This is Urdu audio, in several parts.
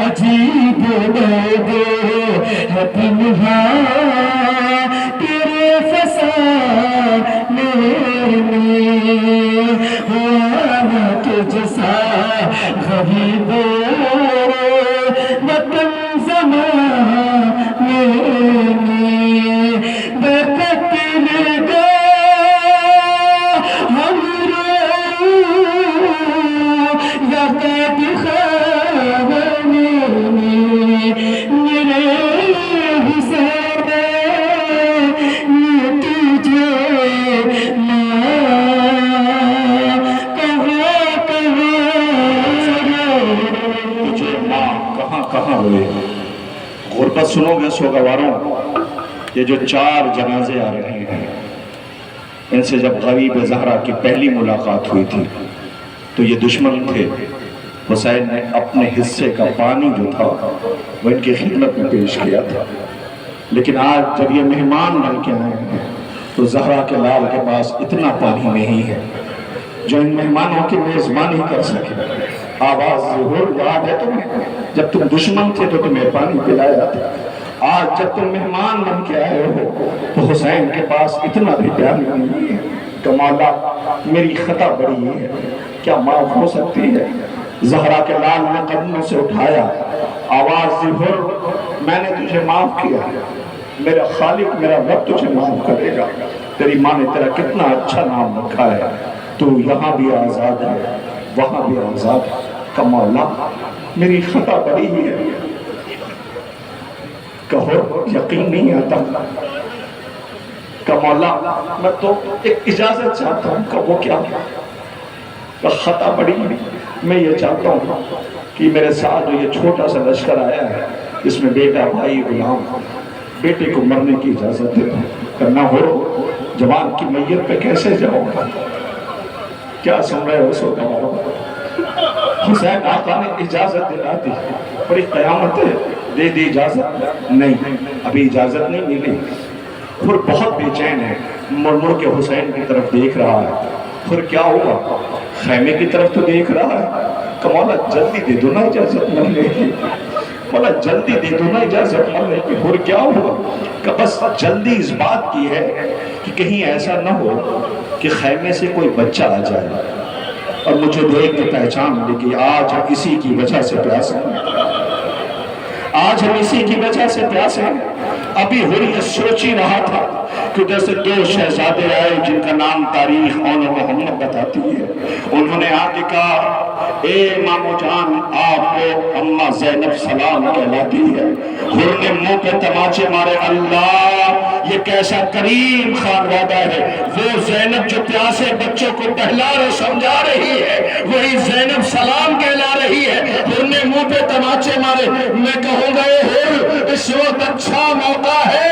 عجیب لوگ ہے تنہا تیرے فسانے میں، ہوا تجھ سا غریب وطن زمانے میں، برکت نگاہ ہم رو یا قید خانے میں، میرے حسین یہ تجھے کہاں ہوئے؟ غربت سنو گے سوگواروں، یہ جو 4 جنازے آ رہے ہیں، ان سے جب غریب زہرا کی پہلی ملاقات ہوئی تھی تو یہ دشمن تھے۔ حسین نے اپنے حصے کا پانی جو تھا وہ ان کی خدمت میں پیش کیا تھا، لیکن آج جب یہ مہمان بن کے آئے ہیں تو زہرا کے لال کے پاس اتنا پانی نہیں ہے جو ان مہمانوں کی میزبانی کر سکے۔ آواز ظہور یاد ہے تمہیں؟ جب تم دشمن تھے تو تمہیں پانی پلایا تھا، آج جب تم مہمان بن کے آئے ہو تو حسین کے پاس اتنا بھی پیار نہیں ہے کہ مولا میری خطا بڑی ہے، کیا معاف ہو سکتی ہے؟ زہرا کے لال نے قدموں سے اٹھایا، آواز ظہور میں نے تجھے معاف کیا، میرا خالق میرا رب تجھے معاف کرے گا، تیری ماں نے تیرا کتنا اچھا نام رکھا ہے، تو یہاں بھی آزاد ہے وہاں بھی آزاد ہے، کہ مولا میری خطا بڑی ہی ہے۔ کہو یقین نہیں آتا کہ مولا میں تو ایک اجازت چاہتا ہوں، کہ وہ کیا کہ خطا بڑی ہے، میں یہ چاہتا ہوں کہ میرے ساتھ جو یہ چھوٹا سا لشکر آیا ہے اس میں بیٹا بھائی غلام، بیٹے کو مرنے کی اجازت دے دو، کہ نہ ہو جوان کی میت پہ کیسے جاؤ گا؟ کیا سن رہے ہو سوگواروں؟ حسین آقا نے اجازت دلا دی، بڑی قیامت ہے، دے دی اجازت؟ نہیں، ابھی اجازت نہیں ملی۔ پھر بہت بے چین ہے، مڑ مڑ کے حسین کی طرف دیکھ رہا ہے، پھر کیا ہوا؟ خیمے کی طرف تو دیکھ رہا ہے کہ مولا جلدی دے دو نا اجازت مرنے کی، مولا جلدی دے دو نا اجازت مرنے کی۔ پھر کیا ہوا؟ کہ بس جلدی اس بات کی ہے کہ کہیں ایسا نہ ہو کہ خیمے سے کوئی بچہ آ جائے اور مجھے دیکھ کے پہچان لے کہ آج ہم اسی کی وجہ سے پیاسے ہیں، آج ہم اسی کی وجہ سے پیاسے ہیں۔ ابھی حریت سوچ ہی رہا تھا کہ جیسے 2 شہزادے آئے جن کا نام تاریخ اور محمد بتاتی ہے، انہوں نے آ کے کہا اے مامو جان آپ کو اماں زینب سلام کہلاتی ہے۔ حر نے منہ پہ تماچے مارے، اللہ یہ کیسا کریم خانوادہ ہے، وہ زینب جو پیاسے بچوں کو پہلا اور سمجھا رہی ہے وہی زینب سلام کہلا رہی ہے۔ حر نے منہ پہ تماچے مارے، میں کہوں گا اے حر اس وقت اچھا موقع ہے،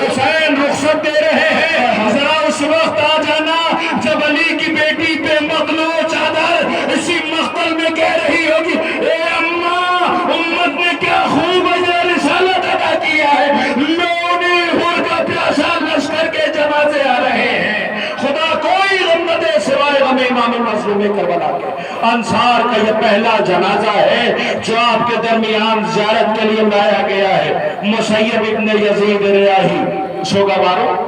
حسین رخصت دے رہے ہیں، ذرا اس وقت آ جانا جب علی کی بیٹی پہ مغلو چادر اسی مقتل میں کہہ رہی ہوگی اے اماں امت نے کیا خوب اجر رسالت ادا کیا ہے، لونی حر کا پیاسا لشکر کے جنازے آ رہے ہیں، خدا کوئی غم نہ دے سوائے غم امام مظلوم کربلا کے۔ انصار کا یہ پہلا جنازہ ہے جو آپ کے درمیان زیارت کے لیے لایا گیا ہے، مسیب ابن یزید ریاحی۔ سوگواروں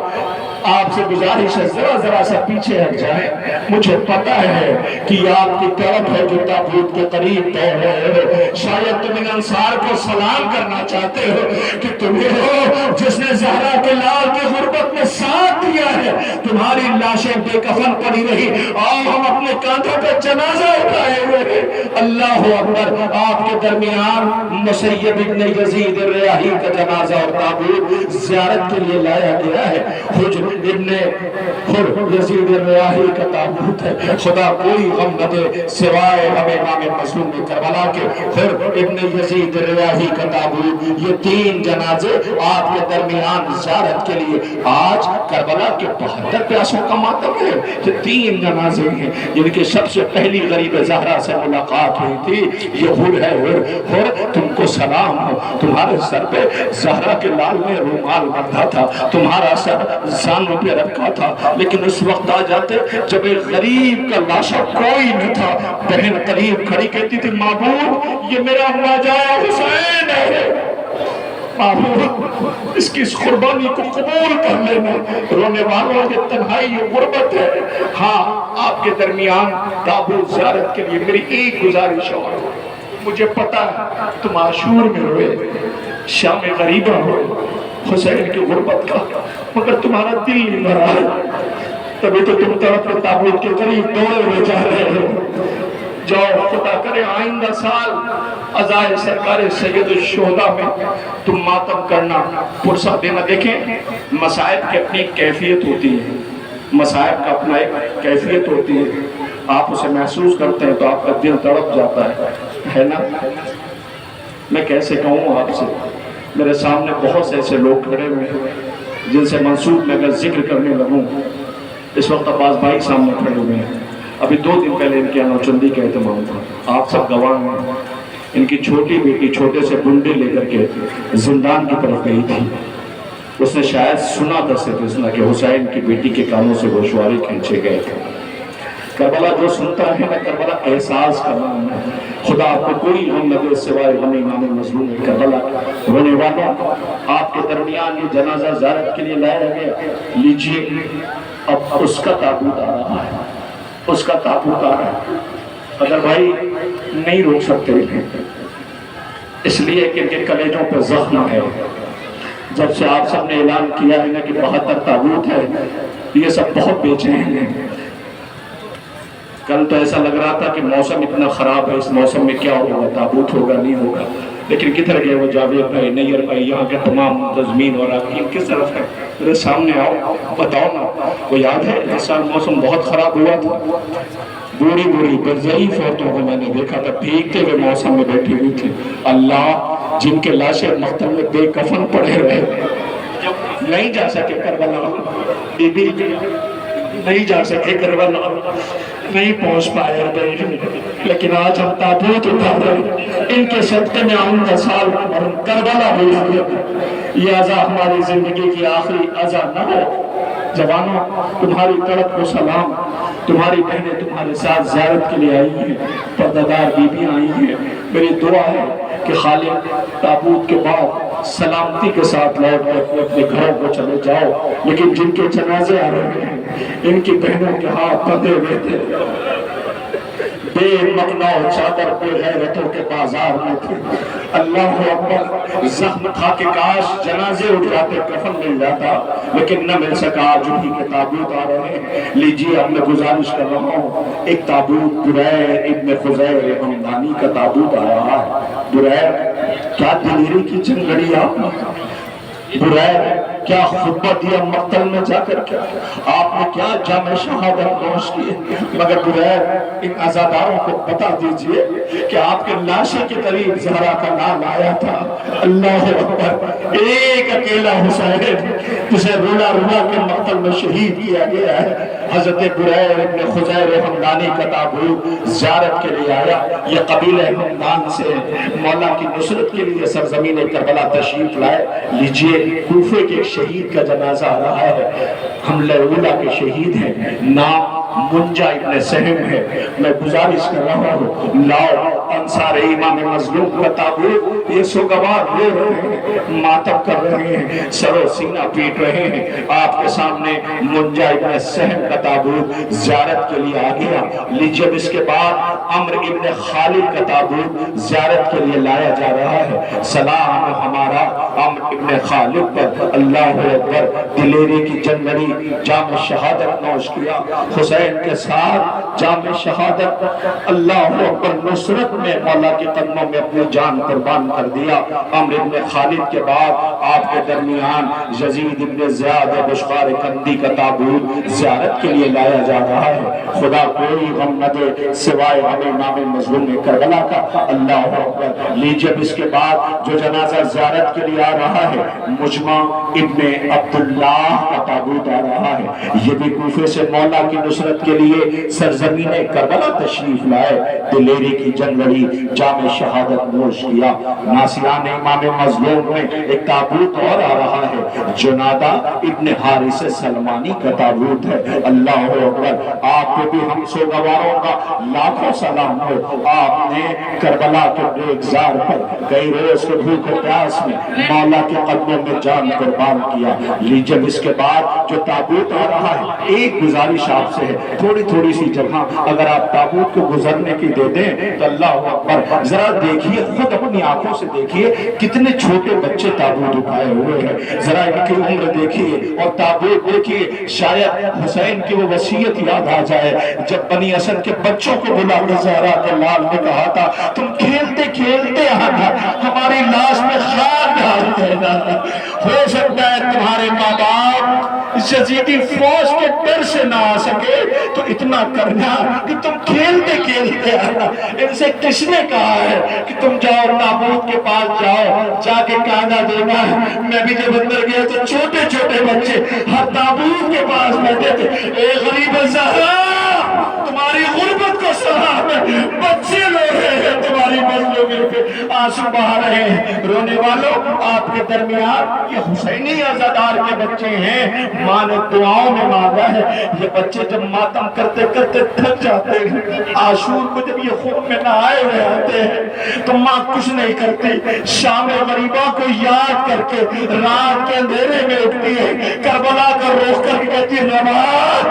آپ سے گزارش ہے ذرا سا پیچھے ہٹ جائیں، مجھے پتا ہے کہ آپ کی طرف ہے جو تابوت کے قریب دوڑ رہے ہو، شاید تم ان انصار کو سلام کرنا چاہتے ہو کہ تمہیں ہو جس نے زہرا کے لال کی غربت میں ساتھ دیا ہے، تمہاری لاشیں بے کفن پڑی رہی، آؤ ہم اپنے کاندھوں پہ جنازہ اٹھائے ہوئے ہیں۔ اللہ اکبر، آپ کے درمیان مسیب ابن یزید ریاحی کا جنازہ اور تابوت زیارت کے لیے لایا گیا ہے۔ حجر ابن حر یزید ریاحی کا تابوت ہے، خدا کوئی غم نہ دے سوائے غم امام مظلوم کربلا کے۔ حر ابن یزید ریاحی کا تابوت، یہ 3 جنازے آپ کے درمیان زیارت کے لیے، آج کربلا کے 72 پیاسوں کا ماتم ہے، یہ 3 جنازے ہیں جن کے سب سے پہلی غریب زہرا سے ملاقات بات ہوئی تھی یہ ہر ہے ہر تم کو سلام ہو، تمہارے سر پہ زہرا کے لال میں رومال بندھا تھا، تمہارا سر زانوں پہ رکھا تھا، لیکن اس وقت آ جاتے جب ایک غریب کا لاشا کوئی نہ تھا، بہن قریب کھڑی کہتی تھی معبود یہ میرا ناجائے حسین ہے، معبود اس کی اس قربانی کو قبول کر لینا، رونے والوں کے تنہائی یہ غربت ہے۔ ہاں آپ کے درمیان تابوت زیارت کے لیے میری ایک گزارش اور، مجھے پتا ہے تم عاشور میں روئے، شام غریبہ ہوئے حسین کی غربت کا، مگر تمہارا دل نہیں بھرا ہے، تبھی تو تم طرف کے تابوت کے قریب دوڑے ہوئے جا رہے ہو۔ جاؤ خدا کرے آئندہ سال عزائے سرکار سید الشہداء میں تم ماتم کرنا، پرسہ دینا۔ دیکھیں مصائب کی اپنی کیفیت ہوتی ہے، مصائب کا اپنا ایک کیفیت ہوتی ہے، آپ اسے محسوس کرتے ہیں تو آپ کا دل تڑپ جاتا ہے نا۔ میں کیسے کہوں آپ سے، میرے سامنے بہت سے ایسے لوگ کھڑے ہوئے ہیں جن سے منسوب میں اگر ذکر کرنے لگوں، اس وقت عباس بھائی سامنے کھڑے ہوئے ہیں، ابھی 2 دن پہلے ان کے نوچندی کا اہتمام تھا، آپ سب گواہ ہیں، ان کی چھوٹی بیٹی چھوٹے سے گنڈے لے کر کے زندان کی طرف گئی تھی، اس نے شاید سنا تھا سنا کہ حسین کی بیٹی کے کانوں سے گوشوارے کھینچے گئے تھے۔ کربلا جو سنتا ہے نا، کربلا احساس کا نام ہے، خدا آپ کو کوئی غم نہ دے سوائے غم امام مظلوم کربلا۔ رونے والوں آپ کے درمیان یہ جنازہ زیارت کے لیے لایا گیا، لیجئے اب اس کا تابوت آ رہا ہے، اس کا تابوت آ رہا ہے۔ اگر بھائی نہیں روک سکتے اس لیے کہ ان کے کلیجوں پہ زخم ہے، جب سے آپ سب نے اعلان کیا ہے نا کہ 72 تابوت ہے، یہ سب بہت بے چین ہیں۔ کل تو ایسا لگ رہا تھا کہ موسم اتنا خراب ہے، اس موسم میں کیا ہوگا، تابوت ہوگا نہیں ہوگا، لیکن کدھر گئے وہ جاوید بھائی، نیر بھائی، یہاں کے تمام منتظمین اور آقین کس طرف ہے؟ میرے سامنے آؤ بتاؤ نا، وہ یاد ہے اس سال موسم بہت خراب ہوا تھا، بوڑھی بوڑھی ضعیف عورتوں کو میں نے دیکھا تھا بھیگتے ہوئے موسم میں بیٹھی ہوئی تھی، اللہ جن کے لاشیں مقتل میں بے کفن پڑے رہے، جب نہیں جا سکے کربلا، بی بی نہیں جا سکے کربلا، نہیں پہنچ پائے بہن، لیکن آج ہم تابوت اٹھا رہے، ان کے صدقے میں آئندہ سال کربلا ہوئی ہے، یہ عزا ہماری زندگی کی آخری عزا نہ ہو۔ جوانوں تمہاری تڑپ کو سلام، تمہاری بہنیں تمہارے ساتھ زیارت کے لیے آئی ہیں، پردہ بیویاں آئی ہیں، میری دعا ہے کہ خالق تابوت کے بعد سلامتی کے ساتھ لوٹ کر اپنے گھروں کو چلے جاؤ، لیکن جن کے جنازے آ رہے ہیں ان کی بہنوں کے ہاتھ بندھے ہوئے تھے، بے مقنع چادر بے غیرتوں کے بازار میں تھے، اللہ اکبر، زخم تھا کہ کاش جنازے اٹھ جاتے کفن مل جاتا، لیکن نہ مل سکا، آج انہی کے تابوت آ رہے ہیں۔ لیجئے اب میں گزارش کر رہا ہوں، ایک تابوت بریر ابن خزیر حمدانی کا تابوت آ رہا ہے۔ بریر کیا دلیری کی جنگ لڑی آپ نے، بریر کیا خطبہ دیا مقتل میں جا کر کے، آپ نے کیا جامع شہادت نوش کی، مگر بریر ان عزاداروں کو بتا دیجئے کہ آپ کے لاشے کے قریب زہرا کا نام آیا تھا، اللہ اکبر، ایک اکیلا حسین جسے رولا رولا کے مقتل میں شہید کیا گیا ہے، حضرت بریر ابن خزیر حمدانی کا تابوت زیارت کے لیے آیا، یہ قبیلہ حمدان سے مولا کی نصرت کے لیے سرزمین کربلا تشریف لائے۔ لیجئے کوفے کے شہید کا جنازہ آ رہا ہے، حملہ اولا کے شہید ہیں، نام منجا ابن سہم ہے، میں گزارش کر رہا ہوں لاؤ انصار امام مظلوم کا تابوت، یہ سوگوار رو رہے ہیں، ماتم کر رہے ہیں، سر و سینہ پیٹ رہے ہیں، آپ کے سامنے منجا ابن سہم کا تابوت زیارت کے لیے آ گیا۔ لیجئے اس کے بعد عمر ابن خالد کا تابوت زیارت کے لیے لایا جا رہا ہے، سلام ہمارا عمر ابن خالد پر، اللہ اکبر، دلیری کی جنگ لڑی، جام شہادت نوش کیا، حسین کے ساتھ جام شہادت، اللہ اکبر، نصرت میں مولا کے قدموں میں اپنی جان قربان کر دیا۔ عمر ابن خالد کے بعد آپ کے درمیان یزید ابن زیاد بشخار کندی کا تابوت زیارت کے لیے لایا جا رہا ہے۔ خدا کوئی غم نہ دے سوائے غم امام مظلوم کربلا کا، اللہ اکبر۔ لیجئے اس کے بعد جو جنازہ زیارت کے لیے آ رہا ہے، مجمع ابن عبداللہ کا تابوت آ رہا ہے، یہ بھی کوفے سے مولا کی نصرت نصرت کے لیے سرزمین کربلا تشریف لائے، دلیری کی جنگ لڑی، جام شہادت نوش کیا۔ ناصران امام مظلوم میں ایک تابوت اور آ رہا ہے، جنادہ ابن حارث سلمانی کا تابوت ہے۔ اللہ اکبر، آپ کو بھی ہم سوگواروں کا لاکھوں سلام ہو۔ آپ نے کربلا کے ریگزار پر کئی روز کے بھوک و پیاس میں مولا کے قدموں میں جان قربان کیا۔ لیجب اس کے بعد جو تابوت آ رہا ہے، ایک گزارش آپ سے ہے، تھوڑی تھوڑی سی جگہ اگر آپ تابوت کو گزرنے کی دے دیں تو اللہ اکبر، ذرا دیکھیے، خود اپنی آنکھوں سے دیکھیے کتنے چھوٹے بچے تابوت اٹھائے ہوئے ہیں، ذرا ان کی عمر دیکھیے اور تابوت دیکھیے۔ شاید حسین کی وہ وصیت یاد آ جائے جب بنی اسد کے بچوں کو بلا کے زہرا کے لال نے کہا تھا، تم کھیلتے کھیلتے آنا، ہماری لاش میں خاک ڈال دینا۔ ہو سکتا ہے تمہارے ماں باپ یزیدی فوج کے ڈر سے نہ آ سکے تو اتنا کرنا کہ تم کھیلتے کھیلتے آنا۔ ان سے کس نے کہا ہے کہ تم جاؤ تابوت کے پاس جاؤ، جا کے کانا دینا؟ میں بھی جب اندر گیا تو چھوٹے چھوٹے بچے ہر تابوت کے پاس بیٹھے تھے۔ اے غریب زہرا، تمہاری غربت کو سلام ہے، بچے رو رہے ہیں تمہاری مظلومی پہ، آنسو بہا رہے ہیں۔ رونے والوں، آپ کے درمیان یہ حسینی عزادار کے بچے ہیں، ماں نے دعاؤں میں مانگا ہے۔ یہ بچے جب ماتم کرتے کرتے تھک جاتے ہیں، عاشور کو جب یہ خون میں نہائے ہوئے آتے ہیں تو ماں کچھ نہیں کرتی، شام غریبہ کو یاد کر کے رات کے اندھیرے میں اٹھتی ہے، کربلا کا رخ کر کے کہتی ہے، نواز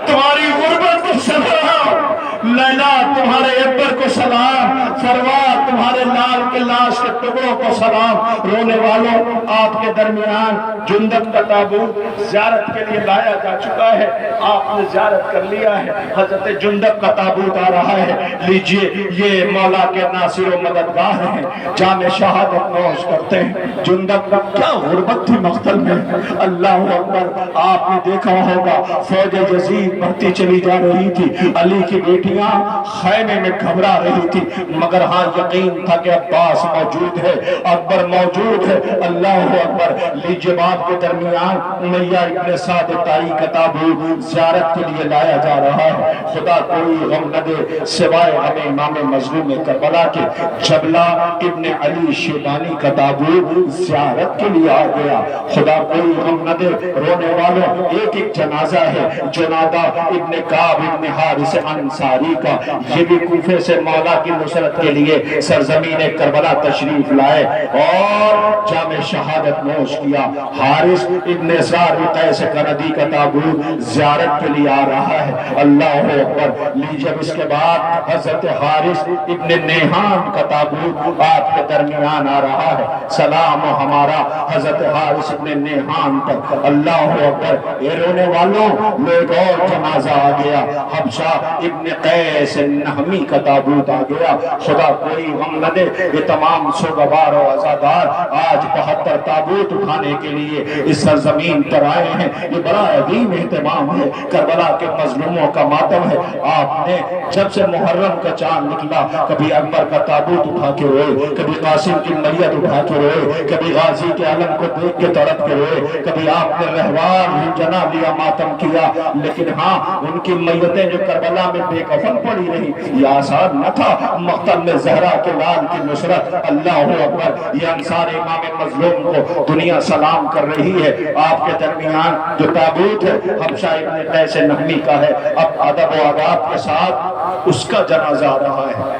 تمہاری غربت کو سلام، لیلا تمہارے ابر کو سلام، فروا تمہارے لال کے لاش کے ٹکڑوں کو سلام۔ رونے والوں، آپ کے درمیان جندب کا تابوت زیارت کے لیے لایا جا چکا ہے، آپ نے زیارت کر لیا ہے، حضرت جندب کا تابوت آ رہا ہے۔ لیجئے، یہ مولا کے ناصر و مددگار ہیں، جام شہادت نوش کرتے ہیں۔ جندب کیا غربت تھی مقتل میں، اللہ اکبر۔ آپ نے دیکھا ہوگا فوج یزید بڑھتی چلی جا رہی تھی، علی کی بیٹیاں خیمے میں گھبرا رہی تھی، مگر ہاں یقین تھا کہ عباس موجود ہے، اکبر موجود ہے، اللہ اکبر۔ لیجئے، آپ کے درمیان امیہ ابن سعد طائی کا تابوت زیارت کے لیے لایا جا رہا ہے۔ خدا کوئی غم نہ دے سوائے ہمیں امام مظلوم کربلا کے، جبلہ ابن علی شیبانی کا تابوت زیارت کے لیے آ گیا۔ خدا کوئی غم نہ دے رونے والوں، ایک ایک جنازہ ہے جنادہ ابن کعب ابن حارث انصاری کا، یہ بھی کوفے سے مولا کی نصرت کے لیے سرزمین کربلا تشریف لائے اور جام شہادت نوش کیا۔ حارث ابن اسرار قیس کندی کا تابوت زیارت کے لیے آ رہا ہے، اللہ اکبر۔ لیجب اس کے بعد حضرت حارث ابن نیحان کا تابوت آپ کے درمیان آ رہا ہے، سلام ہمارا حضرت حارث ابن نیحان پر، اللہ اکبر۔ اے رونے والوں، ایک اور جنازہ آ گیا، حبشہ ابن قیس نہمی کا تابوت آ گیا۔ خدا کوئی غم نہ دے، یہ تمام سوگوار و عزادار آج 72 تابوت اٹھانے کے لیے اس سرزمین پر آئے ہیں۔ یہ بڑا عظیم اہتمام ہے، کربلا کے مظلوموں کا ماتم ہے۔ آپ نے جب سے محرم کا چاند نکلا، کبھی اکبر کا تابوت اٹھا کے روئے، کبھی قاسم کی میت اٹھا کے روئے، کبھی غازی کے علم کو دیکھ کے تڑپ کے روئے، کبھی آپ نے رہوار جنا لیا، ماتم کیا، لیکن ہاں ان کی میتیں جو کربلا میں بے کفن پڑی رہی، یہ آسان نہ تھا۔ مقتل میں زہرا کے لال کی نصرت، اللہ اکبر۔ یہ انصار امام مظلوم کو دنیا سلام کر رہی ہے۔ آپ کے درمیان جو تابوت ہے حبشہ ابن قیس نہمی کا ہے، اب ادب و آداب کے ساتھ اس کا جنازہ آ رہا ہے،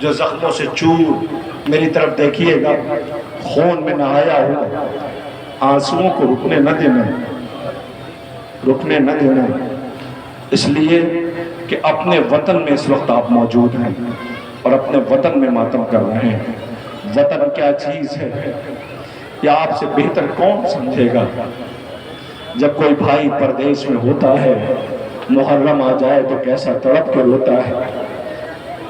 جو زخموں سے چور، میری طرف دیکھیے گا، خون میں نہایا ہوا، آنسوؤں کو رکنے نہ دینا، رکنے نہ دینا، اس لیے کہ اپنے وطن میں اس وقت آپ موجود ہیں اور اپنے وطن میں ماتم کر رہے ہیں۔ وطن کیا چیز ہے، یا آپ سے بہتر کون سمجھے گا؟ جب کوئی بھائی پردیس میں ہوتا ہے، محرم آ جائے تو کیسا تڑپ کے روتا ہے،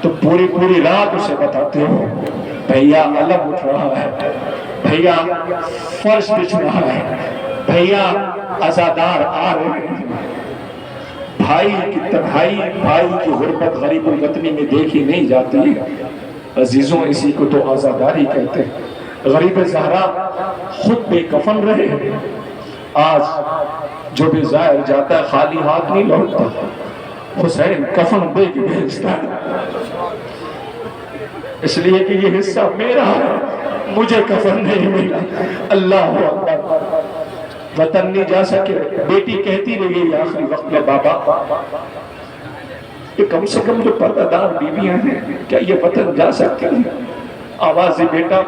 تو پوری رات اسے بتاتے ہو، بھیا علم اٹھ رہا ہے، بھیا فرش بچھ رہا ہے، بھیا عزادار آ رہے ہیں۔ بھائی کی تنہائی، بھائی کی غربت غریب الوطنی میں دیکھی نہیں جاتی۔ عزیزوں، اسی کو تو عزاداری کہتے ہیں۔ غریب زہرا خود بے کفن رہے، آج جو بھی زائر جاتا ہے خالی ہاتھ نہیں لوٹتا، حسین کفن دے کے بھیجتا ہے، اس لیے کہ یہ حصہ میرا ہے، مجھے کفن نہیں ملا۔ اللہ اکبر۔ وطن نہیں جا سکے، بیٹی کہتی رہی آخری وقت میں بابا کہ کم سے کم جو پردہ دار بیویاں ہیں کیا یہ وطن جا سکتی ہیں؟ آواز بیٹا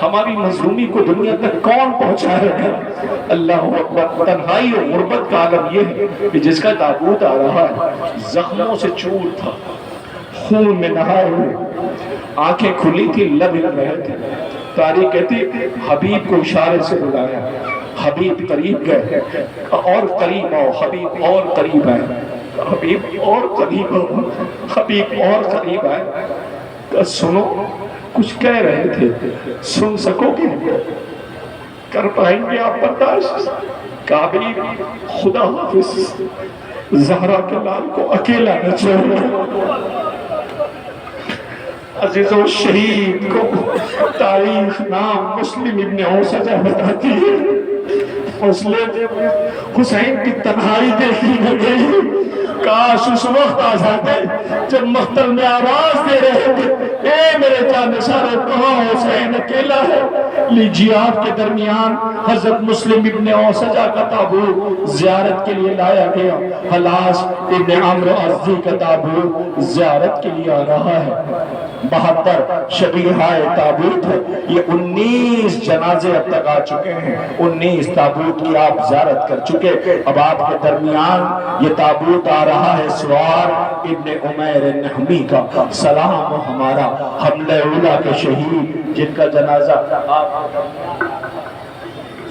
ہماری مظلومی کو دنیا تک کون پہنچائے گا؟ اللہ اکبر۔ تنہائی اور غربت کا عالم یہ ہے کہ جس کا تابوت آ رہا ہے زخموں سے چور تھا، خون میں نہائے ہوئے، آنکھیں کھلی تھی، لب ہل رہے تھے۔ تاریخ کہتی حبیب کو اشارے سے بلایا، حبیب قریب گئے، اور قریب آؤ، حبیب اور قریب آئے، حبیب اور قریب آؤ، حبیب اور قریب آئے۔ کہ سنو، کچھ کہہ رہے تھے، سن سکو گے؟ کر پائیں گے آپ برداشت؟ کہ حبیب خدا حافظ، زہرا کے لال کو اکیلا نہ چھوڑو۔ عزیزوں، شہید کو تاریخ نام مسلم ابن اوسجہ بتاتی ہے۔ مسلم حسین کی تنہائی دیکھی نہ گئی، کاش اس وقت آ جاتے جب مقتل میں آواز دے رہے تھے، اے میرے جانشار کہاں حسین اکیلا ہے؟ لیجیے آپ کے درمیان حضرت مسلم ابن اوسجہ کا تابوت زیارت کے لیے لایا گیا۔ حلاس ابن عمرو ازدی کا تابوت زیارت کے لیے آ رہا ہے۔ 72 شبیہائے تابوت ہے، یہ 19 جنازے اب تک آ چکے ہیں، 19 تابوت کی آپ زیارت کر چکے۔ اب آپ کے درمیان یہ تابوت آ رہا ہے سوار ابن عمیر نہمی کا۔ سلام ہمارا حملہ اولا کے شہید جن کا جنازہ آپ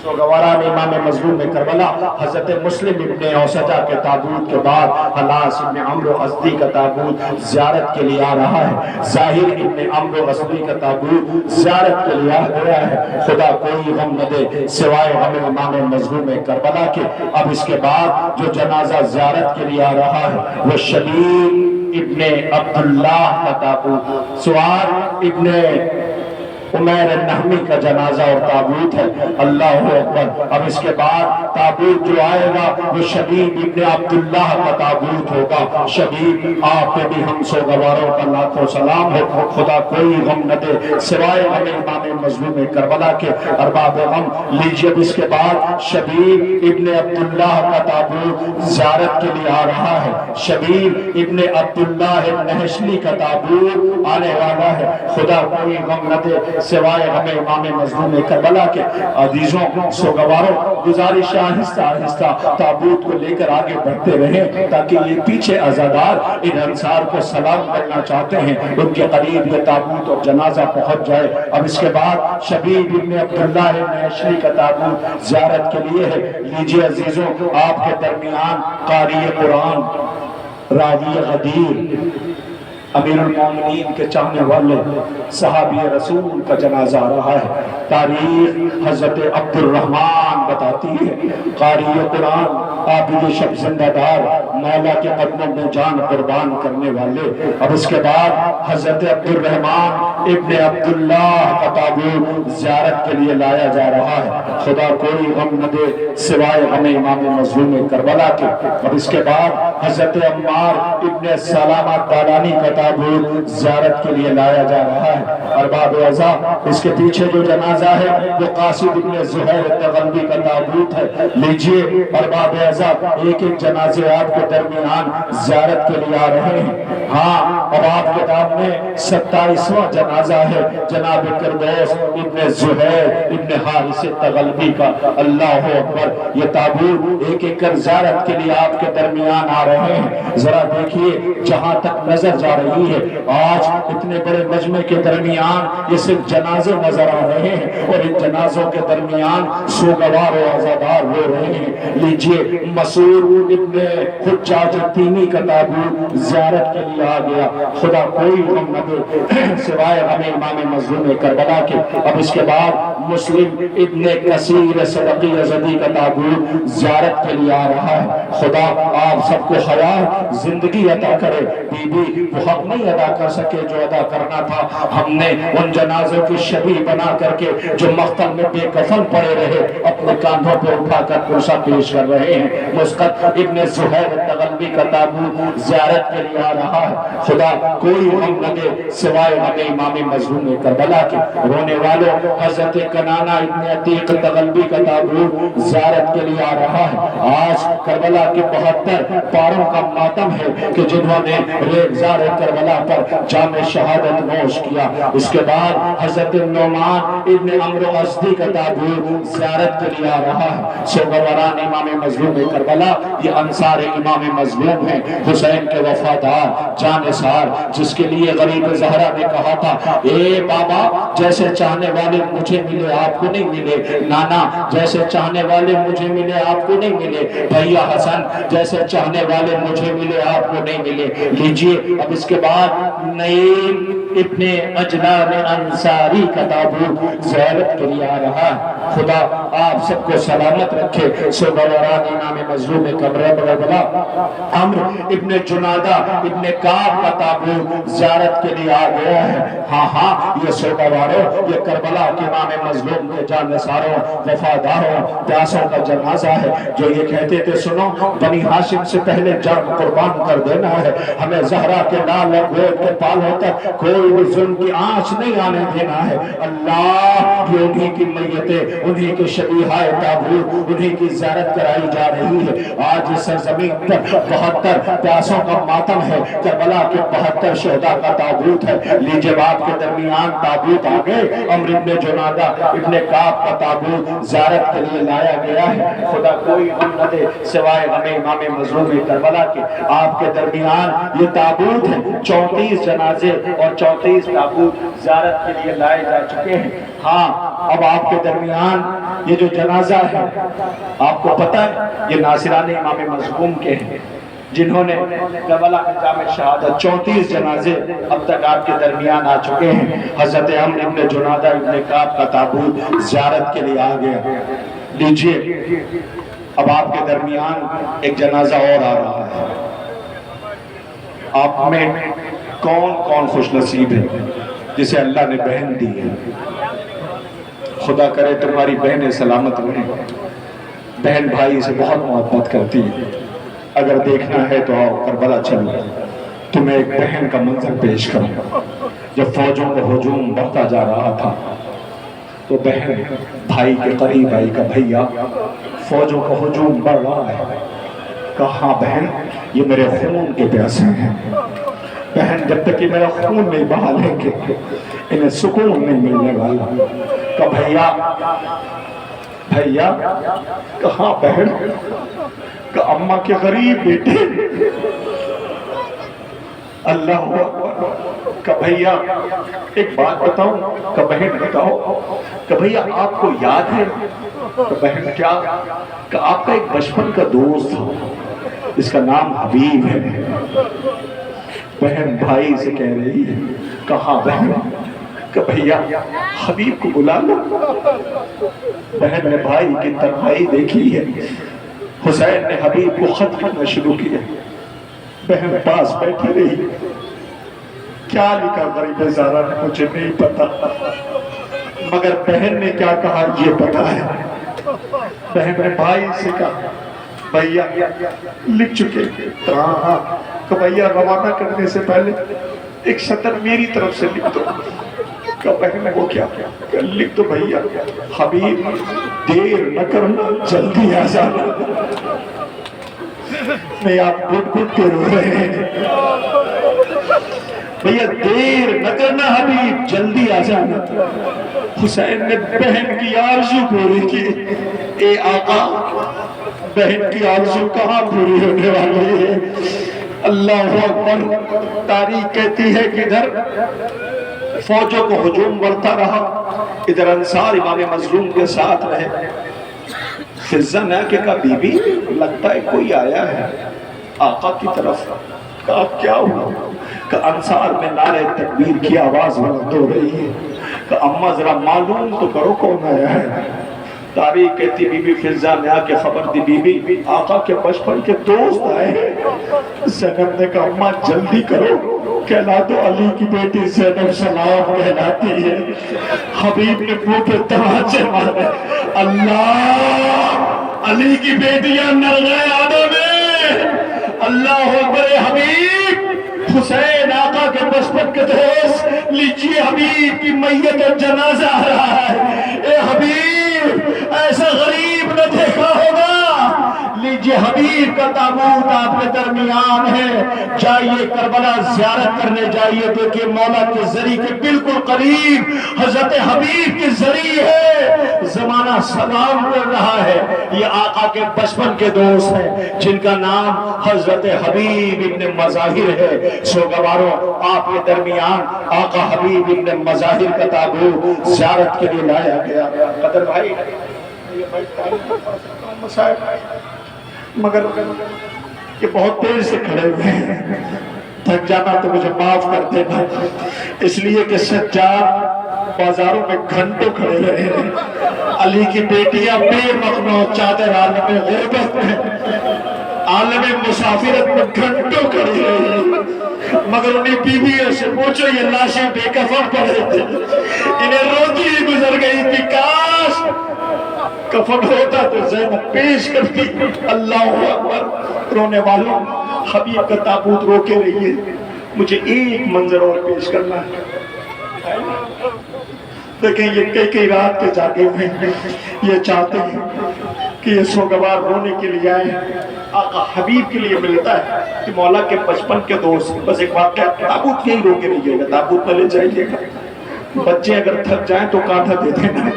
سوگواران امام مظلوم کربلا حضرت مسلم ابن اوسجہ کے تابوت کے بعد حلاس ابن عمرو ازدی کا تابوت زیارت کے لیے آ رہا ہے۔ ظاہر ابن عمرو ازدی کا تابوت زیارت کے لیے آ گیا ہے۔ خدا کوئی غم نہ دے سوائے غم امام مظلوم کربلا کے۔ اب اس کے بعد جو جنازہ زیارت کے لیے آ رہا ہے وہ شبیر ابن عبداللہ کا تابوت، سوار ابن عمیر نہمی کا جنازہ اور تابوت ہے۔ اللہ اکبر۔ اب اس کے بعد تابوت جو آئے گا وہ شبیب ابن عبداللہ کا تابوت ہوگا۔ شبیب آپ پہ بھی ہم سوگواروں کا لاکھوں سلام ہو، خدا کوئی غم نہ دے سوائے غم امام مظلوم کربلا کے۔ ارباب غم لیجئے، اب اس کے بعد شبیب ابن عبداللہ کا تابوت زیارت کے لیے آ رہا ہے۔ شبیب ابن عبداللہ نہشلی کا تابوت آنے والا ہے۔ خدا کوئی غم نہ دے سوائے ہمیں امام مظلوم کربلا کے۔ عزیزوں، سوگواروں، گزارش آہستہ آہستہ تابوت کو لے کر آگے بڑھتے رہیں تاکہ یہ پیچھے عزادار ان انصار کو سلام کرنا چاہتے ہیں ان کے قریب یہ تابوت اور جنازہ پہنچ جائے۔ اب اس کے بعد شبیب ابن عبداللہ نہشلی کا تابوت زیارت کے لیے ہے۔ لیجئے عزیزوں، آپ کے درمیان قاری قرآن، راوی غدیر، امیر المومنین کے چاہنے والے صحابی رسول کا جنازہ آ رہا ہے۔ تاریخ حضرت عبد الرحمن بتاتی ہے، قاری قرآن، عابد شب زندہ دار، مولا کے قدموں میں جان قربان کرنے والے۔ اب اس کے بعد حضرت عبد الرحمن ابن عبداللہ کا تابوت زیارت کے لیے لایا جا رہا ہے۔ خدا کوئی غم نہ دے سوائے غم امام مظلوم کربلا کے۔ اب اس کے بعد حضرت عمار ابن سلامہ دالانی کا تابوت زیارت کے لیے لایا جا رہا ہے۔ ارباب اعزا، اس کے پیچھے جو جنازہ ہے وہ قاسد ابن زہیر تغلبی کا تابوت ہے۔ لیجئے ارباب اعزا، ایک ایک جنازے آپ کے درمیان زیارت کے لیے آ رہے ہیں۔ ہاں، اب آپ کے دام میں 27واں جنازہ ہے جناب کردوس ابن زہیر ابن حارث تغلبی کا۔ اللہ اکبر۔ یہ تابوت ایک ایک کر زیارت کے لیے آپ کے درمیان آ رہے ہیں۔ ذرا دیکھیے، جہاں تک نظر جا رہی ہے آج اتنے بڑے مجمع کے درمیان یہ صرف جنازے نظر آ رہے ہیں اور ان جنازوں کے درمیان سوگوار و عزادار ہو رہے ہیں۔ لیجئے، مسعود ابن حجاج التیمی کا تابوت زیارت کے لیے آ گیا۔ خدا کوئی غم نہ دے سوائے ہمیں امام مظلوم کربلا کے۔ اب اس کے بعد مسلم ابن کثیر صدقی ازدی کا تابوت زیارت کے لیے آ رہا ہے۔ خدا آپ سب کو حیات زندگی عطا کرے۔ بی بی حق نہیں ادا کر سکے جو ادا کرنا تھا. ہم نے ان جنازوں کی شبیہ بنا کر کے جو مقتل میں بے کفن پڑے رہے اپنے کاندھوں پہ اٹھا کر پرسہ پیش کر رہے ہیں. مسقط ابن زہیر تغلبی کا تابوت زیارت کے لیے آ رہا ہے. خدا کوئی غم نہ دے سوائے غم امام مظلوم کربلا کے. رونے والوں حضرت کنانہ ابن عتیق تغلبی کا تابوت زیارت کے لیے آ رہا ہے. آج کربلا کے 72 پاروں کا ماتم ہے کہ جنہوں نے ریگزار کربلا پر جام شہادت نوش کیا. اس کے بعد حضرت نعمان ابن عمرو ازدی کا تابوت زیارت کے لیے آ رہا ہے. سوگواران امام مظلوم کربلا یہ انصار امام مظلوم ہیں، حسین کے وفادار جانثار، جس کے لیے غریب زہرا نے کہا تھا اے بابا جیسے چاہنے والے مجھے ملے آپ کو نہیں ملے، نانا جیسے چاہنے والے مجھے ملے آپ کو نہیں ملے، بھیا حسن جیسے چاہنے والے مجھے ملے آپ کو نہیں ملے. لیجئے اب اس کے بعد نعیم ابن عجلان انصاری کا تابوت زیارت کے لیے آ رہا ہے. خدا آپ سب کو سلامت رکھے. سوگواران امام مظلوم کربلا عمرو ابن جنادہ ابن کعب کا تابوت زیارت کے لیے آ گیا ہے. ہاں یہ سوگواروں یہ کربلا کے امام مظلوم کے جانثاروں وفاداروں پیاسوں کا جنازہ ہے جو یہ کہتے تھے سنو بنی ہاشم سے پہلے جان قربان کر دینا ہے، ہمیں زہرا کے لال اور گود کے پالوں تک کوئی بھی ظلم کی آنچ نہیں آنے دینا ہے. اللہ یہ انہی کی میتیں انہی کے شبیہائے تابوت انہی کی زیارت کرائی جا رہی ہے. آج اس سرزمین پر 72 پیاسوں کا ماتم ہے. کربلا کے 72 شہداء کا تابوت ہے. لیجئے آپ کے درمیان تابوت آگے عمرو ابن جنادہ ابن کعب کا تابوت زیارت کے لیے لایا گیا ہے. خدا کوئی غم نہ دے سوائے غم امام مظلوم کربلا کے. آپ کے درمیان یہ تابوت ہے. 34 جنازے اور 34 تابوت زیارت کے لیے لائے جا چکے ہیں. ہاں اب آپ کے درمیان یہ جو جنازہ ہے آپ کو پتہ ہے یہ ناصران امام مظلوم کے ہیں جنہوں نے کربلا میں جام شہادت 34 جنازے اب تک آپ کے درمیان آ چکے ہیں. حضرت عمرو ابن جنادہ ابن کعب کا تابوت زیارت کے لیے آ گیا. لیجئے اب آپ کے درمیان ایک جنازہ اور آ رہا ہے. آپ میں کون کون خوش نصیب ہے جسے اللہ نے بہن دی ہے؟ خدا کرے تمہاری بہنیں سلامت رہیں. بہن بھائی سے بہت محبت کرتی ہے. اگر دیکھنا ہے تو آؤ کربلا چلو. تمہیں ایک بہن کا منظر پیش کروں. جب فوجوں کا ہجوم بڑھتا جا رہا تھا تو بہن بھائی کے قریب آئی کہ بھیا فوجوں کا ہجوم بڑھ رہا ہے. کہا بہن یہ میرے خون کے پیاسے ہیں. بہن جب تک یہ میرا خون نہیں بہا لیں گے انہیں سکون نہیں ملنے والا. کہ بھیا کہاں بہن؟ کہ اماں کے غریب بیٹے. اللہ اکبر. کہ بھیا ایک بات بتاؤں؟ کہ بہن بتاؤ. کہ بھیا آپ کو یاد ہے؟ کہ بہن کیا؟ کہ آپ کا ایک بچپن کا دوست تھا اس کا نام حبیب ہے. بہن بھائی سے کہہ رہی ہے کہاں بہن؟ کہ بھیا حبیب کو بلا لو. بہن نے بھائی کی تنہائی دیکھی ہے. حسین نے حبیب کو خط لکھنا شروع کیا. بہن پاس بیٹھی رہی. کیا لکھا غریب زہرا نے مجھے نہیں پتا مگر بہن نے کیا کہا یہ پتا ہے. بہن نے بھائی سے کہا بھیا لکھ چکے. ہاں کہ بھیا روانہ کرنے سے پہلے ایک سطر میری طرف سے لکھ دو. کہ بہن وہ کیا؟ کہ لکھ دو بھیا حبیب دیر نہ کرنا جلدی آ جانا. نہیں آپ گھٹ گھٹ کے رو رہے ہیں. بھیا دیر نہ کرنا حبیب جلدی آ جانا. حسین نے بہن کی آرزو پوری کی. اے آقا بہن کی آرزو کہاں پوری ہونے والی ہے؟ اللہ اکبر. تاریخ کہتی ہے کہ ادھر فوجوں کو ہجوم بڑھتا رہا ادھر انصار امام مظلوم کے ساتھ رہے. فضہ نہ کہ کہا بی بی لگتا ہے کوئی آیا ہے آقا کی طرف. کہا کیا ہوا؟ کہ انصار میں نعرہ تکبیر کی آواز بلند ہو رہی ہے. کہ اماں ذرا معلوم تو کرو کون آیا ہے. تاریخ کہتی بی بی فضہ نے آ کے خبر دی بی بی آقا کے بچپن کے دوست آئے ہیں. زینب نے کہا اماں جلدی کرو کہلا تو علی کی بیٹی زینب سلام کہلاتی ہے. حبیب نے منہ پہ تماچے مارے. اللہ علی کی بیٹیاں نرغے آدم میں. اللہ اکبر. حبیب حسین آقا کے بچپن کے دوست لیجیے حبیب کی میت اور جنازہ آ رہا ہے. اے حبیب ایسا غریب نہ دیکھا ہوگا. لیجیے حبیب کا تابوت آپ کے درمیان ہے. جائیے کربلا زیارت کرنے جائیے. دیکھیے مولا کے ذریعے کے بالکل قریب حضرت حبیب کی ذریعے ہے. زمانہ سلام کر رہا ہے. یہ آقا کے بچپن کے دوست ہیں جن کا نام حضرت حبیب ابن مظاہر ہے. سوگواروں آپ کے درمیان آقا حبیب ابن مظاہر کا تابوت زیارت کے لیے لایا گیا. قدر بھائی مگر یہ بہت دیر سے کھڑے ہوئے ہیں. تھک جانا تو مجھے معاف کر دینا. اس لیے کہ سجاد بازاروں میں گھنٹوں کھڑے رہے ہیں. علی کی بیٹیاں بے مخنو چادر عالم غربت میں عالم مسافرت میں گھنٹوں کھڑی رہی. مگر انہیں بیویوں سے پوچھو یہ لاشیں بے کفن پڑے تھے. انہیں روتی ہی گزر گئی تھی. کاش کفن ہوتا تو زینب پیش کرتی. اللہ اکبر. رونے والوں حبیب کا تابوت رو کے رہیے. مجھے ایک منظر اور پیش کرنا ہے. دیکھیں یہ کئی رات کے جاگے ہوئے ہیں. یہ چاہتے ہیں کہ یہ سوگوار رونے کے لیے آئے. آقا حبیب کے لیے ملتا ہے کہ مولا کے بچپن کے دوست. بس ایک واقعہ تابوت یہی رو کے رہیے گا. تابوت میں لے جائیے گا. بچے اگر تھک جائیں تو کانٹا دے دینا.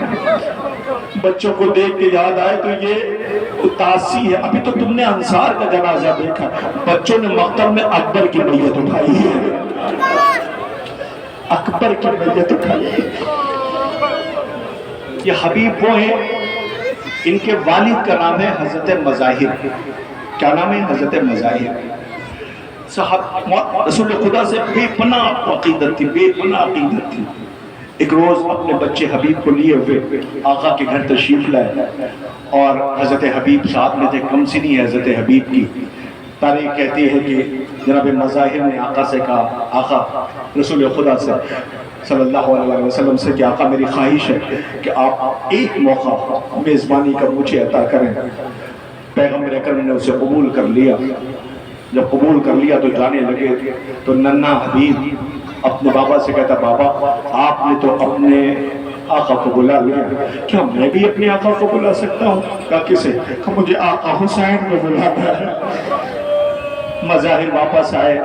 بچوں کو دیکھ کے یاد آئے تو یہ تاسی ہے. ابھی تو تم نے انصار کا جنازہ دیکھا. بچوں نے مقتل میں اکبر کی میت اٹھائی ہے. اکبر کی میت اٹھائی ہے. یہ حبیب وہ ہیں. ان کے والد کا نام ہے حضرت مظاہر. کیا نام ہے؟ حضرت مظاہر. رسول خدا سے بے پناہ عقیدت تھی. بے پناہ عقیدت تھی. ایک روز اپنے بچے حبیب کو لیے ہوئے آقا کے گھر تشریف لائے اور حضرت حبیب ساتھ میں تھے. کم سنی ہے حضرت حبیب کی. تاریخ کہتی ہے کہ جناب مظاہر نے آقا سے کہا, آقا رسول خدا سے صلی اللہ علیہ وسلم سے کہ آقا میری خواہش ہے کہ آپ ایک موقع میزبانی کا مجھے عطا کریں. پیغمبر اکرم نے اسے قبول کر لیا. جب قبول کر لیا تو جانے لگے تو ننھا حبیب اپنے بابا سے کہتا, بابا آپ نے تو اپنے آقا کو بلا لیا, کیا میں بھی اپنے آقا کو بلا سکتا ہوں؟ کہا کسے؟ کہ مجھے آقا حسین کو بلانا ہے. مظاہر واپس آئے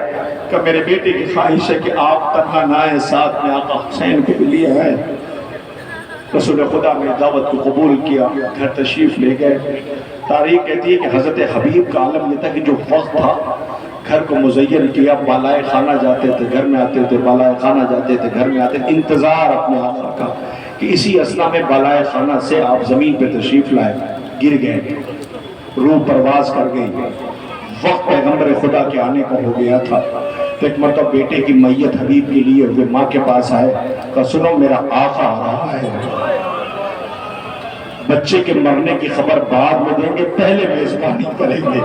کہ میرے بیٹے کی خواہش ہے کہ آپ تنہا نہ آئے, ساتھ میں آقا حسین کو بھی لیا ہے. رسول خدا نے دعوت کو قبول کیا, گھر تشریف لے گئے. تاریخ کہتی ہے کہ حضرت حبیب کا عالم یہ تھا کہ جو وقت تھا گھر کو مزین کیا. بالائے خانہ جاتے تھے, گھر میں آتے تھے, بالائے خانہ جاتے تھے, گھر میں آتے تھے. انتظار اپنے آقا کا کہ اسی اثنا میں بالائے خانہ سے آپ زمین پہ تشریف لائے. گر گئے, روح پرواز کر گئی. وقت پیغمبر خدا کے آنے کا ہو گیا تھا. تو ایک مرتبہ بیٹے کی میت حبیب کے لیے وہ ماں کے پاس آئے. کہا سنو میرا آقا آ رہا ہے. بچے کے مرنے کی خبر بعد میں دیں گے, پہلے میزبانی کریں گے.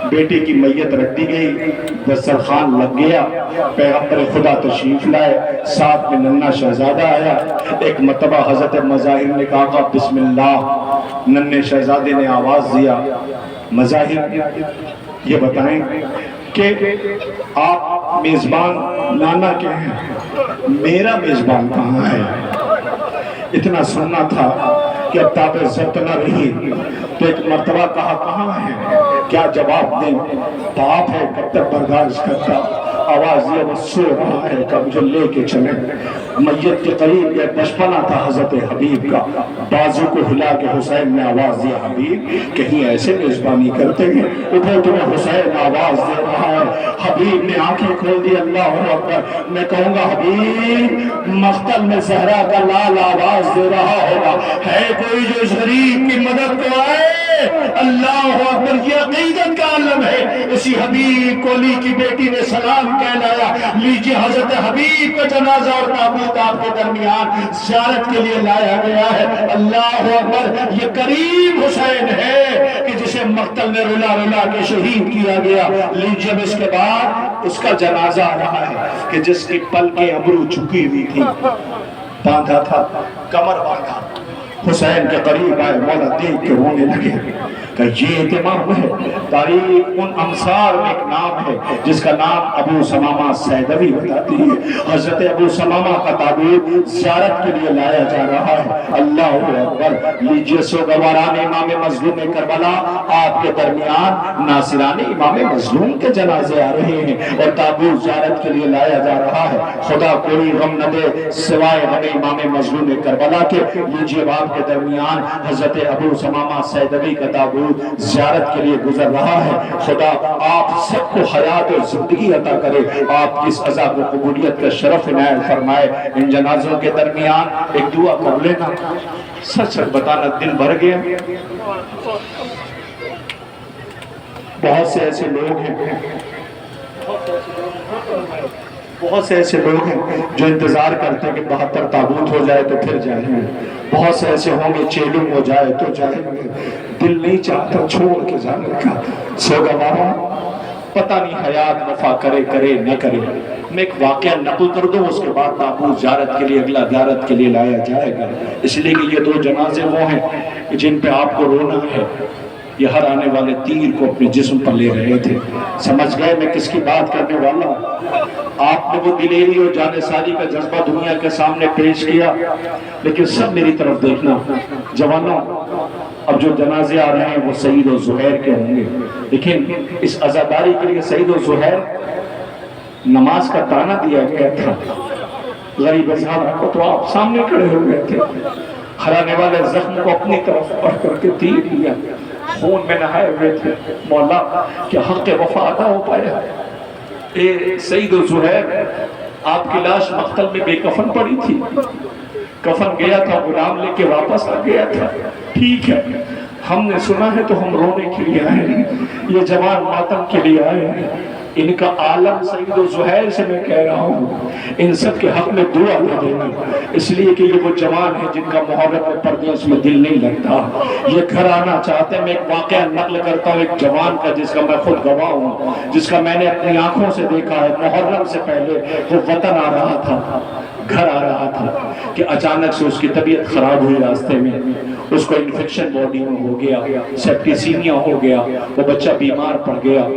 بیٹے کی میت رکھ دی گئی, دسترخوان لگ گیا. پیغمبر خدا تشریف لائے, ساتھ میں ننھا شہزادہ آیا. ایک مرتبہ حضرت مظاہر نے کہا بسم اللہ. ننھے شہزادے نے آواز دیا. مظاہر یہ بتائیں کہ آپ میزبان نانا کے ہیں, میرا میزبان کہاں ہے؟ اتنا سننا تھا کہ اب تابع ضبط نہ رہی. تو ایک مرتبہ کہا کہاں ہے؟ کیا جواب دیں؟ باپ ہے کب تک برداشت کرتا. آواز دیا وہ سو رہا ہے کہ مجھے لے کے چلیں. میت کے قریب یہ بچپنا تھا حضرت حبیب کا. بازو کو ہلا کے حسین نے آواز دیا, حبیب کہیں ایسے میزبانی کرتے ہیں؟ اٹھو تمہیں حسین آواز دے رہا ہے. حبیب نے آنکھیں کھول دی. اللہ اکبر. میں کہوں گا حبیب مقتل میں زہرا کا لال آواز دے رہا ہوگا, ہے کوئی جو اس غریب کی مدد کو آئے؟ اللہ اکبر، یہ عقیدت کا عالم ہے۔ اسی حبیب کو علی کی بیٹی نے سلام کہلایا۔ لیجیے حضرت حبیب کا جنازہ اور تابوت آپ کے درمیان زیارت کے لیے لایا گیا ہے۔ اللہ اکبر، یہ کریم حسین ہے کہ جسے مقتل میں رلا رلا کے شہید کیا گیا۔ لیجیے اب اس کے بعد اس کا جنازہ آ رہا ہے کہ جس کی پلکیں ابرو چکی ہوئی تھی، باندھا تھا، کمر باندھا، حسین کے قریب آئے، مولا دیکھ کے رونے لگے کہ یہ اہتمام ہے۔ تاریخ ان انصار میں ایک نام ہے جس کا نام ابو ثمامہ سیدوی بتاتی ہے۔ حضرت ابو ثمامہ کا تابوت زیارت کے لیے لایا جا رہا ہے۔ اللہ اکبر، لیجیے سوگواران امام مظلوم کربلا آپ کے درمیان ناصران امام مظلوم کے جنازے آ رہے ہیں اور تابوت زیارت کے لیے لایا جا رہا ہے۔ خدا کوئی غم نہ دے سوائے غم امام مظلوم کربلا کے۔ لیجیے آپ کے درمیان حضرت ابو ثمامہ سیدوی کا تابوت زیارت کے لیے گزر رہا ہے۔ خدا آپ سب کو حیات اور زندگی عطا کرے، آپ کی اس عذاب و قبولیت کا شرف عنایت فرمائے۔ ان جنازوں کے درمیان ایک دعا کر لینا، سچ سچ بتانا دل بھر گیا۔ بہت سے ایسے لوگ ہیں، بہت سے ایسے لوگ ہیں جو انتظار کرتے ہیں کہ 72 تابوت ہو جائے تو پھر جائیں گے۔ بہت سے ایسے ہوں گے چیلنگ ہو جائے تو جائیں گے، دل نہیں چاہتا چھوڑ کے جانے کا۔ سوگوارا پتہ نہیں حیات وفا کرے کرے نہ کرے۔ میں ایک واقعہ نقل کر دوں، اس کے بعد تابوت زیارت کے لیے اگلا زیارت کے لیے لایا جائے گا، اس لیے کہ یہ دو جنازے وہ ہیں جن پہ آپ کو رونا ہے۔ یہ ہر آنے والے تیر کو اپنے جسم پر لے رہے تھے۔ سمجھ گئے میں کس کی بات کرنے والا ہوں؟ آپ نے وہ دلیری اور جانثاری کا جذبہ دنیا کے سامنے پیش کیا، لیکن سب میری طرف دیکھنا جوانوں، اب جو جنازے آ رہے ہیں وہ سعید و زہیر کے ہوں گے، لیکن اس عزاداری کے لیے سعید و زہیر نماز کا تانا دیا گیا تھا۔ غریب صاحب کو تو آپ سامنے کھڑے ہو گئے تھے، ہرانے والے زخم کو اپنی طرف پڑھ کر کے تیر دیا، خون میں نہائے ہوئے تھے۔ مولا کیا حق وفا ادا ہو پایا؟ اے سعید و زہیر، آپ کی لاش مقتل میں بے کفن پڑی تھی، کفن گیا تھا، غلام لے کے واپس آ گیا تھا۔ ٹھیک ہے، ہم نے سنا ہے تو ہم رونے کے لیے آئے ہیں، یہ جوان ماتم کے لیے آئے ہیں۔ ان کا عالم سعید و زہیر سے میں کہہ رہا ہوں، ان سب کے حق میں دعا نہ دینا، اس لیے کہ یہ وہ جوان ہیں جن کا محبت میں پردیس میں دل نہیں لگتا، یہ گھر آنا چاہتے ہیں۔ میں ایک واقعہ نقل کرتا ہوں ایک جوان کا جس کا میں خود گواہ ہوں، جس کا میں نے اپنی آنکھوں سے دیکھا ہے۔ محرم سے پہلے وہ وطن آ رہا تھا، گھر آ رہا تھا کہ اچانک سے اس کی طبیعت خراب ہوئی، راستے میں اس کو انفیکشن باڈی میں ہو گیا، سیپٹیسیمیا ہو گیا، وہ بچہ بیمار پڑ گیا،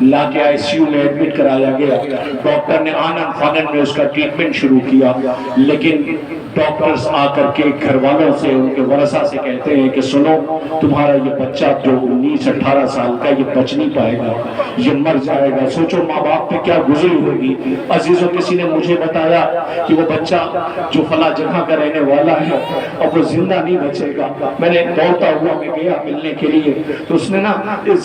لا کے آئی سی یو میں ایڈمٹ کرایا گیا۔ ڈاکٹر نے آنن فانن میں اس کا ٹریٹمنٹ شروع کیا، لیکن ڈاکٹرز آ کر کے گھر والوں سے، ان کے ورثہ سے کہتے ہیں کہ سنو، تمہارا یہ بچہ جو 19-18 سال کا یہ بچ نہیں پائے گا، یہ مر جائے گا۔ سوچو ماں باپ پہ کیا گزری ہوگی۔ عزیزوں، کسی نے مجھے بتایا کہ وہ بچہ جو فلاں جگہ کا رہنے والا ہے اب وہ زندہ نہیں بچے گا۔ میں نے دوڑتا ہوا میں گیا ملنے کے لیے، تو اس نے نا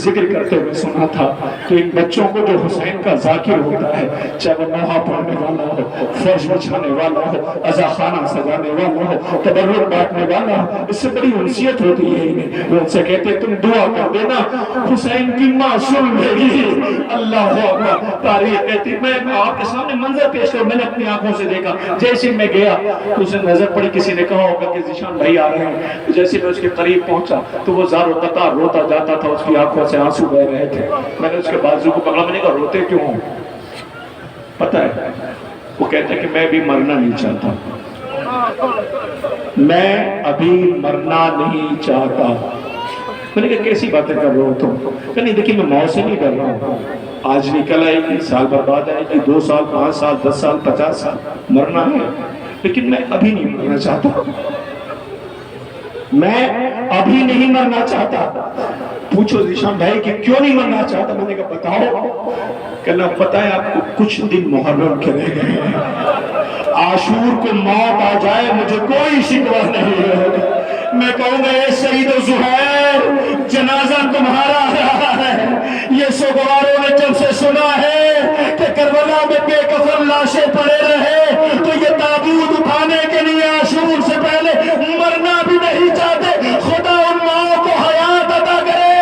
ذکر کرتے ہوئے سنا تھا، تو ان بچوں کو جو حسین کا ذاکر ہوتا ہے، چاہے وہ نوحہ پڑھنے والا ہو، فرش بچھانے والا ہو، عزا خانہ سجانے والا ہو، تبرک بانٹنے والا ہو، اس سے بڑی انسیت ہوتی ہے انہیں۔ وہ ان سے کہتے ہیں تم دعا کر دینا حسین کی ماں سن لے گی۔ اللہ اکبر۔ تاریخ کہتی، میں آپ کے سامنے منظر پیش کروں، میں نے اپنی آنکھوں سے دیکھا۔ جیسے میں گیا تو اسے نظر پڑی، کسی نے کہا ہوگا کہ ذیشان بھائی آ رہے ہیں۔ جیسے میں اس کے قریب پہنچا تو وہ زار و قطار روتا جاتا تھا، اس کی آنکھوں سے آنسو بہ رہے تھے۔ میں نے اس کے بازو کو پکڑا، میں نے کہا روتے کیوں ہوں؟ پتہ ہے وہ کہتا ہے کہ میں بھی مرنا نہیں چاہتا، میں ابھی مرنا نہیں چاہتا۔ میں نے کہا کیسی باتیں کر رہے ہو تم؟ کہ نہیں دیکھیں میں موت سے نہیں ڈر رہا ہوں، آج نکل آئے گی، سال برباد آئے گی، 2 سال 5 سال 10 سال 50 سال مرنا ہے، لیکن میں ابھی نہیں مرنا چاہتا، میں ابھی نہیں مرنا چاہتا۔ پوچھو ذیشان بھائی کہ کیوں نہیں مرنا چاہتا؟ میں نے کہا بتاؤ۔ کہ اللہ پتہ ہے آپ کو کچھ دن محرم کے رہ گئے ہیں، عاشور کو موت آ جائے مجھے کوئی شکوہ نہیں ہے، میں کہوں گا اے سعید و زہیر جنازہ تمہارا آ رہا ہے۔ یہ سوگواروں نے جب سے سنا ہے کہ کربلا میں بے کفن لاشیں پڑے رہے تو یہ تابوت اٹھانے کے لیے عاشور سے پہلے مرنا بھی نہیں چاہتے۔ خدا ان ماؤں کو حیات عطا کرے،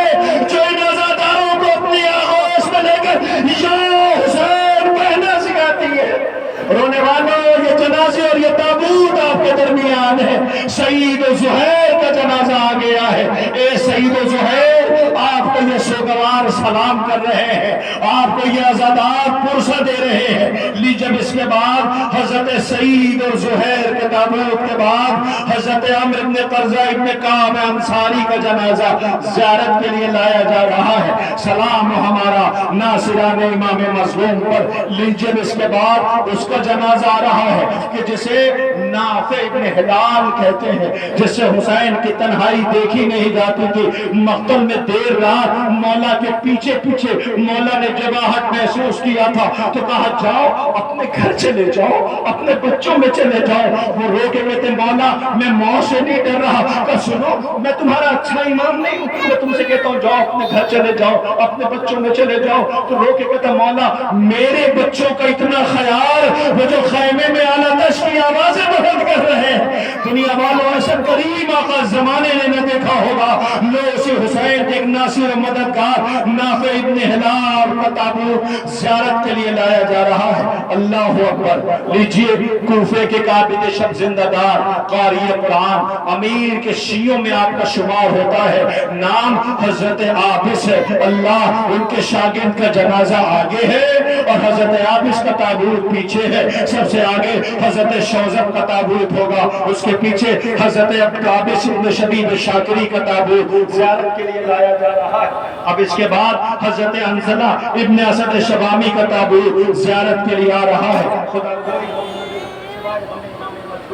رونے والوں یہ جنازے اور یہ تابوت آپ کے درمیان ہے. سعید و زہیر کا جنازہ آ گیا ہے. اے سعید و زہیر آپ کو یہ سوگوار سلام کر رہے ہیں, آپ کو یہ عزادات پرسہ دے رہے ہیں. لی جب اس کے بعد حضرت سعید اور زہیر کے تابوت کے بعد حضرت عمرو ابن قرظہ ابن کعب انصاری کا جنازہ زیارت کے لیے لایا جا رہا ہے. سلام ہمارا ناصران امام مظلوم پر. لیجئے اس کے بعد اس کا جنازہ آ رہا ہے کہ جسے نافع ابن ہلال کہتے ہیں, جس سے حسین کی تنہائی دیکھی نہیں جاتی تھی. مقتل میں دیر رات مولا کے پیچھے پیچھے مولا نے جگاہٹ محسوس کیا تھا تو کہا جاؤ اپنے گھر چلے جاؤ, اپنے بچوں میں چلے جاؤ. وہ رو کے کہتے مولا میں موت سے نہیں ڈر رہا. کہ سنو میں تمہارا اچھا امام نہیں ہوں, میں تم سے کہتا ہوں جاؤ اپنے گھر چلے جاؤ, اپنے بچوں میں چلے جاؤ. تو رو کے کہتا مولا میرے بچوں کا اتنا خیال, وہ جو خیمے میں اعلیٰ تش کی آوازیں بلند کر رہے ہیں. دنیا والوں ایسا کریم آقا زمانے نے نہ دیکھا ہوگا. لو اسی حسین ایک ناصر مددگار نافع ابن ہلال کا تابوت زیارت کے لیے لایا جا رہا ہے. اللہ اکبر. لیجئے کوفے کے قابض شب زندہ دار قاری قرآن امیر کے شیعوں میں آپ کا شمار ہوتا ہے. نام حضرت عابس ہے. اللہ ان کے شاگرد کا جنازہ آگے ہے اور حضرت عابس کا تابوت پیچھے ہے. سب سے آگے حضرت شوزب کا تابوت ہوگا, اس کے پیچھے حضرت عابس ابن شبیب شاکری کا تابوت زیارت کے لیے لایا جا رہا ہے. اب اس کے بعد حضرت انزلہ ابن اسد شبامی کا تابوت زیارت کے لیے آ رہا ہے. خدا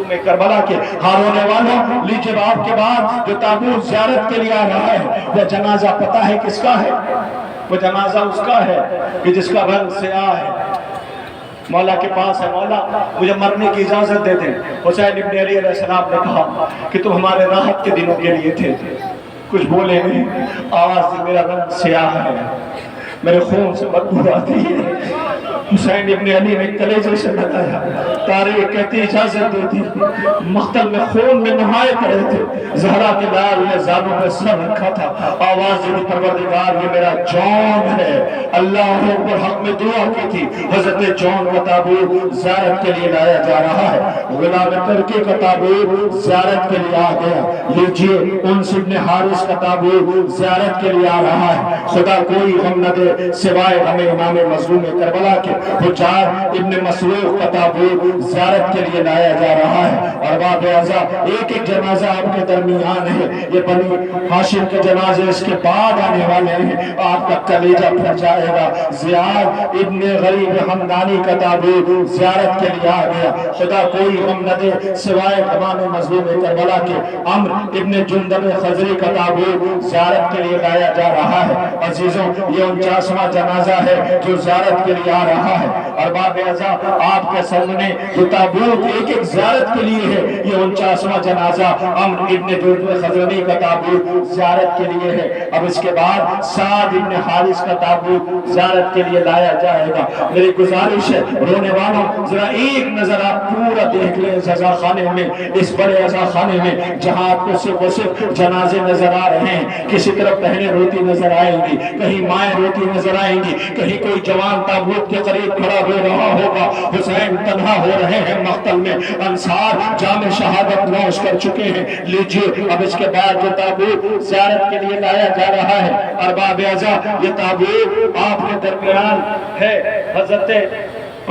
میں کربلا کے ہارونے والوں لیجئے آپ کے بعد جو تابوت زیارت کے لیے آ رہا ہے وہ جنازہ پتہ ہے کس کا ہے؟ وہ جنازہ اس کا ہے کہ جس کا رنگ سیاہ ہے. مولا کے پاس ہے مولا مجھے مرنے کی اجازت دے دیں. حسین ابن علی علیہ السلام نے کہا کہ تم ہمارے راحت کے دنوں کے لیے تھے, کچھ بولے نہیں. آواز سے میرا رنگ سیاہ ہے, میرے خون سے بدبو آتی ہے. حسین ابن علی نے کلیجے سے بتایا, تاریخ کہتی اجازت دیتی. مقتل میں خون میں نہائے پڑے تھے. زہرا کے لال نے زانوں میں سر رکھا تھا. آواز دی پروردگار یہ میرا جون ہے. اللہ اکبر حق میں دعا کی تھی. حضرت جون کا تابوت زیارت کے لیے لایا جا رہا ہے. غلام ترکی کا تابوت زیارت کے لیے آ گیا. لیجئے انس ابن حارث کا تابوت زیارت کے لیے آ رہا ہے. خدا کوئی غم نہ دے سوائے ہمیں امام مظلوم کربلا کے. حجار ابن مسروق کا تابوت زیارت کے لیے لایا جا رہا ہے. اور باب اعضا ایک ایک جنازہ آپ کے درمیان ہے. یہ بنی ہاشم کے جنازے اس کے بعد آنے والے ہیں. آپ کا کلیجہ پھر جائے گا. زیاد ابن غریب حمدانی کا تابوت زیارت کے لیے آ گیا. خدا کوئی غم نہ دے سوائے امام مظلوم کربلا کے. عمرو ابن جندب خضری کا تابوت زیارت کے لیے لایا جا رہا ہے. عزیزوں یہ 49واں جنازہ ہے جو زیارت کے لیے آ رہا ہے. اور باب اعضا آپ کے سامنے جو تابوت ایک ایک زیارت کے لیے ہے, یہ 49واں جنازہ عمرو ابن جندب خضری کا تابوت زیارت کے لیے ہے. اب اس کے بعد سعد ابن حارث کا تابوت زیارت کے لیے لایا جائے گا. میری گزارش ہے رونے والوں ذرا ایک نظر آپ پورا دیکھ لیں اس عزا خانے میں, اس بڑے عزا خانے میں جہاں آپ کو صرف و صرف جنازے نظر آ رہے ہیں. کسی طرف بہنیں روتی نظر آئیں گی, کہیں مائیں روتی نظر آئیں گی, کہیں کوئی جوان تابوت کے قریب کھڑا ہو رہا ہوگا. حسین تنہا ہو رہے ہیں مقتل میں. انصار جام شہادت نوش کر چکے ہیں. لیجئے اب اس کے بعد جو تابوت زیارت کے لیے لایا جا رہا ہے. ارباب اعضا یہ تابوت آپ کے درمیان ہے. حضرت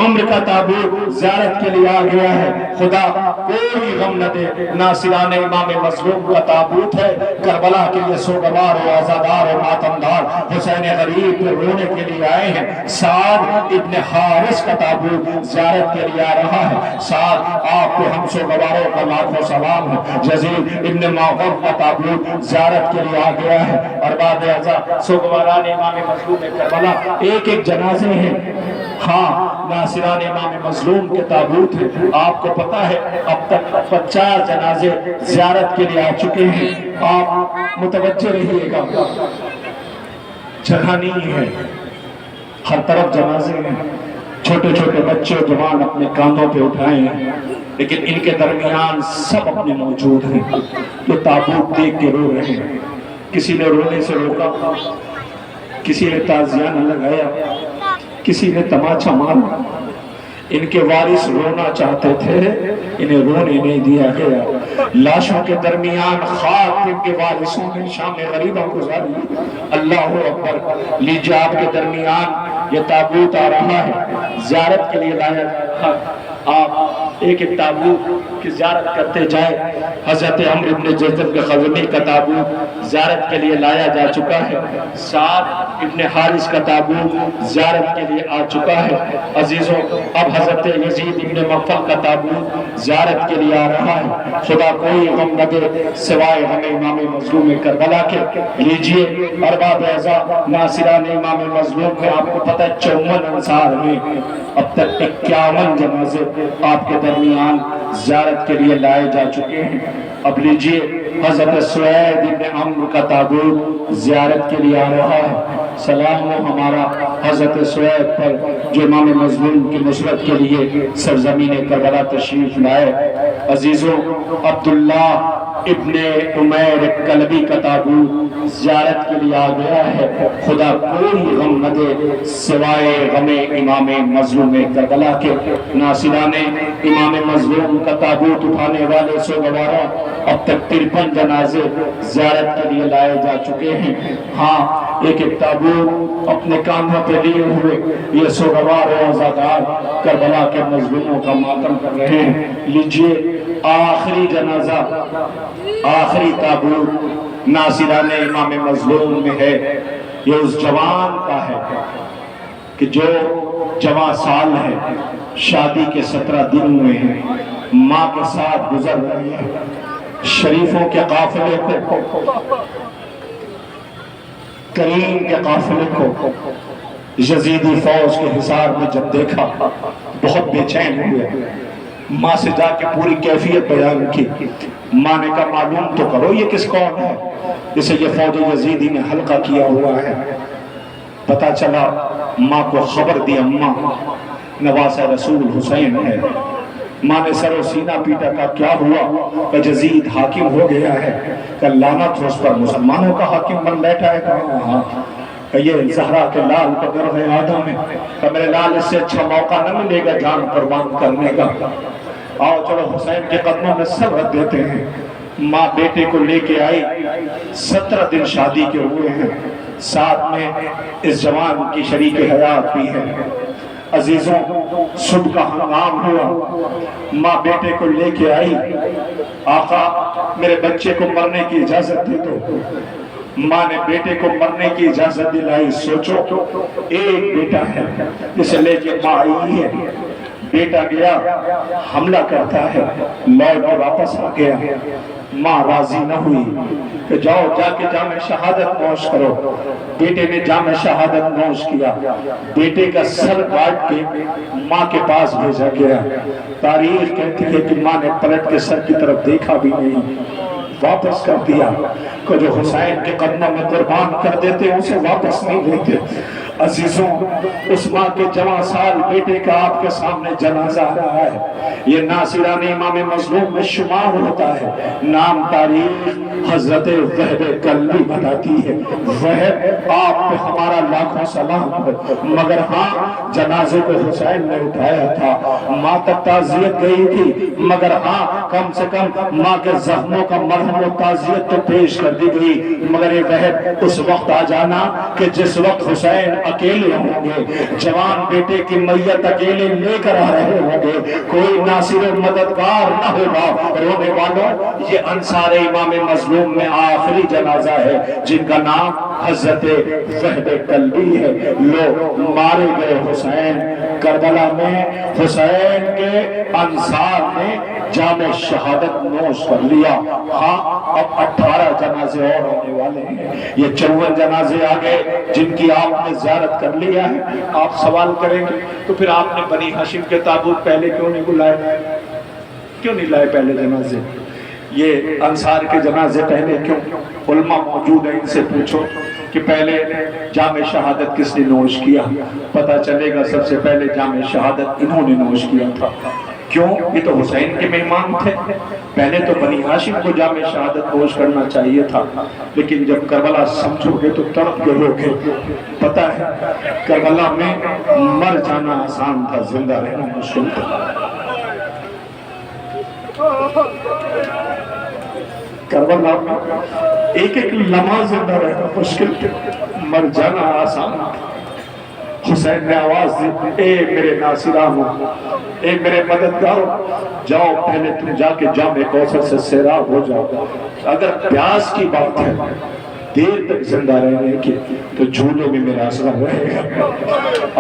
عمر کا تابوت زیارت کے لیے آ گیا ہے. خدا کوئی غم نہ دے ناصران امام مظلوم کا تابوت ہے. کربلا کے لیے سوگوار و آزادار و ماتمدار حسین غریب کے رونے کے لیے آئے ہیں. سعد ابن حارث کا تابوت زیارت کے لیے آ رہا ہے. سعد آپ کو ہم سوگواروں کا لاکھوں سلام ہے. یزید ابن معقب کا تابوت زیارت کے لیے آ گیا ہے. اور بعد اعضا سوگواران امام مظلوم کربلا ایک ایک جنازے ہیں. ہاں ناصران امام مظلوم کے تابوت ہے. آپ کو پتا ہے اب تک 50 جنازے زیارت کے لیے آ چکے ہیں. آپ متوجہ رہیے گا, جگہ نہیں ہے, ہر طرف جنازے ہیں. چھوٹے چھوٹے بچے جوان اپنے کاندھوں پہ اٹھائے ہیں, لیکن ان کے درمیان سب اپنے موجود ہیں جو تابوت دیکھ کے رو رہے ہیں. کسی نے رونے سے روکا, کسی نے تعزیہ نہ لگایا, کسی نے تماچا مارا. ان کے وارث رونا چاہتے تھے، انہیں رونے نہیں دیا گیا۔ لاشوں کے درمیان خاک ان کے وارثوں نے شام غریبہ گزاری۔ اللہ اکبر۔ لیجیے آپ کے درمیان یہ تابوت آ رہا ہے، زیارت کے لیے لایا جا رہا ہے۔ آپ ایک ایک تابوت کی زیارت کرتے جائیں۔ حضرت عمرو بن جزم کے خزمی کا تابوت زیارت کے لیے لایا جا چکا ہے، سعد ابن حارث کا تابوت زیارت کے لیے آ چکا ہے۔ عزیزوں، اب حضرت یزید ابن مغفل کا تابوت زیارت کے لیے آ رہا ہے۔ خدا کوئی غم نہ دے سوائے غم امام مظلوم کربلا کے۔ لیجئے ارباب اعزا ناصران امام مظلوم میں آپ کو پتہ 54 انصار میں اب تک 51 جنازے آپ کے درمیان زیارت کے لیے لائے جا چکے ہیں۔ اب لیجئے حضرت سوید ابن عمرو کا تابوت زیارت کے لیے آ رہا ہے۔ سلام ہو ہمارا حضرت سوید پر جو امام مظلوم کی نصرت کے لیے سرزمین کربلا تشریف لائے۔ عزیزوں، عبداللہ ابن عمیر کلبی کا تابوت زیارت کے لیے آ گیا ہے۔ خدا کوئی غم نہ دے سوائے غم امام مظلوم کربلا کے۔ ناصران امام مظلوم کا تابوت اٹھانے والے سوگواروں، اب تک 53 جنازے زیارت کے لیے لائے جا چکے ہیں۔ ہاں، ایک ایک تابوت اپنے کاندھوں پہ لیے ہوئے یہ سوگوار و عزادار کربلا کے مظلوموں کا ماتم کر رہے ہیں۔ لیجئے آخری جنازہ، آخری تابوت ناصران امام مظلوم میں ہے۔ یہ اس جوان کا ہے کہ جو جوان سال ہے، شادی کے 17 دن ہوئے ہیں، ماں کے ساتھ گزر رہے ہیں۔ شریفوں کے قافلے کو، کریم کے قافلے کو یزیدی فوج کے حصار میں جب دیکھا بہت بے چین ہوئے۔ ماں سے جا کے پوری کیفیت بیان کی۔ ماں نے کہا معلوم تو کرو یہ کس قوم ہے جسے یہ فوج یزیدی نے حلقہ کیا ہوا ہے۔ پتا چلا، ماں کو خبر دی اماں نواسہ رسول حسین ہے۔ ماں نے سر و سینہ پیٹا، کہا کیا ہوا؟ کہ یزید حاکم ہو گیا ہے۔ کہ لعنت ہو اس پر، مسلمانوں کا حاکم بن بیٹھا ہے۔ کہا کہ یہ زہرا کے لال کا درد آدم ہے، کہ میرے لال اس سے اچھا موقع نہ ملے گا جان قربان کرنے کا۔ آؤ چلو حسین کے قدموں میں سر رکھ دیتے ہیں۔ ماں بیٹے کو لے کے آئی، 17 دن شادی کے ہوئے ہیں، ساتھ میں اس جوان کی شریک حیات بھی ہے۔ عزیزوں، صبح کا ہنگام ہوا، ماں بیٹے کو لے کے آئی، آقا میرے بچے کو مرنے کی اجازت دے دو۔ ماں نے بیٹے کو مرنے کی اجازت دلائی۔ سوچو، ایک بیٹا ہے جسے لے کے ماں آئی ہے، بیٹا گیا حملہ کرتا ہے، لوٹ کے واپس آ گیا۔ ماں راضی نہ ہوئی کہ جاؤ جا کے جامع شہادت نوش کرو۔ بیٹے نے جامع شہادت نوش کیا، بیٹے کا سر کاٹ کے ماں کے پاس بھیجا گیا۔ تاریخ کہتی ہے کہ ماں نے پلٹ کے سر کی طرف دیکھا بھی نہیں، واپس کر دیا کہ جو حسین کے قدموں میں قربان کر دیتے اسے واپس نہیں لیتے۔ عزیزوں، اس ماں کے جوان سال بیٹے کا آپ کے سامنے جنازہ آ رہا ہے۔ یہ ناصران امام مظلوم میں شمار ہوتا ہے۔ نام تاریخ حضرت وہب کلبی بتاتی ہے۔ وہب، آپ پہ ہمارا لاکھوں سلام ہے، مگر ہاں جنازے کو حسین نے اٹھایا تھا۔ ماں تک تعزیت گئی تھی، مگر ہاں کم سے کم ماں کے زخموں کا مرہم و تعزیت تو پیش کر دی گئی۔ مگر یہ وہب اس وقت آ جانا کہ جس وقت حسین اکیلے ہوں گے، جوان بیٹے کی میت اکیلے لے کر آ رہے ہوں گے، کوئی ناصر و مددگار نہ ہوگا۔ رونے والوں، یہ انصار امام مظلوم میں آخری جنازہ ہے جن کا نام حضرت وہب کلبی ہے۔ لوگ مارے گئے حسین کربلا میں، حسین کے انصار نے جامع شہادت نوش کر لیا۔ ہاں، اب 18 جنازے اور ہونے والے ہیں۔ یہ 54 جنازے آگے جن کی آپ نے زیارت کر لیا ہے۔ آپ سوال کریں گے تو پھر آپ نے بنی ہاشم کے تابوت پہلے کیوں نہیں بلائے؟ کیوں نہیں لائے پہلے جنازے؟ یہ انصار کے جنازے پہلے کیوں؟ علماء موجود ہیں، ان سے پوچھو کہ پہلے جامع شہادت کس نے نوش کیا۔ پتہ چلے گا سب سے پہلے جامع شہادت انہوں نے نوش کیا تھا۔ کیوں؟ یہ تو حسین کے مہمان تھے، پہلے تو بنی ہاشم کو جامع شہادت نوش کرنا چاہیے تھا، لیکن جب کربلا سمجھو گے تو تڑپ گئے ہوگے۔ پتہ ہے کربلا میں مر جانا آسان تھا، زندہ رہنا مشکل تھا۔ کربلا میں ایک ایک لمحہ زندہ رہنا مشکل تھا، مر جانا آسان تھا۔ حسین نے آواز دی، اے میرے ناصرانو، اے میرے مددگارو، جاؤ پہلے تم جا کے جامع کوثر سے سیراب ہو جاؤ۔ اگر پیاس کی بات ہے دیر تک زندہ رہنے کی تو جھولے میں میرا اصغر رہے گا۔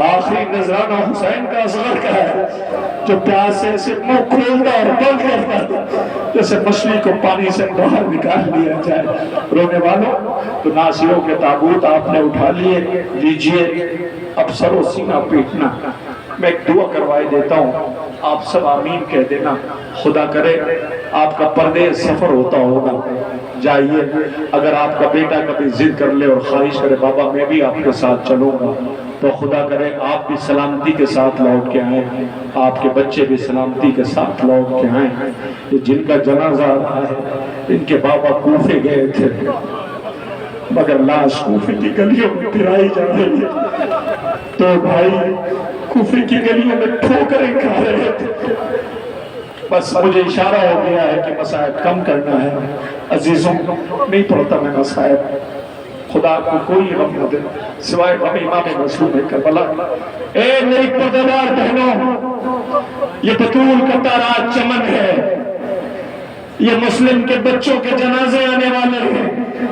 آخری نذرانہ حسین کا اصغر کا ہے جو پیاس سے اسے منہ کھولتا اور بند کرتا تھا، جیسے مچھلی کو پانی سے باہر نکال لیا جائے۔ رونے والوں تو ناصروں کے تابوت آپ نے اٹھا لیجئے، اب سر و سینہ پیٹنا۔ میں ایک دعا کروائی دیتا ہوں، آپ سب آمین کہہ دینا۔ خدا کرے آپ کا پردیس سفر ہوتا ہوگا، جائیے۔ اگر آپ کا بیٹا کبھی ضد کر لے اور خواہش کرے بابا میں بھی آپ کے ساتھ چلوں گا، تو خدا کرے آپ بھی سلامتی کے ساتھ لوٹ کے آئیں، آپ کے بچے بھی سلامتی کے ساتھ لوٹ کے آئیں۔ یہ جن کا جنازہ آ رہا ہے ان کے بابا کوفے گئے تھے، مگر لاش کوفے کی گلیوں میں پھرائی جا رہی ہے۔ تو بھائی کوفے کی گلیوں میں ٹھوکریں کھا رہے تھے۔ بس مجھے اشارہ ہو گیا ہے کہ مصائب کم کرنا ہے۔ عزیزوں نہیں پڑھتا میں مصائب، خدا کو کوئی غم نہ دے سوائے غم امام معصوم کربلا۔ اے میری پردہ بہنوں، یہ بطول کا تارات چمن ہے، یہ مسلم کے بچوں کے جنازے آنے والے ہیں،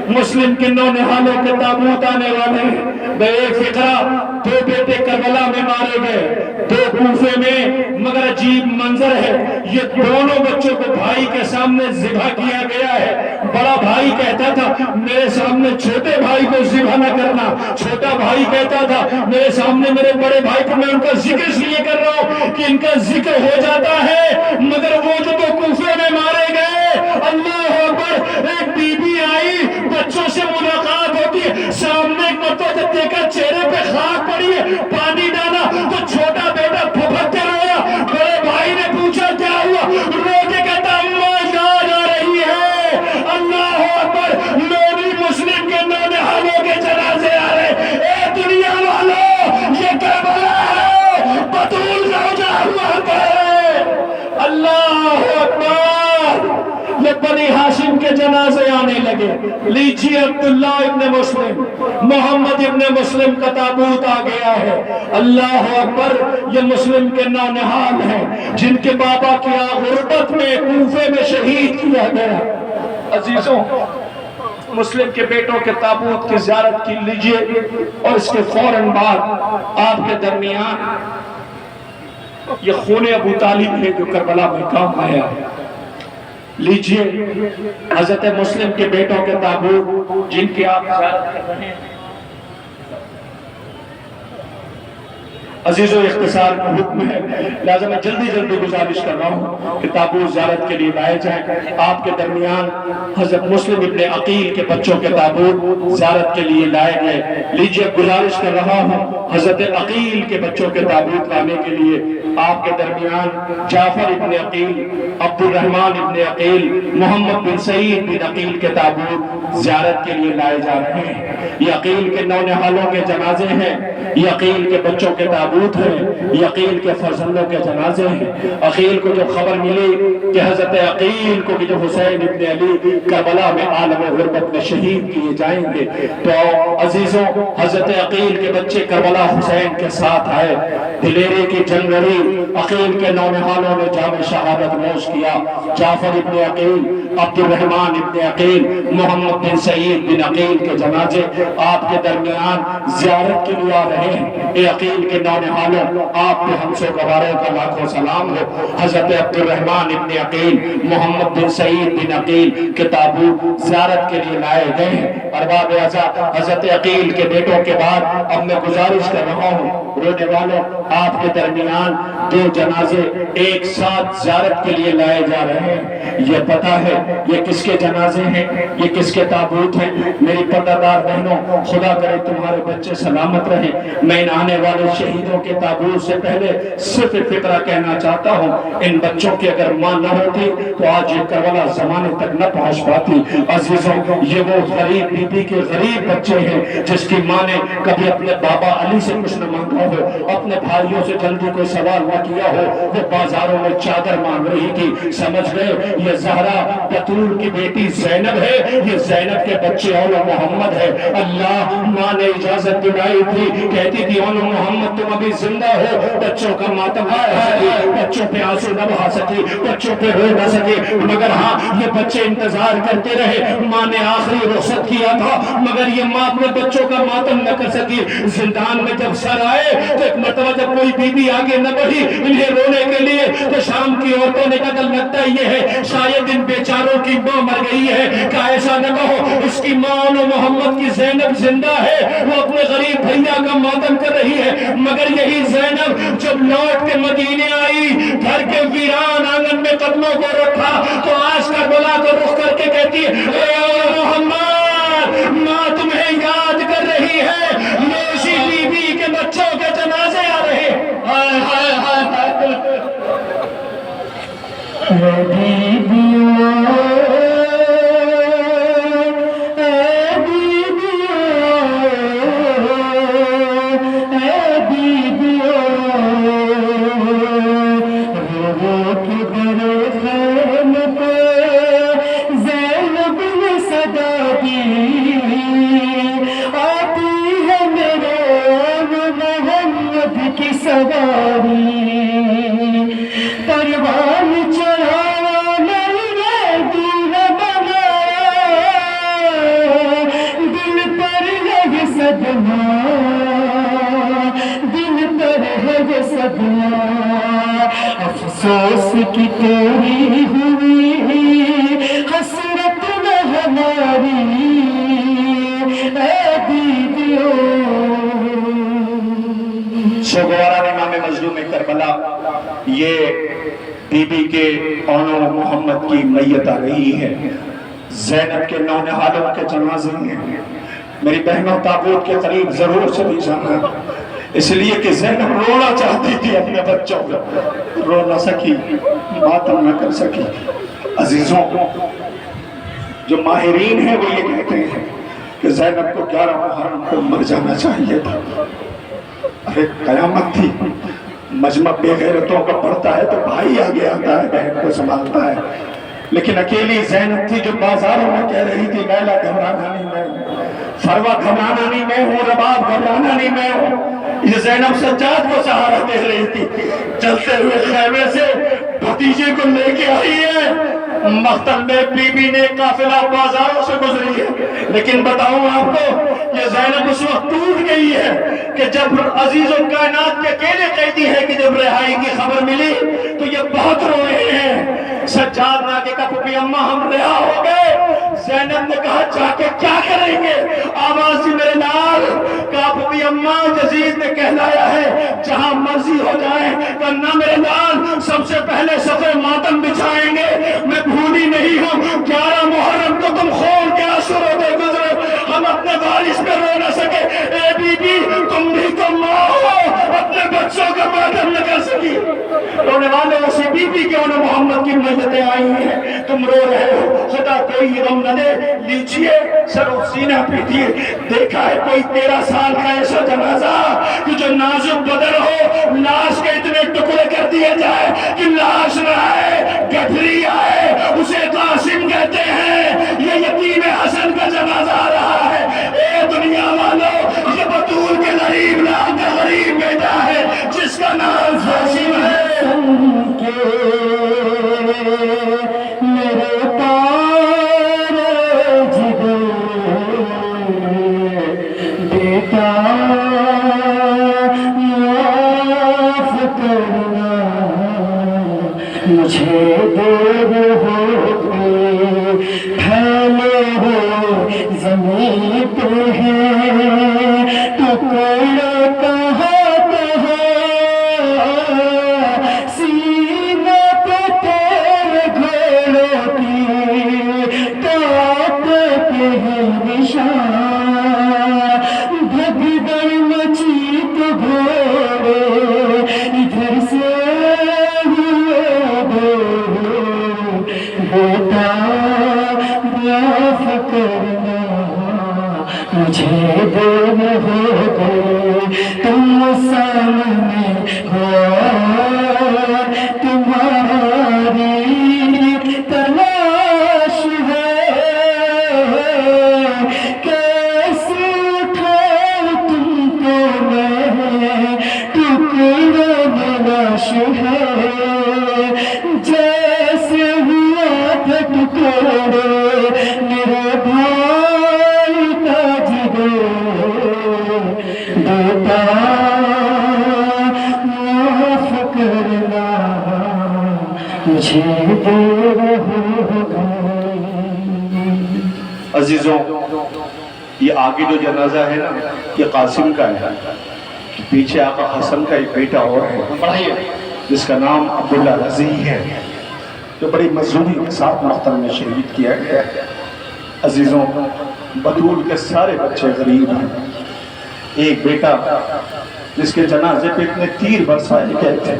مسلم کے نونہالوں کے تابوت آنے والے ہیں۔ بے فکرہ دو بیٹے کربلا میں مارے گئے، دو کوفے میں، مگر عجیب منظر ہے، یہ دونوں بچوں کو بھائی کے سامنے ذبح کیا گیا ہے۔ بڑا بھائی کہتا تھا میرے سامنے چھوٹے بھائی کو ذبح نہ کرنا، چھوٹا بھائی کہتا تھا میرے سامنے میرے بڑے بھائی کو، میں ان کا ذکر اس لیے کر رہا ہوں کہ ان کا ذکر ہو جاتا ہے، مگر وہ جو دو کوفے میں مارے گئے، اللہ اکبر، ایک بی بی آئی، بچوں سے ملاقات ہوتی ہے، سامنے ایک مرتبہ جب دیکھا چہرے پہ خاک پڑی ہے، پانی ڈالا تو چھوٹا بیٹا پھپک کر رویا۔ بڑے بھائی نے پوچھا کیا ہوا، رو کے کہتا اماں یاد آ رہی ہے۔ اللہ اکبر، لوری مسلم کے نونہالوں کے جنازے آ رہے۔ اے دنیا والوں، یہ کربلا ہے، بطول روزہ ہوا ہے۔ اللہ اکبر، یہ بنی ہاشم کے جنازے آنے لگے۔ لیجیے عبداللہ ابن مسلم، محمد ابن مسلم کا تابوت آ گیا ہے۔ اللہ اکبر، یہ مسلم کے نونہال ہیں جن کے بابا کی غربت میں کوفے میں شہید کیا گیا۔ عزیزوں، مسلم کے بیٹوں کے تابوت کی زیارت کی لیجیے، اور اس کے فوراً بعد آپ کے درمیان یہ خون ابو طالب ہے جو کربلا میں کام آیا ہے۔ لیجئے حضرت مسلم کے بیٹوں کے تابوت جن کی آپ زیارت کر رہے ہیں۔ عزیزو اختصار کا حکم ہے، لہذا میں جلدی گزارش کر رہا ہوں کہ تابوت زیارت کے لیے لائے جائیں۔ آپ کے درمیان حضرت مسلم ابن عقیل کے بچوں کے تابوت زیارت کے لیے لائے گئے۔ لیجئے گزارش کر رہا ہوں حضرت عقیل کے بچوں کے تابوت لانے کے لیے آپ کے درمیان جعفر ابن عقیل، عبد الرحمن ابن عقیل، محمد بن سعید بن عقیل کے تابوت زیارت کے لیے لائے جا رہے ہیں۔ یہ عقیل کے نونہالوں کے جنازے ہیں، یہ عقیل کے بچوں کے تابوت ہیں، یہ عقیل کے فرزندوں کے جنازے ہیں۔ عقیل کو جو خبر ملی کہ حضرت عقیل کو کہ جو حسین ابن علی کربلا میں عالم غربت میں شہید کیے جائیں گے، تو عزیزوں حضرت عقیل کے بچے کربلا حسین کے ساتھ آئے۔ دلیری کی جنگ لڑی، عقیل کے نونہالوں نے جام شہادت نوش کیا۔ جعفر ابن عقیل، عبد الرحمن ابن عقیل، محمد بن سعید بن عقیل کے جنازے آپ کے درمیان زیارت کے لیے آ رہے ہیں۔ اے عقیل کے نونہالوں، آپ پہ ہم سے گواروں کا لاکھوں سلام ہو۔ حضرت عبد الرحمن ابن عقیل، محمد بن سعید بن عقیل کے تابوت زیارت کے لیے لائے گئے ہیں۔ ارباب اعزاز، حضرت عقیل کے بیٹوں کے بعد اب میں گزارش کر رہا ہوں، رونے والوں، آپ کے درمیان دو جنازے ایک ساتھ زیارت کے لیے لائے جا رہے ہیں. یہ پتہ ہے یہ کس کے جنازے ہیں, یہ کس کے تابوت ہیں. میری پردہ دار بہنوں, خدا کرے تمہارے بچے سلامت رہیں. میں ان آنے والے شہیدوں کے تابوت سے پہلے صرف فکرہ کہنا چاہتا ہوں, ان بچوں کی اگر ماں نہ ہوتی تو آج یہ کربلا زمانے تک نہ پہنچ پاتی. عزیزوں, یہ وہ غریب بی بی کے غریب بچے ہیں جس کی ماں نے کبھی اپنے بابا علی سے کچھ نہ مانگا ہو, اپنے بھائیوں سے جلدی کوئی سوال نہ کیا ہو, وہ بازاروں میں چادر مانگ رہی تھی. سمجھ گئے یہ زہرا بطول کی بیٹی زینب ہے, یہ زینب کے بچے اولو محمد ہے. اللہ ماں نے اجازت دلائی تھی, کہتی تھی اولو محمد تم ابھی زندہ ہو, بچوں کا ماتم نہ کر سکی, بچوں پہ آنسو نہ بہا سکی, بچوں پہ رو نہ سکی. مگر ہاں یہ بچے انتظار کرتے رہے. ماں نے آخری رخصت کیا تھا مگر یہ ماں اپنے بچوں کا ماتم نہ کر سکی. زندان میں جب سر آئے تو ایک مرتبہ جب کوئی بی بی آگے نہ بڑھی انہیں رونے کے لیے, تو شام کی عورتوں نے کہا لگتا یہ ہے شاید ان بیچاروں کی ماں مر گئی ہے. کہا ایسا نہ کہو, اس کی ماں محمد کی زینب زندہ ہے, وہ اپنے غریب بھیا کا ماتم کر رہی ہے. مگر یہی زینب جب لوٹ کے مدینے آئی, گھر کے ویران آنگن میں قدموں کو رکھا تو آج کربلا کو رخ کر کے کہتی ہے اے محمد, ماں تمہیں یاد کر رہی ہے, یہ اسی بی بی کے بچوں کے جنازے آ رہے ہیں. ہائے ہائے ہائے ہائے. اے بیبیوں, اے بیبیوں, اے بیبیوں, رو کے در خیم پہ زینب نے صدا دی, آتی ہے میرے محمد کی سواری, پروان چڑھاوا میرے دل بنایا, دل پر ہے صدمہ, دل پر ہے صدمہ, افسوس کی تیری ہوئی حسرت نہ ہماری, اے بیبیوں. سوگواران امام مظلوم کربلا, یہ بی بی کے اولو محمد کی میت آ رہی ہے. زینب کے نونہالوں کے جنازے ہیں. میری بہنوں, تابوت کے قریب ضرور چلی جانا, اس لیے کہ زینب رونا چاہتی تھی اپنے بچوں کو, رو نہ سکی, ماتم نہ کر سکی. عزیزوں, جو ماہرین ہیں وہ یہ کہتے ہیں کہ زینب کو 11 محرم کو مر جانا چاہیے تھا. ارے قیامت تھی, مجمع بے غیرتوں کا پڑھتا ہے تو بھائی آگے آتا ہے, بہن کو سنبھالتا ہے. لیکن اکیلی زینب تھی جو بازاروں میں کہہ رہی تھی لیلا گھبرانا نہیں میں ہوں, فروہ گھبرانا نہیں میں ہوں, رباب گھبرانا نہیں میں ہوں. یہ زینب سجاد کو سہارا دے رہی تھی. چلتے ہوئے خیمے سے بھتیجے کو لے کے آئی ہے. مقتل میں بی بی نے قافلہ بازاروں سے گزری ہے. لیکن بتاؤں آپ کو, یہ زینب اس وقت ٹوٹ گئی ہے کہ جب عزیز الکائنات کے اکیلے قیدی ہے کہ جب رہائی کی خبر ملی تو یہ بہت روئے ہیں. سجاد نے آگے کہا پھپھی اماں ہم رہا ہو گئے. زینب نے کہا جا کے کیا کریں گے, آواز دی میرے نال. کہا پھپھی اماں یزید نے کہلایا ہے جہاں مرضی ہو جائے, کرنا میرے نال سب سے پہلے صفے ماتم بچھائیں گے. میں بھولی نہیں ہوں 11 محرم تو تم خون کے آنسو روتے گزرے, ہم اپنے وارث پہ رو نہ سکے. اے بی بی تم بھی تو ماں ہو, اپنے بچوں کا ماتم نہ کر سکی. رونے والے اسی بی بی کے انہوں محمد کی میتیں آئی ہیں, تم رو رہے ہو, خدا کوئی غم نہ دے. لیجئے سر و سینہ پیٹیے. دیکھا ہے کوئی 13 سال کا ایسا جنازہ کہ جو نازک بدن ہو, لاش کے اتنے ٹکڑے کر دیے جائے کہ لاش نہ آئے, گٹھری آئے, اسے قاسم کہتے ہیں. یہ یتیم حسن کا جنازہ آ رہا ہے. اے دنیا والو, یہ بطول کے غریب نام کا غریب بیٹا ہے جس کا نام قاسم ہے. میرے تار جگر بیٹا معاف کرنا, مجھے دیر ہوتی پھیلے ہوئے زمین پہ ہے, ٹکڑے کہاں کہاں مجھے دور ہو گئی تم سامنے ہو تمہاری تلاش ہے کیسے اٹھاؤں تم کو میں ٹکڑوں میں لاش ہے جیسے ہوا تھا ٹکڑے میرے بھائی کا جگر بیٹا معاف کرنا مجھے دور ہو گئی۔ عزیزوں، یہ آگے جو جنازہ ہے نا یہ قاسم کا ہے، پیچھے آقا حسن کا ایک بیٹا اور ہے جس کا نام عبداللہ رضی ہے، جو بڑی مظلومی کے ساتھ مقتل میں شہید کیا گیا ہے۔ عزیزوں، بطول کے سارے بچے غریب ہیں۔ ایک بیٹا جس کے جنازے پہ اتنے تیر برسائے گئے تھے،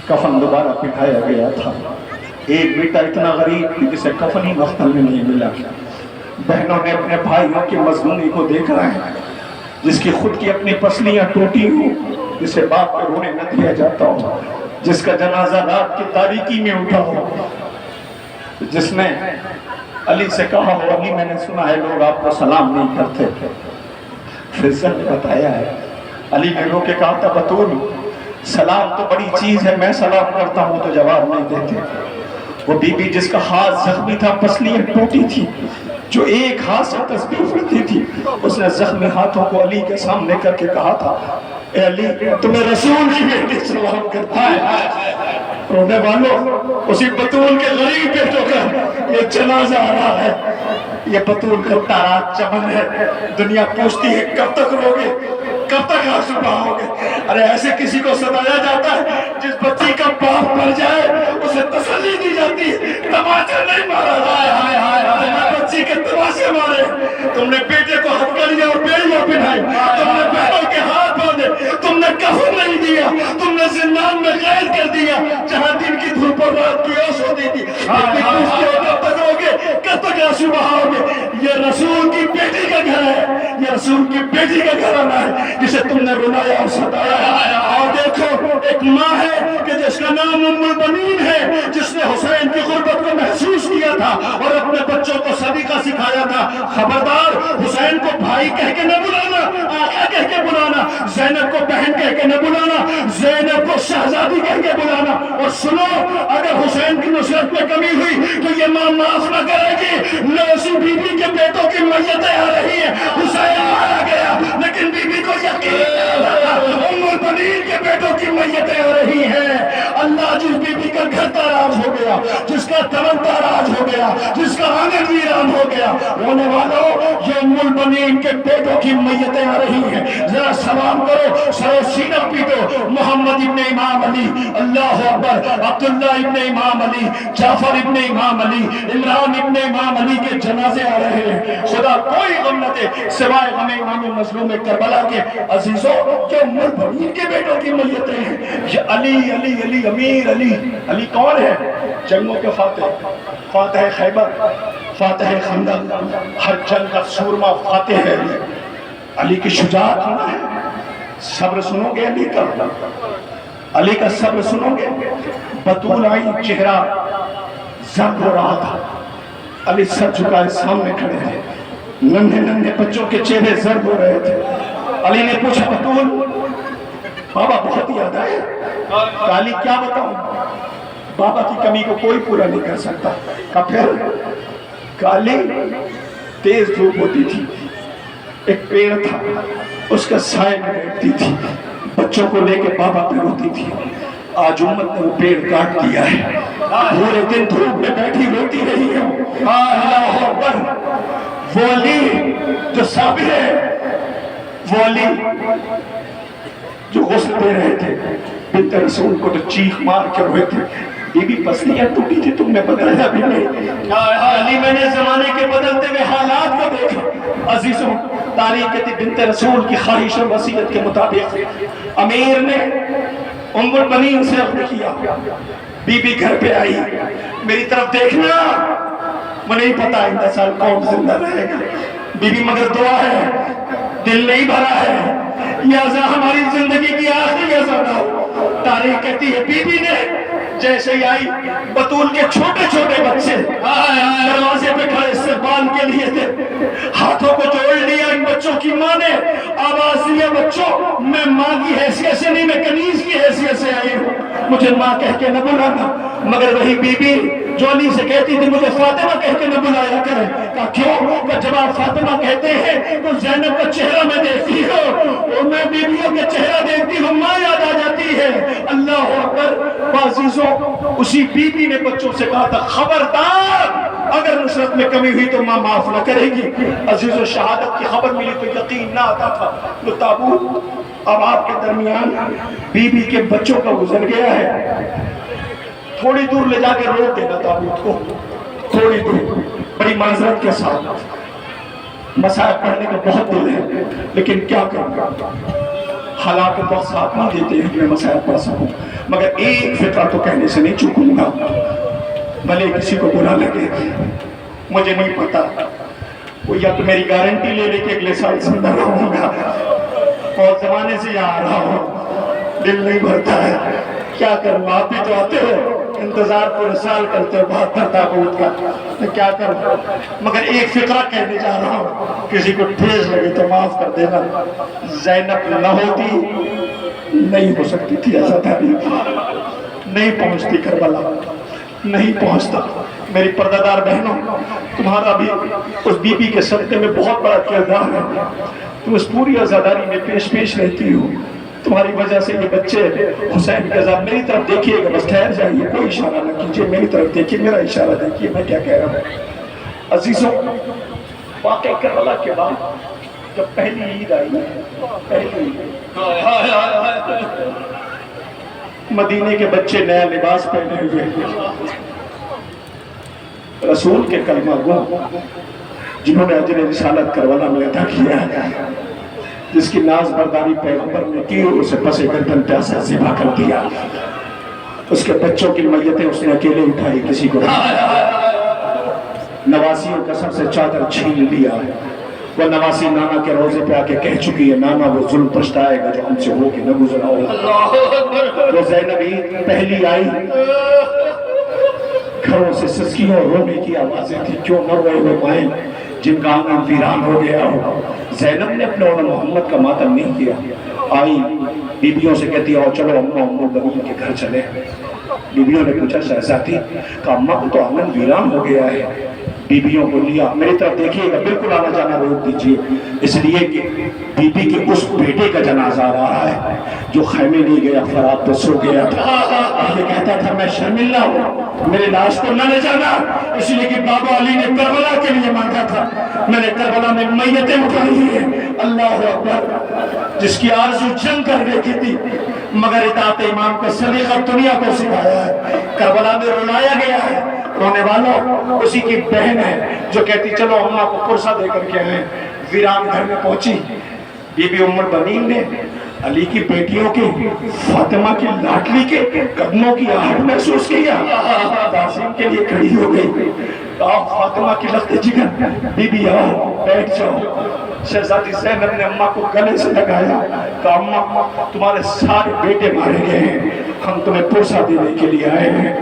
کفن دوبارہ پہنایا گیا تھا۔ ایک بیٹا اتنا غریب کہ جسے کفن ہی مقتل میں نہیں ملا۔ بہنوں نے اپنے بھائیوں کی مظلومی کو دیکھ رہے ہیں، جس کی خود کی اپنی پسلیاں ٹوٹی ہوں، جسے باپ کو رونے نہ دیا جاتا ہو، جس کا جنازہ رات کی تاریکی میں اٹھا ہو، جس نے علی سے کہا ہو علی میں نے سنا ہے لوگ آپ کو سلام نہیں کرتے۔ فضل نے بتایا ہے علی نے رو کے کہا تھا بطول سلام تو بڑی چیز ہے، میں سلام کرتا ہوں تو جواب نہیں دیتے۔ وہ بی بی جس کا ہاتھ زخمی تھا، پسلیاں ٹوٹی تھی، جو ایک ہاتھ سے تسبیح پڑھتی تھی، اس نے زخمی ہاتھوں کو علی کے سامنے کر کے کہا تھا اے علی تمہیں رسول کی بیٹی سلام کرتا ہے۔ رونے والوں، اسی بطول کے غریب بیٹوں کا یہ جنازہ آ رہا ہے۔ یہ بطول کا تارات چمن ہے۔ دنیا پوچھتی ہے کب تک روگے، کب تک آنسو بہاؤگے؟ ارے ایسے کسی کو ستایا جاتا ہے جس بچی کا باپ مر جائے اسے تسلی دی جاتی ہے، تماچا نہیں مارا جائے۔ بچی کے تماشے مارے، تم نے بیٹے کو ہتھکڑیاں اور بیڑیاں پہنائی، تم نے بہنوں کے ہاتھ باندھے، تم نے کفن نہیں دیا، تم نے زندان میں قید کر دیا جہاں دن کی دھوپ اور رات کی اوس ہوتی تھی۔ کب تک روگے، کب تک آنسو بہاؤگے؟ یہ رسول کی بیٹی کا گھر ہے، یہ رسول کی بیٹی کا گھرانہ ہے جسے تم نے رلایا اور ستایا۔ اور دیکھو ایک ماں ہے کہ جس کا نام ام البنین ہے، جس نے حسین کی غربت کو محسوس کیا تھا اور اپنے بچوں کو صدیقہ سکھایا تھا۔ خبردار حسین کو بھائی کہہ کے نہ بلانا، آقا کہہ کے بلانا، زینب کو بہن کہہ کے نہ بلانا، زینب کو شہزادی کہہ کے بلانا۔ اور سنو اگر حسین کی نصرت میں کمی ہوئی تو یہ ماں معاف نہ کرے گی۔ نوسی بی بی کے بیٹوں کی میتیں آ رہی ہیں، حسین مارا گیا لیکن بی بی کو یقین ام البنین کے بیٹوں کی میتیں آ رہی ہیں۔ اللہ جس بی بی کا گھر تاراج ہو گیا، جس کا تمن تاراج ہو گیا، جس کا آنگن ویران ہو گیا، رونے والوں یہ ام البنین کے بیٹوں کی میتیں آ رہی ہیں۔ ذرا سلام کرو، سر سینہ پیٹو۔ محمد ابن امام علی، اللہ اکبر، عبداللہ ابن امام علی، جعفر ابن امام علی، عمران ابن امام علی کے جنازے آ رہے ہیں۔ خدا کوئی غم نہ دے سوائے غم امام مظلوم کربلا کے۔ عزیزوں یہ ام البنین کے بیٹوں کی میتیں ہیں۔ یہ علی علی علی امیر علی۔ علی کون ہے؟ جنگوں کے فاتح، فاتح خیبر، فاتح خندق، ہر جنگ کا سورما فاتح ہے علی۔ علی کی شجاعت سنا ہے، صبر سنو گے علی کا، علی کا صبر سنو گے۔ بطول آئی، چہرہ زرد ہو رہا تھا، علی سر جھکائے سامنے کھڑے تھے، ننھے ننھے بچوں کے چہرے زرد ہو رہے تھے۔ علی نے پوچھا بطول بابا بہت یاد آئے؟ علی کیا بتاؤں، بابا کی کمی کو کوئی پورا نہیں کر سکتا۔ کہا پھر؟ علی تیز دھوپ ہوتی تھی، ایک پیڑ تھا اس کا سائے میں بیٹھتی تھی، بچوں کو لے کے بابا پہ روتی تھی۔ آج امت نے وہ پیڑ کاٹ دیا ہے، پورے دن دھوپ میں بیٹھی روتی رہی ہے۔ اللہ اکبر۔ وہ علی جو صابر ہے، وہ علی جو غسل دے رہے تھے بنت رسول کو، تو چیخ مار کے روئے تھے، یہ بھی پسلیاں ٹوٹی تھی، تم نے بتایا بھی نہیں۔ علی میں نے زمانے کے بدلتے ہوئے حالات کو دیکھا۔ عزیزوں تاریخ کہتی بنت رسول کی خواہش اور وصیت کے مطابق امیر نے ام البنین سے عقد کیا۔ بی بی گھر پہ آئی، میری طرف دیکھنا، وہ نہیں پتا اندر سال کون زندہ رہے گا۔ بیوی مگر دعا ہے، دل نہیں بھرا ہے، یہ ازاں ہماری زندگی کی آخری ازاں نہ ہو۔ تاریخ کہتی ہے بیوی نے جیسے ہی آئی، بطول کے چھوٹے چھوٹے بچے دروازے پہ کھڑے استقبال کے لیے تھے، ہاتھوں کو جوڑ لیا ان بچوں کی ماں نے، آواز دیا بچوں میں ماں کی حیثیت سے نہیں، میں کنیز کی حیثیت سے آئی ہوں، مجھے ماں کہہ کے نہ بلانا۔ مگر وہی بی بی جو علی سے کہتی تھی مجھے فاطمہ کہہ کے نہ بلایا کرے، کہا کیوں؟ کہ جب آپ فاطمہ کہتے ہیں تو زینب کا چہرہ میں دیکھتی ہوں، اور میں بیویوں کے چہرہ دیکھتی ہوں ماں یاد آ جاتی ہے۔ اللہ اکبر۔ عزیزوں، اسی بی بی نے بچوں سے کہا تھا خبردار اگر نصرت میں کمی ہوئی تو ماں معاف نہ کرے گی۔ عزیزوں، شہادت کی خبر ملی تو یقین نہ آتا تھا۔ تو تابوت اب آپ کے درمیان بی بی کے بچوں کا گزر گیا ہے، تھوڑی دور لے جا کے روک دینا تابوت کو، تھوڑی دور، بڑی معذرت کے ساتھ۔ مسائل پڑھنے کا بہت دل ہے لیکن کیا کروں، حالات بہت ساتھ نہیں دیتے ہیں کہ میں مسائل پڑھ سکوں، مگر ایک فقرہ تو کہنے سے نہیں چکوں گا، بھلے کسی کو برا لگے۔ مجھے نہیں پتا وہ یا تو میری گارنٹی لے لے کے اگلے سال زندہ رہوں گا، اور زمانے سے آ رہا ہوں، دل نہیں بھرتا ہے، کیا کروں؟ آپ بھی تو آتے ہو، انتظار پورے سال کرتے ہو 72 تابوت کا، میں کیا کروں؟ مگر ایک فقرہ کہنے جا رہا ہوں، کسی کو ٹھیس لگے تو معاف کر دینا۔ زینب نہ ہوتی نہیں ہو سکتی تھی ایسا تاریخ، نہیں پہنچتی کربلا، نہیں پہنچتا۔ میری پردہ دار بہنوں، تمہارا بھی اس بی بی کے صدقے میں بہت بڑا کردار ہے، تم اس پوری عزاداری میں پیش رہتی ہو، تمہاری وجہ سے یہ بچے حسین کے عذاب۔ میری طرف دیکھیے گا، بس ٹھہر جائیے، کوئی اشارہ نہ کیجیے، میری طرف دیکھیے، میرا اشارہ دیکھیے میں کیا کہہ رہا ہوں۔ عزیزوں، واقعہ کربلا کے بعد جب پہلی عید آئی، پہلی مدینے کے بچے نیا لباس پہنے ہوئے، رسول کے کلمہ گو جنہوں نے اجر رسالت کربلا میں ادا کیا، جس کی ناز برداری پیغمبر نے کی، اسے پس گردن پیاسا ذبح کر دیا، اس کے بچوں کی میتیں اس نے اکیلے اٹھائی، کسی کو نواسیوں کا سب سے چادر چھین لیا۔ وہ نواسی نانا کے روزے پہ آ کے کہہ چکی ہے، نانا وہ ظلم پچھتائے گا جو ہم سے ہو کے نہ گزرا ہو۔ تو زینب عید پہلی آئی، گھروں سے سسکیوں اور رونے کی آوازیں تھی، کیوں نہ روئے ہوئے مائیں جن کا آنگن ویران ہو گیا ہو۔ زینب نے اپنے اور محمد کا ماتم نہیں کیا، آئی بیبیوں سے کہتی آؤ چلو اماں ام البنین کے گھر چلے۔ بیبیوں نے پوچھا شہزادی کہ اماں کو تو آنگن ویران ہو گیا ہے، بیبیوں کو لیا، میری طرف دیکھیے گا، بالکل آنا جانا روک دیجیے، اس لیے کہ بی بی کے اس بیٹے کا جنازہ آ رہا ہے جو خیمے نہیں گیا، فرات پہ سو گیا تھا، یہ کہتا تھا میں شرمندہ ہوں، میرے لاش کو نہ لے جانا، اس لیے کہ بابا علی نے کربلا کے لیے مانگا تھا، میں نے کربلا میں میتیں اٹھائی ہیں۔ اللہ اکبر، جس کی آرزو جنگ کرنے کی تھی مگر اطاعت امام کا سلیقہ دنیا کو سکھایا ہے، کربلا میں رلایا گیا ہے، رونے والوں اسی کی بہن ہے جو کہتی چلو اماں کو پرسہ دے کر کے آئیں۔ ویران گھر میں پہنچی، بی بی ام البنین نے علی کی بیٹیوں کی فاطمہ کی لاڈلی کے قدموں کی آہٹ محسوس کیا، تعظیم کے لیے کھڑی ہو گئی، کہا فاطمہ کی لخت جگر، بی بی آؤ بیٹھ جاؤ۔ شہزادی زینب نے اماں کو گلے سے لگایا، کہا اماں تمہارے سارے بیٹے مارے گئے ہیں، ہم تمہیں پرسہ دینے کے لیے آئے ہیں،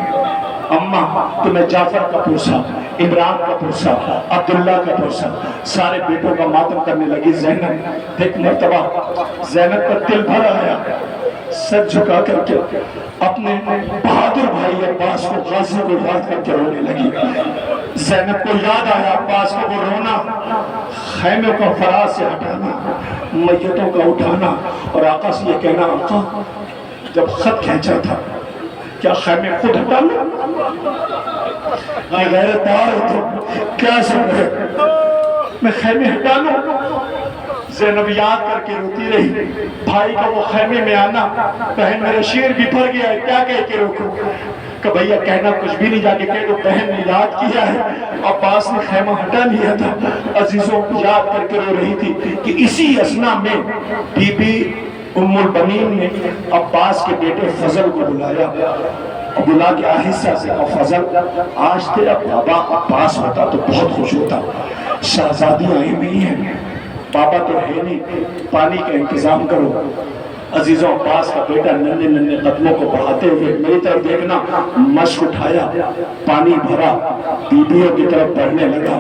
اماں تمہیں جعفر کا پرسہ، عمران کا پرسہ، عبداللہ کا پرسہ، سارے بیٹوں کا ماتم کرنے لگی زینب۔ ایک مرتبہ زینب کا دل بھر آیا، سر جھکا کر کے اپنے بہادر بھائی عباس کو غازی کو یاد کر کے رونے لگی۔ زینب کو یاد آیا عباس کو وہ رونا، خیموں کا فراز سے ہٹانا، میتوں کا اٹھانا، اور آقا سے یہ کہنا آقا جب خط کھینچا تھا کیا خیمے خود ہٹا لوں؟ غیرت دار تو کیا سمجھے میں خیمے ہٹا لوں؟ زینب یاد کر کے روتی رہی، بھائی کا وہ خیمے میں آنا، بہن میرا شیر بھی بھر گیا ہے، کیا کہہ کے روکوں؟ کہ بھئیہ کہنا کچھ بھی نہیں، جا کے کہہ دو بہن نے یاد کیا ہے، عباس نے خیمہ ہٹا لیا تھا۔ عزیزوں یاد کر کے رو رہی تھی کہ اسی اثناء میں بی بی ام البنین نے عباس کے بیٹے فضل کو بلایا، بلا کے آہستہ سے کہا فضل آج تیرا بابا پاس ہوتا تو بہت خوش ہوتا، شہزادی آئی نہیں ہے، بابا تو ہے نہیں، پانی کا انتظام کرو۔ عزیزوں عباس کا بیٹا ننھے ننھے قدموں کو بڑھاتے ہوئے میری طرف دیکھنا، مشک اٹھایا، پانی بھرا، بیبیوں کی طرف بڑھنے لگا۔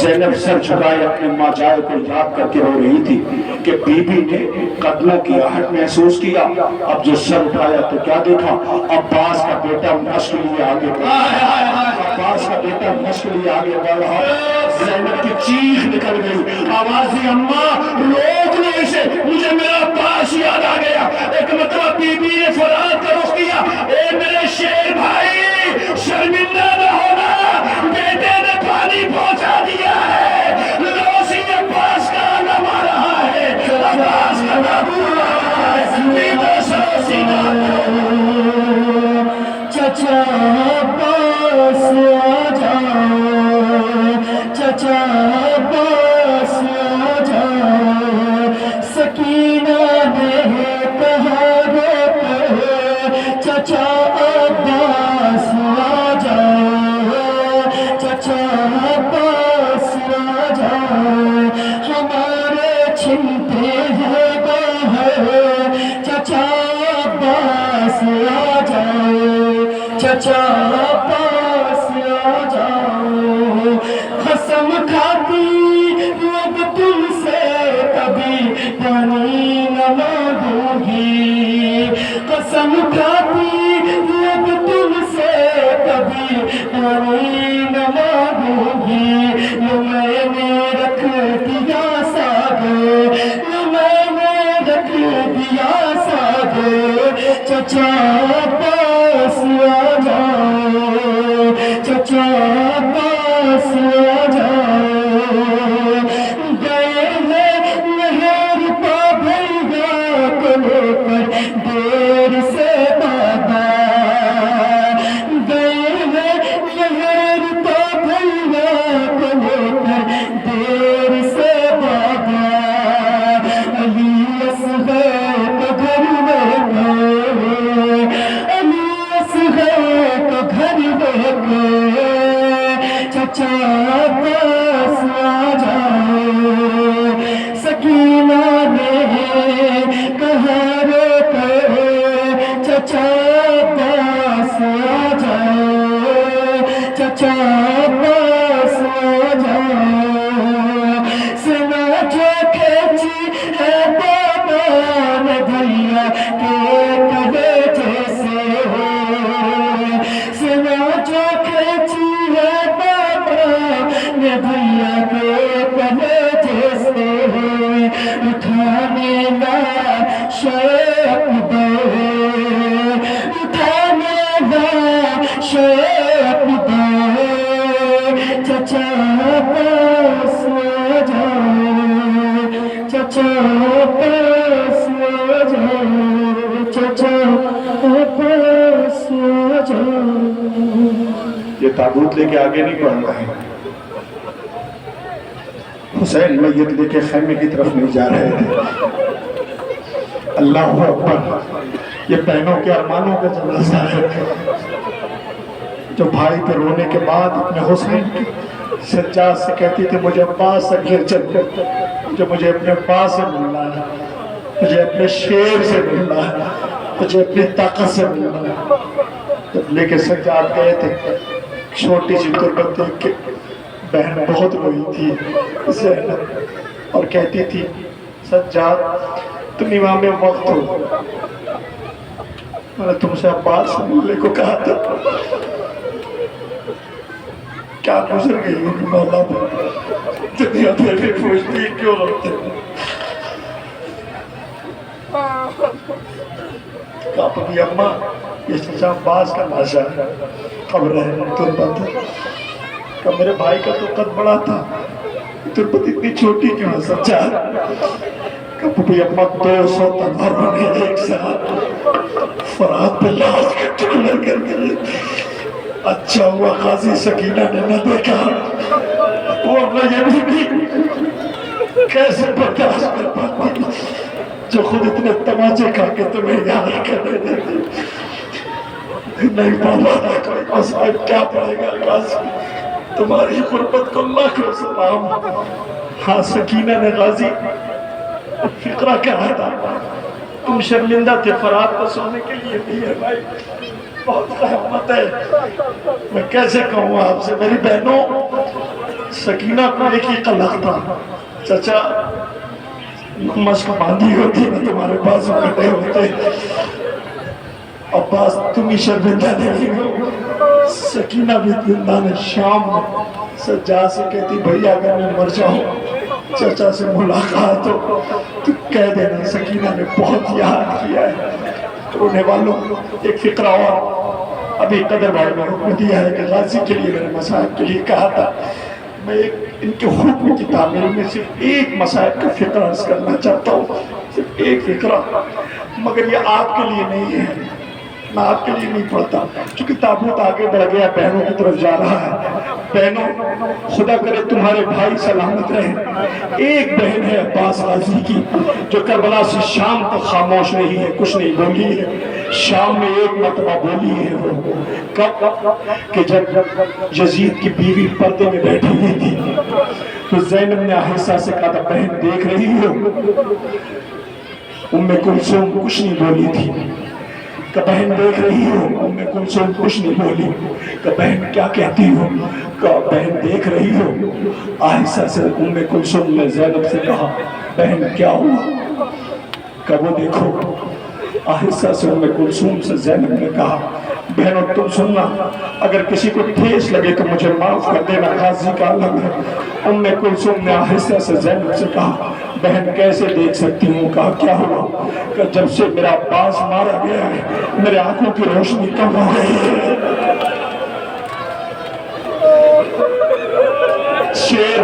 زینب سر جھکائے اپنے ماں جائے کو یاد کر کے رو رہی تھی کہ بی بی نے قدموں کی آہٹ محسوس کیا۔ اب جو سر اٹھایا تو کیا دیکھا؟ عباس کا بیٹا مشک لیے آگے بڑھا، عباس کا بیٹا مشک لیے آگے بڑھا۔ زینب کی چیخ نکل گئی، آواز دی اماں روک لو اسے، مجھے میرا عباس یاد آ گیا۔ ایک مرتبہ بی بی نے فرات کا رخ کیا، اے میرے شیر بھائی شرمندہ نہ ہونا، بیٹے نے پانی پہنچا دیا ہے، لوسی عباس کا نام آ رہا ہے، عباس کا نام آ رہا ہے، بیٹا سروسی نہ چچا عباس آ جاؤ، چچا عباس آ جاؤ، سکینہ نے کہا چچا عباس آ جاؤ، چچا عباس آ جاؤ، ہمارے چھنتے ہیں باہر، چچا عباس آ جاؤ، چچا عباس آ جاؤ، قسم کھاتی اب تم سے کبھی پانی نہ مانگوں گی، قسم کھاتی اب تم سے کبھی پانی نہ مانگوں گی، یہ میں نے رکھ دیا ساگے، یہ میں نے رکھ دیا ساگے، چچا عباس آ جاؤ، چچا عباس آ جاؤ، گئے ہیں نہر پا بھیا کو لے کر دیر سے بابا، گئے ہیں نہر پا بھیا کو لے کر دیر سے بابا، علی اصغر کو گھر میں گئے، علی اصغر کو گھر میں گئے، چچا عباس آ جاؤ، سکینہ نے کہا رو کر چچا عباس آ جاؤ، چچا عباس آ جاؤ، سنا جو کھینچی ہے بابا نے بھیا کے کلیجے سے ہو، سنا جو کھینچی ہے بابا نے بھیا کے کلیجے سے ہو، اٹھانے لا شیخ دے، اٹھانے لا شیخ دے، چچا عباس آ جاؤ، چچا عباس آ جاؤ، چچا عباس آ جاؤ۔ یہ تابوت لے کے آگے نہیں بڑھ رہے ہیں، حسین میت لے کے خیمے کی طرف نہیں جا رہے تھے۔ اللہ اکبر، یہ بہنوں کے ارمانوں کا جنازہ ہے، جو بھائی پہ رونے کے بعد اپنے حسین کی سجاد سے کہتی تھی مجھے عباس سے گھر چل، مجھے اپنے عباس سے ملنا ہے، مجھے اپنے شیر سے ملنا ہے، مجھے اپنی طاقت سے ملنا ہے۔ جب لے کے سجاد گئے تھے، چھوٹی سی تربت دیکھ کے بہن بہت روئی تھی زینب، اور کہتی تھی سجاد تم امام وقت ہو، میں نے تم سے عباس سے ملنے کو کہا تھا، کیا گزر گئی ہوگی مولا میں، دنیا پھر بھی پوچھتی کیوں روتے ہیں؟ کہا پبھی اماں یہ چچا عباس کا لاشا ہے، قبر ہے تربت ہے، کہ میرے بھائی کا تو قد بڑا تھا، تربت اتنی چھوٹی کیوں ہے سجاد؟ کہ پبھی اماں 200 تلواروں نے ایک ساتھ فرات پہ لاش کے ٹکڑے کر کے، اچھا ہوا قاضی سکینہ نے نہ دیکھا، ورنہ یہ بھی کیسے برداشت کر پاتی جو خود اتنے تماچے کھا کے تمہیں یاد کرنے دیتی۔ نہیں بابا کوئی مسائل کیا پڑے گا غازی، تمہاری غربت کو لاکھوں سلام۔ ہاں سکینہ نے غازی فقرہ کہا تھا، تم شرمندہ تھے فرات کو سونے کے لیے بھی ہے بھائی، بہت رحمت ہے۔ میں کیسے کہوں آپ سے میری بہنوں، سکینہ کو ایک ہی قلق تھا، چچا مشق باندھی ہوتی نہ تمہارے پاس کٹے ہوتے، عباس تم ہی شرمندہ نہیں ہو۔ سکینہ بھی زندان شام میں سجاد سے کہتی بھئی اگر میں مر جاؤں چچا سے ملاقات ہو تو کہہ دینا سکینہ نے بہت یاد کیا ہے۔ رونے والوں ایک فقرہ اور ابھی قدر بھائی نے حکم دیا ہے کہ غازی کے لیے میں نے مصائب کے لیے کہا تھا، میں ان کے حکم کی تعمیل میں صرف ایک مصائب کا فقرہ عرض کرنا چاہتا ہوں، صرف ایک فقرہ، مگر یہ آپ کے لیے نہیں ہے، میں آپ کے لیے نہیں پڑھتا چونکہ تابوت آگے بڑھ گیا بہنوں کی طرف جا رہا ہے۔ بہنوں خدا کرے تمہارے بھائی سلامت رہیں۔ ایک بہن ہے عباس غازی کی جو کربلا سے شام تک خاموش رہی ہے، کچھ نہیں بولی ہے۔ شام میں ایک مرتبہ بولی ہے وہ کب کہ جب یزید کی بیوی پردے میں بیٹھی ہوئی تھی تو زینب نے آہستہ سے کہا تھا بہن دیکھ رہی ہو؟ ام کلثوم کچھ نہیں بولی تھی کہ بہن دیکھ رہی ہو؟ ام کلثوم کچھ نہیں بولی کہ بہن کیا کہتی ہو؟ کہ بہن دیکھ رہی ہو؟ آہستہ سے ام کلثوم نے زینب سے کہا بہن کیا ہوا؟ کہ وہ دیکھو۔ آہستہ سے ام کلثوم سے زینب نے کہا بہنوں تم سننا، اگر کسی کو ٹھیس لگے تو مجھے معاف کر دینا، غازی کا عالم ہے۔ ام کلثوم نے آہستہ سے زینب سے کہا بہن کیسے دیکھ سکتی ہوں؟ کہا کیا ہوا؟ کہ جب سے میرا عباس مارا گیا ہے میرے آنکھوں کی روشنی کم ہو گئی ہے۔ شیر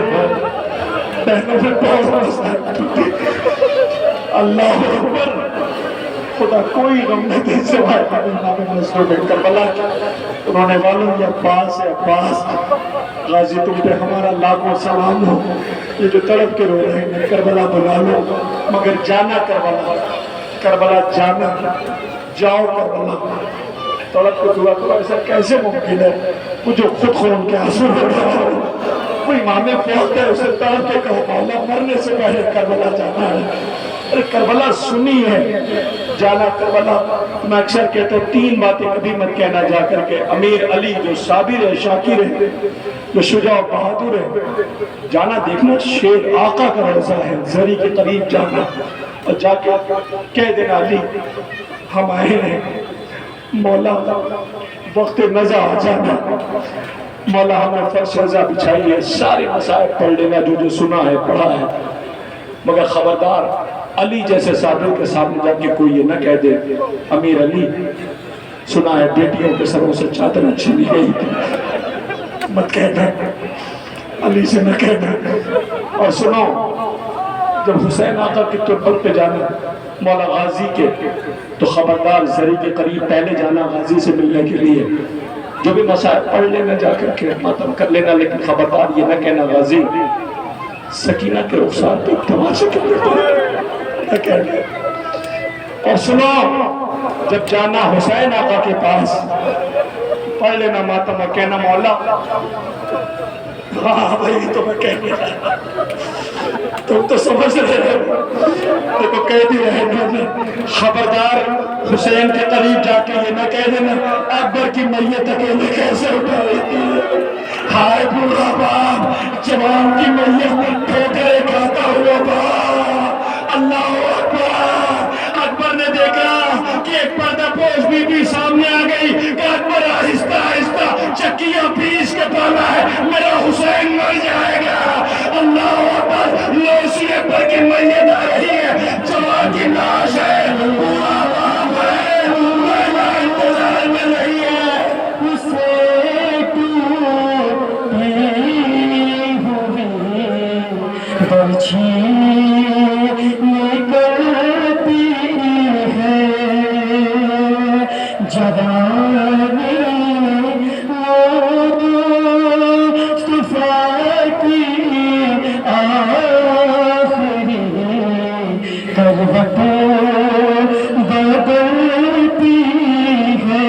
بہنوں میں بہت مسئلہ، اللہ اکبر، خدا کوئی غم نہیں دے سوائے امام مظلوم کربلا۔ رونے والوں یہ عباس ہے، عباس غازی تم پہ ہمارا لاکھوں سلام ہو، یہ جو تڑپ کے رو رہے ہیں کربلا بلا لو، مگر جانا کربلا، کربلا جانا، جاؤ کربلا۔ تڑپ کے دعا کرو، ایسا کیسے ممکن ہے؟ وہ جو خود خون کے آنسو رو رہا ہو، وہ امام فوت ہے، اسے تڑپ کے کہو مولا مرنے سے پہلے کربلا جانا ہے۔ ارے کربلا سنی ہے، جانا کربلا۔ میں اکثر کہتا ہوں تین باتیں کبھی مت کہنا جا کر کے، امیر علی جو صابر ہے، شاکر ہے، جو شجاع بہادر ہے، جانا دیکھنا شیر آقا کا روزہ ہے، زری کے قریب جانا اور جا کے کہہ دینا علی ہم آئے ہیں، مولا وقت نزا آ جانا، مولا ہمیں فرش رضا بچھائی ہے، سارے مسائب پڑھ لینا جو سنا ہے پڑھا ہے، مگر خبردار علی جیسے صابر کے سامنے جا کے کوئی یہ نہ کہہ دے امیر علی سنا ہے بیٹیوں کے سروں سے چادر چھینی گئی تھی، مت کہنا، علی سے نہ کہنا۔ اور سنو جب حسین آقا کی تربت پہ جانا مولا غازی کے تو خبردار زری کے قریب پہلے جانا غازی سے ملنے کے لیے، جو بھی مسائل پڑھ لینا جا کر کے ماتم کر لینا، لیکن خبردار یہ نہ کہنا غازی سکینہ کے رخسار پہ تماشے کے نہ کہنا۔ اور سنو جب جانا حسین آقا کے پاس پڑھ لینا ماتم اور کہنا مولا، ہاں بھائی تو میں کہنے رہا تم تو سمجھ رہے ہو، دیکھو کہہ دی رہے خبردار حسین کے قریب جا کے یہ نہ کہہ دینا اکبر کی میت اکیلے کیسے اٹھائی تھی، ہائے بوڑھا باپ جوان کی میت ٹھوکرے کھاتا ہوا باپ، اللہ اکبر۔ اکبر نے دیکھا کہ ایک پردہ پوش بی بی سامنے آ گئی کہ اکبر آہستہ آہستہ چکیاں پیس کے پالا ہے، میرا حسین مر جائے گا، اللہ اکبر۔ لوسی اکبر کی میت آ رہی ہے، جوان کی لاش ہے، بوڑھا باپ ہے، میرا انتظار میں نہیں ہے، اسے ٹوٹے ہوئے برچھی نکلتی ہے، جوانی مصطفیٰ کی آخری کروٹ بدلتی ہے،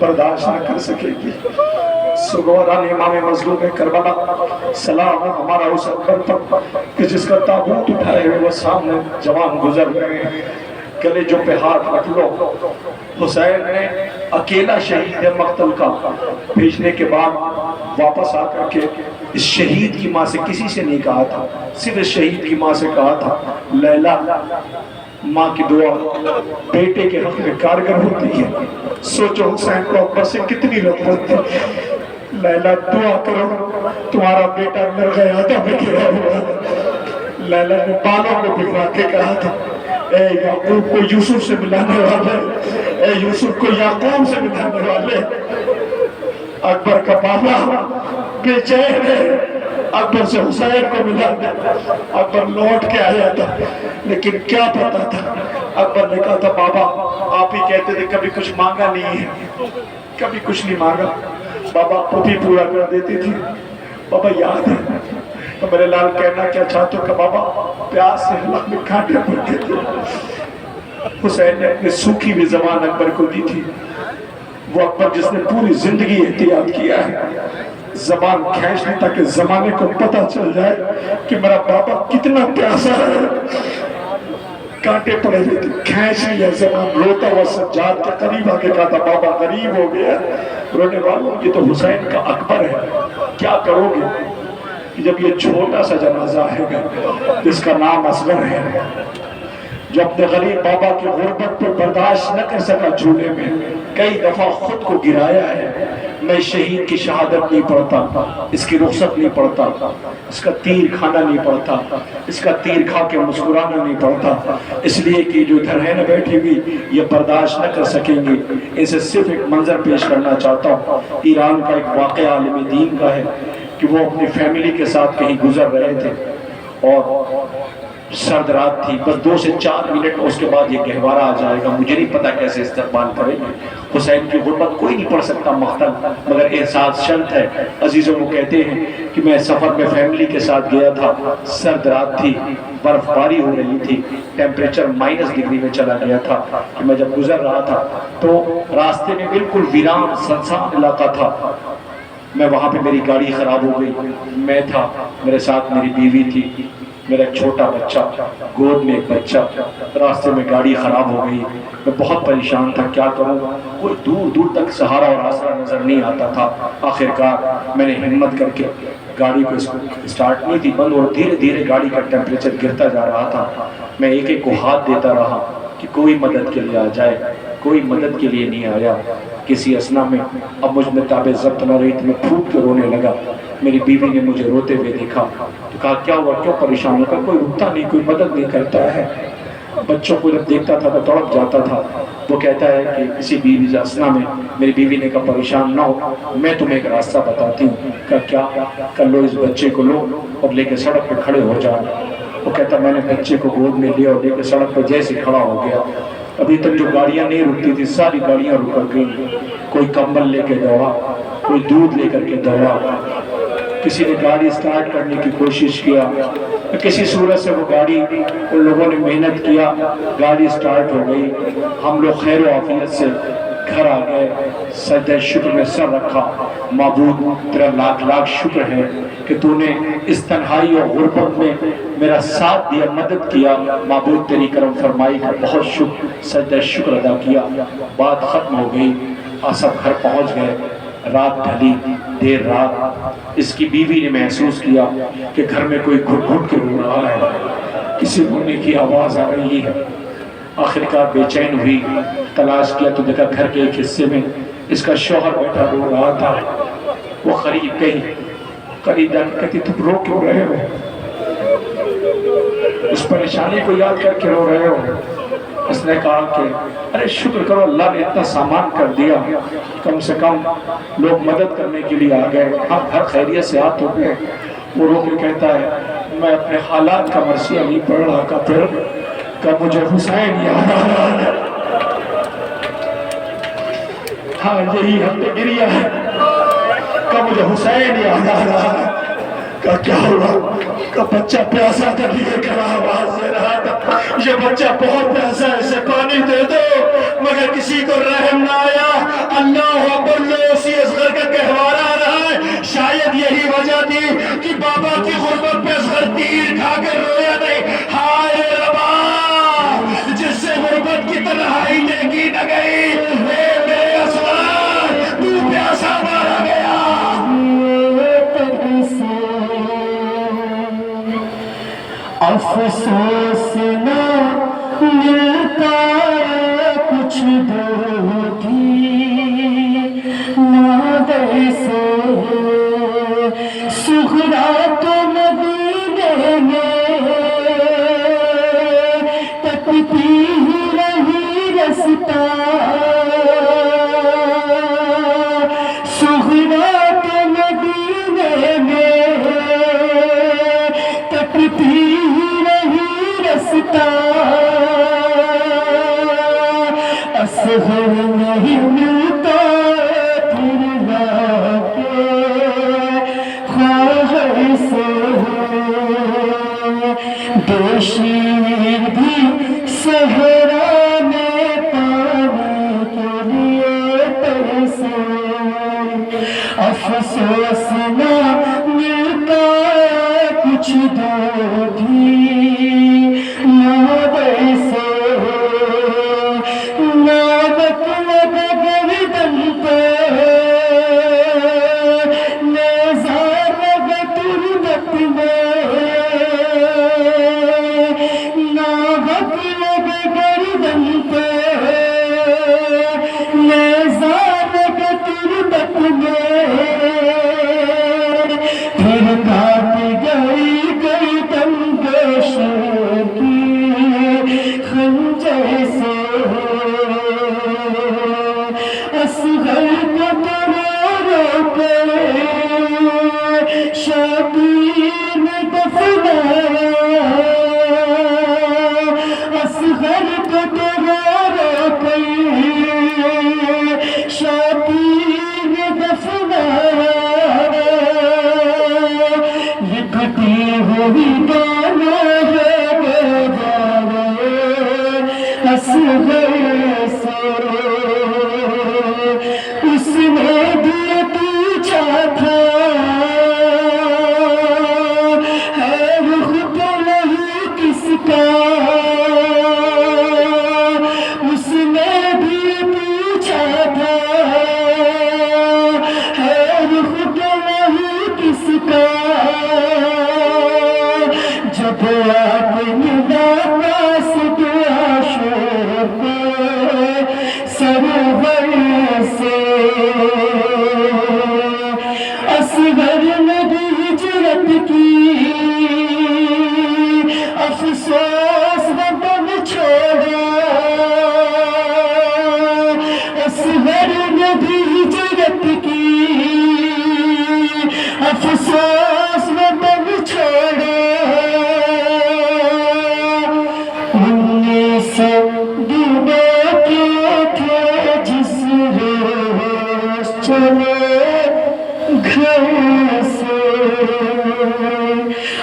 برداشت نہ کر سکے گی۔ سگوران امام مظلوم کربلا سلام ہمارا اس اکبر پر کہ جس کا تابوت اٹھائے ہوئے وہ سامنے جوان گزر رہے ہیں، گلے جو پہ ہاتھ رکھ لو۔ حسین نے اکیلا شہید مقتل کا بھیجنے کے بعد واپس آ کر کے اس شہید کی ماں سے کسی سے نہیں کہا تھا، صرف اس شہید کی ماں سے کہا تھا لیلا ماں کی دعا بیٹے کے حق میں کارگر ہوتی ہے۔ سوچو حسین کو اکبر سے کتنی رغبت تھی، لیلا دعا کرو تمہارا بیٹا مر گیا تھا میں گرا ہوا۔ لیلا نے بالوں کو بگڑا کے کہا تھا اے یعقوب کو یوسف سے ملانے والے، اے یوسف کو یعقوب سے ملانے والے۔ اکبر کا بابا بے چین ہے اکبر سے حسین کو ملانے۔ اکبر لوٹ کے آیا تھا لیکن کیا پتا تھا، اکبر نے کہا تھا بابا آپ ہی کہتے تھے کبھی کچھ مانگا نہیں ہے، کبھی کچھ نہیں مانگا، بابا خود ہی پورا کر دیتی تھی۔ بابا یاد ہے تو میرے لال کہنا کیا چاہتے ہو کہ بابا پیاس سے حلق میں کانٹے پڑتے تھے۔ حسین نے اپنی سوکھی بھی زبان اکبر کو دی تھی، وہ اکبر جس نے پوری زندگی احتیاط کیا ہے زبان کھینچ لی تاکہ زمانے کو پتہ چل جائے کہ میرا بابا کتنا پیاسا ہے۔ کانٹے پڑے ہوئے تھے، کھینچ لیا زبان، روتا ہوا سجاد کے قریب آ کے کہا تھا بابا غریب ہو گیا۔ رونے والوں یہ تو حسین کا اکبر ہے، کیا کرو گے جب یہ چھوٹا سا جنازہ آئے گا جس کا نام اصغر ہے، جو اپنے غریب بابا کی غربت پر برداشت نہ کر سکا، جھولے میں کئی دفعہ خود کو گرایا ہے۔ میں شہید کی شہادت نہیں پڑھتا، اس کی رخصت نہیں پڑھتا، اس کا تیر کھانا نہیں پڑھتا، اس کا تیر کھا کے مسکرانا نہیں پڑھتا، اس لیے کہ جو ادھر ہے نہ بیٹھی ہوئی یہ برداشت نہ کر سکیں گے۔ اسے صرف ایک منظر پیش کرنا چاہتا ہوں۔ ایران کا ایک واقعہ عالم دین کا ہے کہ وہ اپنی فیملی کے ساتھ کہیں گزر رہے تھے اور سرد رات تھی، بس 2 سے 4 منٹ اس کے بعد یہ گہوارہ آ جائے گا، مجھے نہیں پتا کیسے استقبال کریں گے۔ حسین کی غربت کوئی نہیں پڑھ سکتا مقتل، مگر احساس شرط ہے۔ عزیزوں کو کہتے ہیں کہ میں سفر میں فیملی کے ساتھ گیا تھا، سرد رات تھی، برف باری ہو رہی تھی، ٹیمپریچر -ڈگری میں چلا گیا تھا کہ میں جب گزر رہا تھا تو راستے میں بالکل ویران سنسان علاقہ تھا۔ میں وہاں پہ میری گاڑی خراب ہو گئی، میں تھا، میرے ساتھ میری بیوی تھی، میرا ایک چھوٹا بچہ، گود میں ایک بچہ، راستے میں گاڑی خراب ہو گئی، میں بہت پریشان تھا، کیا کروں، کوئی دور دور تک سہارا اور آسرا نظر نہیں آتا تھا۔ آخرکار میں نے ہمت کر کے گاڑی کو اسٹارٹ نہیں تھی بند، اور دھیرے دھیرے گاڑی کا ٹیمپریچر گرتا جا رہا تھا۔ میں ایک ایک کو ہاتھ دیتا رہا کہ کوئی مدد کے لیے آ جائے، کوئی مدد کے لیے نہیں آیا۔ کسی اسنا میں اب مجھ میں تابع ضبط نہ رہی تھی، میں پھوٹ کے رونے لگا۔ میری بیوی نے مجھے روتے ہوئے دیکھا تو کہا کیا ہوا، کیوں پریشان ہو کر، کوئی رکتا نہیں، کوئی مدد نہیں کرتا ہے۔ بچوں کو جب دیکھتا تھا تو تڑپ جاتا تھا۔ وہ کہتا ہے کہ کسی بیوی اسنا میں میری بیوی نے کہا پریشان نہ ہو، میں تمہیں ایک راستہ بتاتی ہوں۔ کہا کیا؟ کر لو اس بچے کو لو اور لے کے سڑک پہ کھڑے ہو جاؤ۔ وہ کہتا میں نے بچے کو گود میں لیا اور لے کے سڑک پہ جیسے کھڑا ہو گیا، ابھی تک جو گاڑیاں نہیں رکتی تھی ساری گاڑیاں رک گئی۔ کوئی کمبل لے کے دوڑا، کوئی دودھ لے کر کے دوڑا، کسی نے گاڑی سٹارٹ کرنے کی کوشش کیا، کسی صورت سے وہ گاڑی، ان لوگوں نے محنت کیا، گاڑی سٹارٹ ہو گئی۔ ہم لوگ خیر و عافیت سے گھر آ گئے، سجدہ شکر میں سر رکھا۔ معبود تیرا لاکھ لاکھ شکر ہے کہ تو نے اس تنہائی اور غربت میں میرا ساتھ دیا، مدد کیا۔ معبود تیری کرم فرمائی کا بہت شکر، سجدہ شکر ادا کیا۔ بات ختم ہو گئی، سب گھر پہنچ گئے۔ رات ڈھلی، دیر رات، اس کی بیوی نے محسوس کیا کہ گھر میں کوئی گھٹ گھٹ کے رو رہا ہے، کسی رونے کی آواز آ رہی ہے۔ آخرکار بے چین ہوئی، تلاش کیا تو دیکھا گھر کے ایک حصے میں اس کا شوہر بیٹھا رو رہا تھا۔ وہ قریب گئی، قریب جا کے کہتی تم رو کیوں رہے ہو، اس پریشانی کو یاد کر کے رو رہے ہو؟ اس نے کہا کہ ارے شکر کرو اللہ نے اتنا سامان کر دیا، کم سے کم لوگ مدد کرنے کے لیے آ گئے، ہم ہر خیریت سے ہاتھ ہو گئے۔ وہ رو کے کہتا ہے میں اپنے حالات کا مرثیہ نہیں پڑھ رہا کا پھر کہ مجھے حسین یاد آ رہا ہے۔ ہاں یہی ہم نے گریا ہے کہ مجھے حسین یاد آ رہا ہے۔ کہ کیا ہوا؟ کہ بچہ پیاسا تھا لیے کھڑا آواز دے رہا تھا، یہ بچہ بہت پیاسا ہے، اسے پانی دے دو، مگر کسی کو رحم نہ آیا۔ اللہ اکبر، اسی اصغر کا گہوارہ آ رہا ہے۔ شاید یہی وجہ تھی کہ بابا کی غربت پہ اصغر تیر کھا کر رویا نہیں۔ ہائے ربا، جس سے غربت کی تنہائی دیکھی نہ گئی، اے میرے اصغر، تو پیاسا مارا گیا۔ افسوس نہ ملتا کچھ دوتی نادر سے، سغرا تو مدینے میں تکتی ہی رہی رستا، سغرا تو مدینے میں تکتی اصغر نہیں ملتا پھر لا کے خواہش سے، بے شیر بھی صحرا میں پانی کے لیے ترسے، افسوس نہ ملتا کچھ دودھی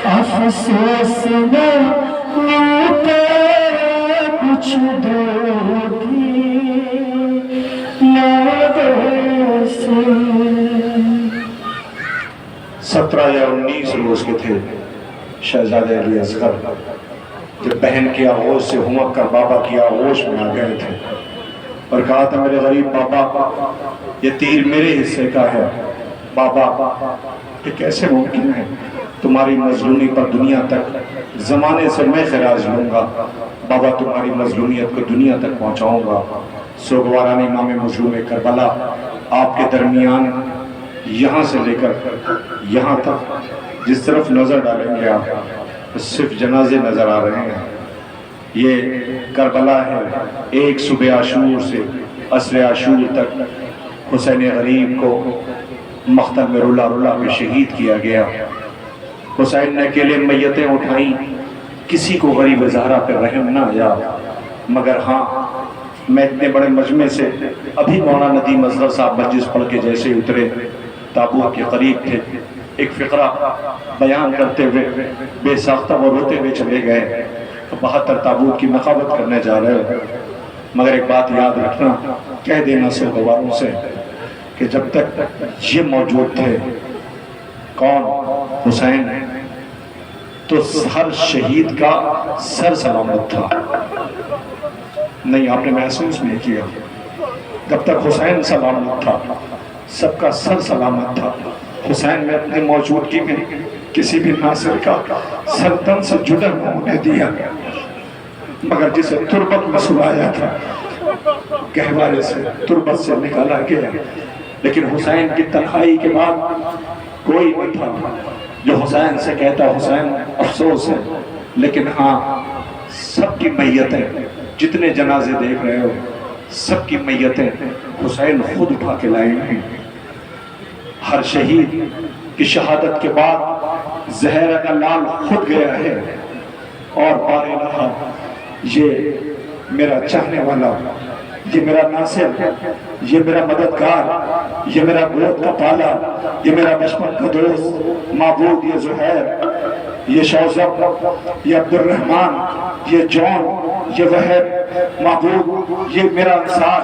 افسوس نہ ملتا کچھ دوتی نادر سے۔ 17 یا 19 روز کے تھے شہزادے علی اصغر، جب بہن کی آغوش سے ہمک کر بابا کی آغوش میں آ گئے تھے اور کہا تھا میرے غریب بابا، یہ تیر میرے حصے کا ہے۔ بابا، یہ کیسے ممکن ہے؟ تمہاری مظلومی پر دنیا تک زمانے سے میں خراج لوں گا۔ بابا، تمہاری مظلومیت کو دنیا تک پہنچاؤں گا۔ سوگواران امام مظلوم کربلا آپ کے درمیان یہاں سے لے کر یہاں تک جس طرف نظر ڈالیں گے آپ صرف جنازے نظر آ رہے ہیں۔ یہ کربلا ہے، ایک صبح عاشور سے عصر عاشور تک حسین غریب کو مقتل میں رلا رلا کے شہید کیا گیا۔ حسین نے اکیلے میتیں اٹھائیں، کسی کو غریب زہرا پہ رحم نہ آیا، مگر ہاں میں اتنے بڑے مجمع سے ابھی مولانا ندیم اصغر صاحب مجلس پڑھ کے جیسے اترے تابوت کے قریب تھے، ایک فقرہ بیان کرتے ہوئے بے ساختہ وہ روتے ہوئے چلے گئے۔ 72 تابوت کی نقابت کرنے جا رہے ہو، مگر ایک بات یاد رکھنا، کہہ دینا سرگواروں سے کہ جب تک یہ موجود تھے، کون؟ حسین، تو ہر شہید کا سر سلامت تھا۔ نہیں، آپ نے محسوس نہیں کیا، جب تک حسین سلامت تھا سب کا سر سلامت تھا۔ حسین نے اپنی موجودگی میں کسی بھی ناصر کا سر تن سے جدا نہ ہونے دیا، مگر جسے تربت میں سلایا تھا گہوارے سے، تربت سے نکالا گیا، لیکن حسین کی تنہائی کے بعد کوئی نہیں تھا جو حسین سے کہتا حسین افسوس ہے، لیکن ہاں سب کی میتیں، جتنے جنازے دیکھ رہے ہو سب کی میتیں حسین خود اٹھا کے لائے ہیں۔ ہر شہید کی شہادت کے بعد زہرہ کا لال خود گیا ہے اور پارے رہا، یہ میرا چاہنے والا، یہ میرا ناصر، یہ میرا مددگار، یہ میرا گود کا پالا، یہ میرا بچپن کا دوست معبود، یہ زہیر، یہ شوزب، یہ عبد الرحمن، یہ جون، یہ وحید، معبود یہ میرا انصار،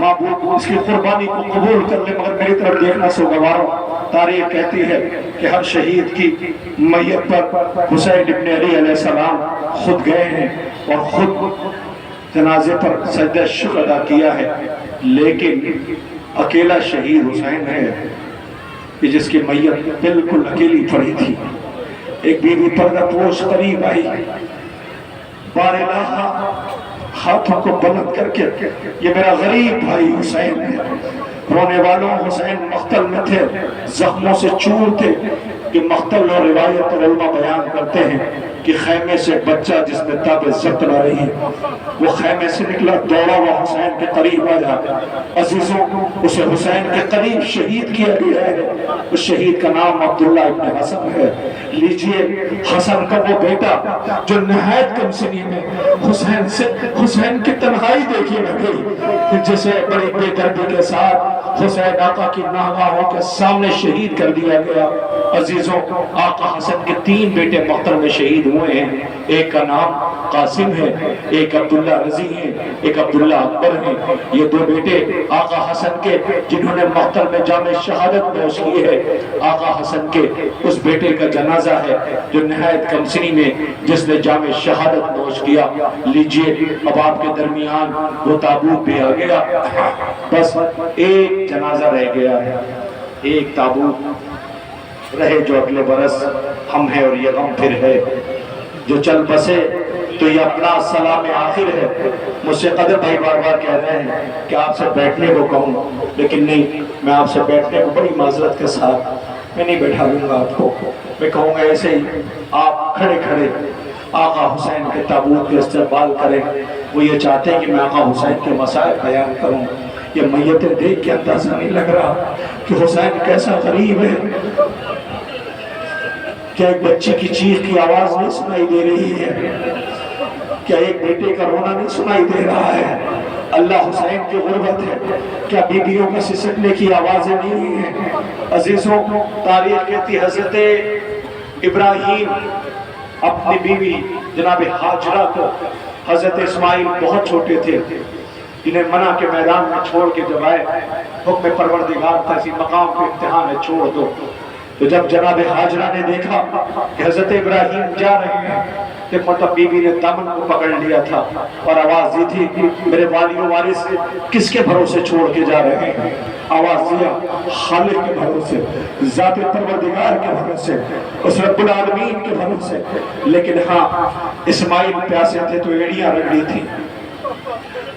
معبود اس کی قربانی کو قبول کر لے، مگر میری طرف دیکھنا سوگوارو۔ تاریخ کہتی ہے کہ ہر شہید کی میت پر حسین ابن علی علیہ السلام خود گئے ہیں اور خود جنازے پر سجدہ شکر ادا کیا ہے، لیکن اکیلا شہید حسین ہے کہ جس کی میت بالکل اکیلی پڑی تھی۔ ایک بیوی پردہ پوش قریب آئی، بار الہ ہاتھوں کو بلند کر کے، یہ میرا غریب بھائی حسین ہے۔ رونے والوں، حسین مقتل میں تھے، زخموں سے چور تھے، کہ مقتل اور روایت علماء بیان کرتے ہیں کہ خیمے سے ایک بچہ جس نے تاب ضبط نہ رہی، وہ خیمے سے نکلا، دوڑا وہ حسین کے قریب آ جاتا۔ عزیزوں، اسے حسین کے قریب شہید کیا گیا ہے، اس شہید کا نام عبداللہ ابن حسن ہے۔ لیجئے حسن کا وہ بیٹا جو نہایت کم سنی میں حسین کی تنہائی دیکھی نہ گئی، جسے بڑی بے دردی کے ساتھ حسین آقا کی ناگاہوں کے سامنے شہید کر دیا گیا۔ عزیزوں، آقا حسن کے 3 بیٹے مقتل میں شہید ہوئے ہیں، ایک کا نام قاسم ہے، ایک عبداللہ رضی ہے، ایک عبداللہ اکبر ہے۔ یہ 2 بیٹے آقا حسن کے جنہوں نے مقتل میں جام شہادت نوش کی ہے، آقا حسن کے اس بیٹے کا جنازہ ہے جو نہایت کم سنی میں جس نے جام شہادت نوش کیا۔ لیجئے اب آپ کے درمیان وہ تابوت بھی آ گیا، بس ایک جنازہ رہ گیا ہے، ایک تابوت رہے جو اگلے برس ہم ہیں اور یہ غم پھر ہے، جو چل بسے تو یہ اپنا سلام آخر ہے۔ مجھ سے قدر بھائی بار بار کہہ رہے ہیں کہ آپ سے بیٹھنے کو کہوں، لیکن نہیں، میں آپ سے بیٹھنے کو بڑی معذرت کے ساتھ میں نہیں بیٹھا لوں گا آپ کو، میں کہوں گا ایسے ہی آپ کھڑے کھڑے آقا حسین کے تابوت کے استقبال کریں۔ وہ یہ چاہتے ہیں کہ میں آقا حسین کے مسائل بیان کروں۔ یہ میتیں دیکھ کے اندازہ نہیں لگ رہا کہ حسین کیسا غریب ہے، کیا ایک بچی کی چیخ کی آواز نہیں سنائی دے رہی ہے، کیا ایک بیٹے کا رونا نہیں سنائی دے رہا ہے، اللہ حسین کی غربت ہے، کیا بیویوں کا سسکنے کی آوازیں نہیں ہیں۔ عزیزوں، تاریخ کہتی حضرت ابراہیم اپنی بیوی جناب حاجرہ کو، حضرت اسماعیل بہت چھوٹے تھے، انہیں منع کے میدان میں چھوڑ کے جب آئے، حکم پروردگار تھا اسی مقام پہ امتحان ہے چھوڑ دو، تو جب جناب حاجرہ نے دیکھا کہ حضرت ابراہیم جا رہے ہیں، کہ مطلب بیوی نے دامن کو پکڑ لیا تھا اور آواز دی تھی کہ میرے والی و وارث کس کے بھروسے چھوڑ کے جا رہے ہیں؟ آواز دیا خالق کے بھروسے، ذات پروردگار کے بھروسے، اس رب العالمین کے بھروسے۔ لیکن ہاں، اسماعیل پیاسے تھے تو ایڑیاں رگڑی تھی،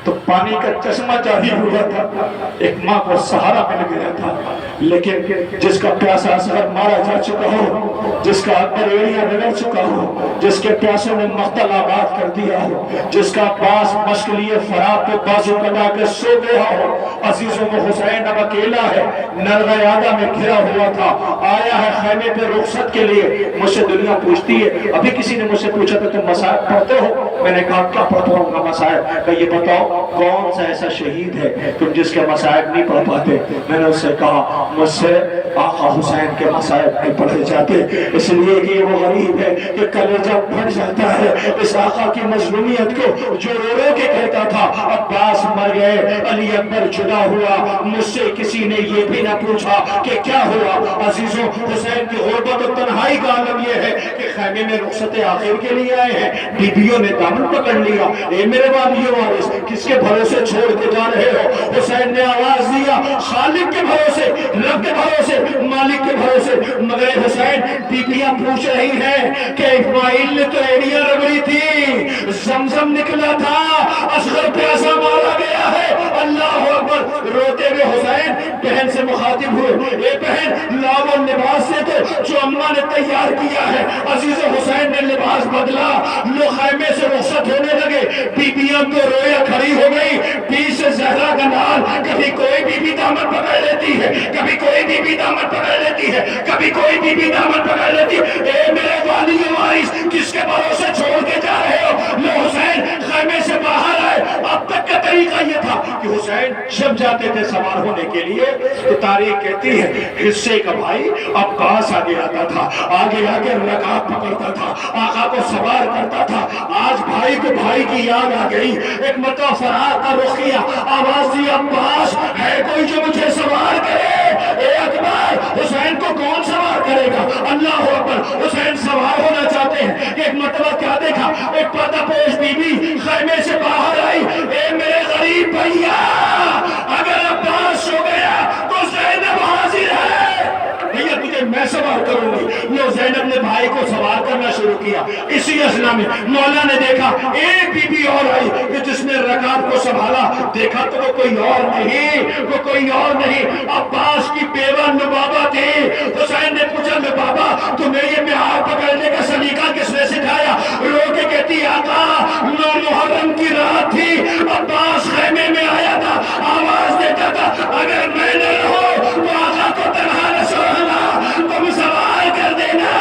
تو پانی کا چشمہ جاری ہوا تھا، ایک ماں کو سہارا مل گیا تھا، لیکن جس کا پیاسا اصغر مارا جا چکا ہو، جس کا اکبر ایڑیاں رگڑ چکا ہو، جس کے پیاسوں نے مقتل آباد کر دیا ہو، جس کا عباس مشق لیے فرات پہ بازو کٹا کے سو گیا ہو، عزیزوں کو حسین اب اکیلا ہے، نرغیادہ میں گھرا ہوا تھا، آیا ہے خیمے پہ رخصت کے لیے۔ مجھ سے دنیا پوچھتی ہے، ابھی کسی نے مجھ سے پوچھا تھا تم مصائب پڑھتے ہو؟ میں نے کہا کیا پڑھتا ہوں گا مصائب، کہ یہ بتاؤ کون سا ایسا شہید ہے تم جس کے مصائب نہیں پڑھ پاتے؟ میں نے اس سے کہا مجھ سے آقا حسین کے مسائل نہیں پڑھے جاتے، اس لیے کہ وہ غریب ہے کہ کلیجہ پھٹ جاتا ہے اس آقا کی مظلومیت کو جو رو رو کے کہتا تھا عباس مر گئے، علی اکبر جدا ہوا، مجھ سے کسی نے یہ بھی نہ پوچھا کہ کیا ہوا۔ عزیزوں، حسین کی غربت و تنہائی کا عالم یہ ہے کہ خیمے میں رخصت آخر کے لیے آئے ہیں، بیویوں نے دامن پکڑ لیا، اے میرے والیو وارث کس کے بھروسے چھوڑ کے جا رہے ہو؟ حسین نے آواز دیا، خالق کے بھروسے، رب کے بھروسے، مالک کے بھروسے۔ مگر حسین بیویاں پوچھ رہی ہیں کہ اسماعیل نے تو ایڑیاں رگڑی تھی، زمزم نکلا تھا، اصغر پیاسا مارا گیا ہے، اللہ اکبر۔ روتے ہوئے حسین بہن سے مخاطب ہوئے، اے بہن لاؤ وہ لباس سے تو جو اماں نے تیار کیا ہے۔ عزیز حسین نے لباس بدلا، لوگ خیمے سے رخصت ہونے لگے، بیویاں تو رویا کھڑی ہو گئی۔ بیچ سے زہرا کا نال، کبھی کوئی بیوی دامن پکڑ لیتی ہے، کبھی کوئی بیوی دامن پکڑ لیتی ہے، کبھی کوئی بیوی دامن پکڑ لیتی ہے۔ اے میرے والی وارث کس کے بھروسے چھوڑ کے جا رہے ہو؟ لو حسین خیمے سے باہر آئے۔ اب تک کا طریقہ یہ تھا کہ حسین جب جاتے تھے سوار ہونے کے لیے تو تاریخ کہتی ہے حصے کا بھائی عباس آگے آتا تھا، آگے آگے رکعت پکڑتا تھا، آقا کو سوار کرتا تھا۔ آج بھائی کو بھائی کی یاد آ گئی، ایک مرتبہ فرار کا رخ کیا، آواز دی عباس ہے کوئی جو مجھے سوار کرے؟ اے اکبر حسین کو کون سوار کرے گا؟ اللہ اکبر۔ حسین سوار ہونا چاہتے ہیں۔ ایک مرتبہ کیا دیکھا؟ ایک پردہ پوش بی بی خیمے سے باہر آئی، اے میرے غریب بھیا اگر عباس سو گیا تو زینب حاضر ہے، بھیا تجھے میں سوار کروں گی۔ لو زینب نے بھائی کو سوار کرنا شروع کیا۔ اسی اثنا میں مولا نے دیکھا ایک بی بی اور آئی کہ جس نے رکعت کو سنبھالا، دیکھا تو وہ کوئی اور نہیں، وہ کوئی اور نہیں، عباس کی بیوہ لبابہ تھی۔ حسین نے پوچھا لبابہ تمہیں یہ مہار پکڑنے کا سلیقہ کس نے سکھایا؟ رو کے کہتی آقا نو محرم کی رات تھی، عباس خیمے میں آیا تھا، آواز دیتا تھا اگر میں نہ رہو تو آقا کو تنہا نہ چھوڑنا، تم سوار کر دینا۔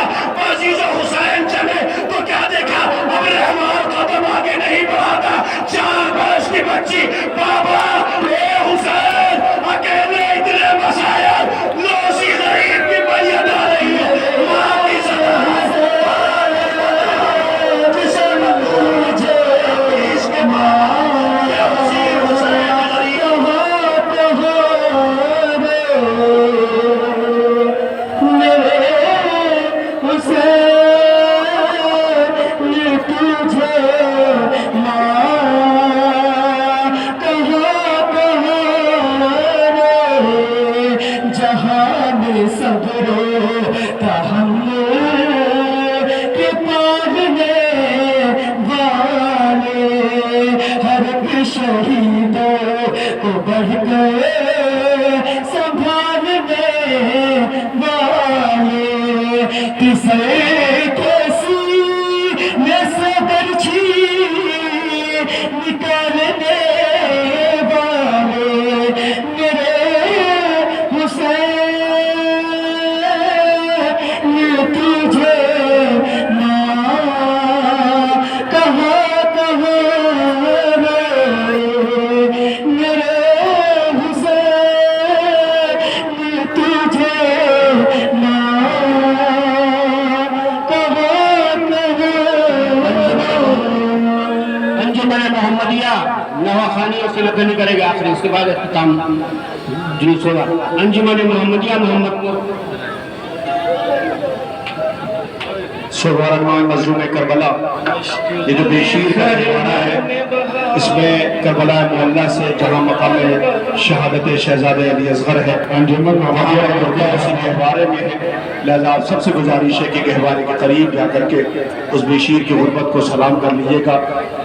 عزیز حسین چلے تو کیا دیکھا؟ اب رحمان قدم آگے نہیں بڑھاتا، 4 برس کی بچی بابا اے حسین اکیلے اتنے مسائل، لوسی غریب کی میت آ رہی ہے، ماں کی صدا شہیدوں کو بڑھ گئے سنبھالنے والے، کسے کیسی میں صدر چھی نکالنے والے، میرے حسین نے تجھے نہیں کرے گا آخری، اس کے بعد اختتام جلوس ہوگا۔ انجمن محمدیہ محمد سبحان اللہ مظلوم کربلا، یہ جو بے شیر کا دیوانہ ہے، اس میں کربلا معلیٰ سے جہاں مقام شہادت شہزادہ علی اصغر ہے، انجمن محمدیہ اسی گہوارے میں ہے، لہذا آپ سب سے گزارش ہے کہ گہوارے کے قریب جا کر کے اس بے شیر کی غربت کو سلام کر لیجئے گا۔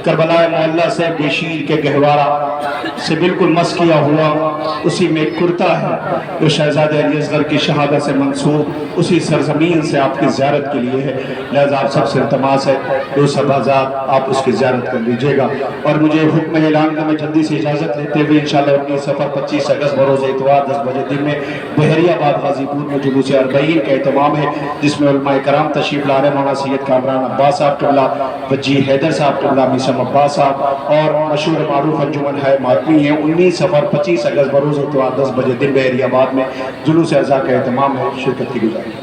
کربلا معلیٰ سے بے شیر کے گہوارہ سے بالکل مس کیا ہوا اسی میں ایک کرتا ہے جو شہزادہ علی اصغر کی شہادت سے منسوب اسی سرزمین سے آپ کی زیارت کے لیے ہے، لہذا آپ سب سے التماس ہے جو سبازات آپ اس کی زیارت کر لیجئے گا۔ اور مجھے حکم اعلان کا میں جلدی سے اجازت لیتے ہوئے انشاءاللہ 19 سفر 25 اگست بروز اتوار 10 بجے دن میں بحری آباد غازی پور میں جلوس اربعین کا اہتمام ہے، جس میں علماء کرام تشریف لا رہے ہیں، مولانا سید کامران عباس صاحب قبلہ، وجی حیدر صاحب قبلہ، معظم عباس صاحب اور مشہور معروف انجمن ہے ماتمی ہیں. 19 سفر 25 اگست بروز اتوار 10 بجے دن بحری آباد میں جلوس اعزاز کا اہتمام ہے. شرکت کی گزارش.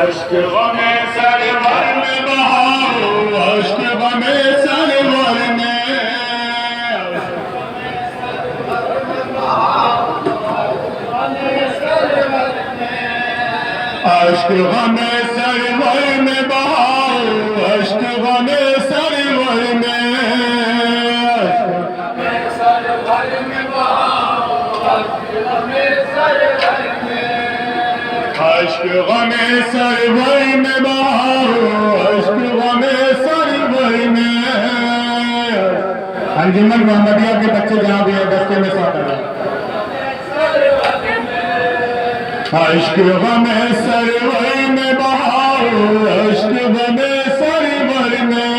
عشق غم سرور میں بہاؤ عشق غم سرور میں عشق غم سرور میں بہاؤ عشق غم سرور میں عشق غم سرور میں بہاؤ عشق غم سرور میں. انجمن محمدیہ کے بچے جہاں بھی ہیں دستے میں ساتھ ہیں. عشق غم سرور میں بہاؤ عشق غم سرور میں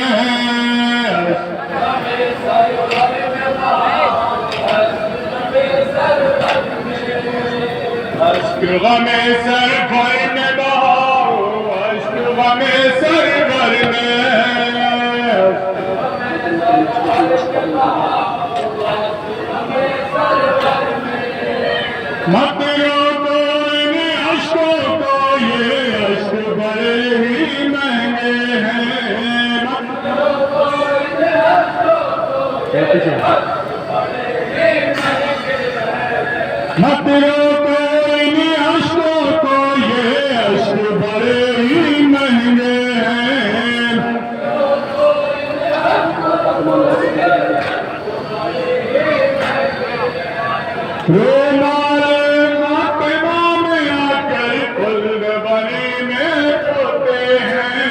عشق غم سرور میں بہاؤ عشق غم سرور میں مت روکو ان عشقوں کو یہ عشق بڑے ہی مہنگے ہیں. مت روکو ان عشقوں کو یہ عشق بڑے ہی مہنگے ہیں. رومال فاطمہ میں آ کر کلب بنی میں ہوتے ہیں.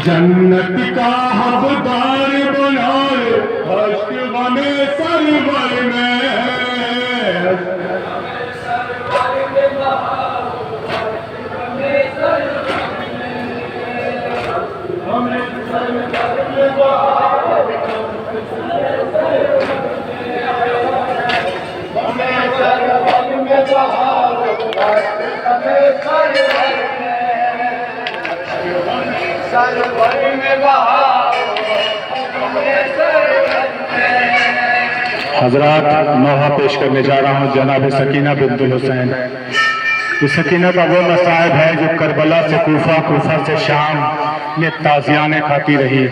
جنت کا حقدار بنائے عشق غم سرور میں حضرات نوحہ پیش کرنے جا رہا ہوں جناب سکینہ بنت الحسین. یہ سکینہ کا وہ مصائب ہے جو کربلا سے کوفہ، کوفہ سے شام میں تازیانے کھاتی رہی.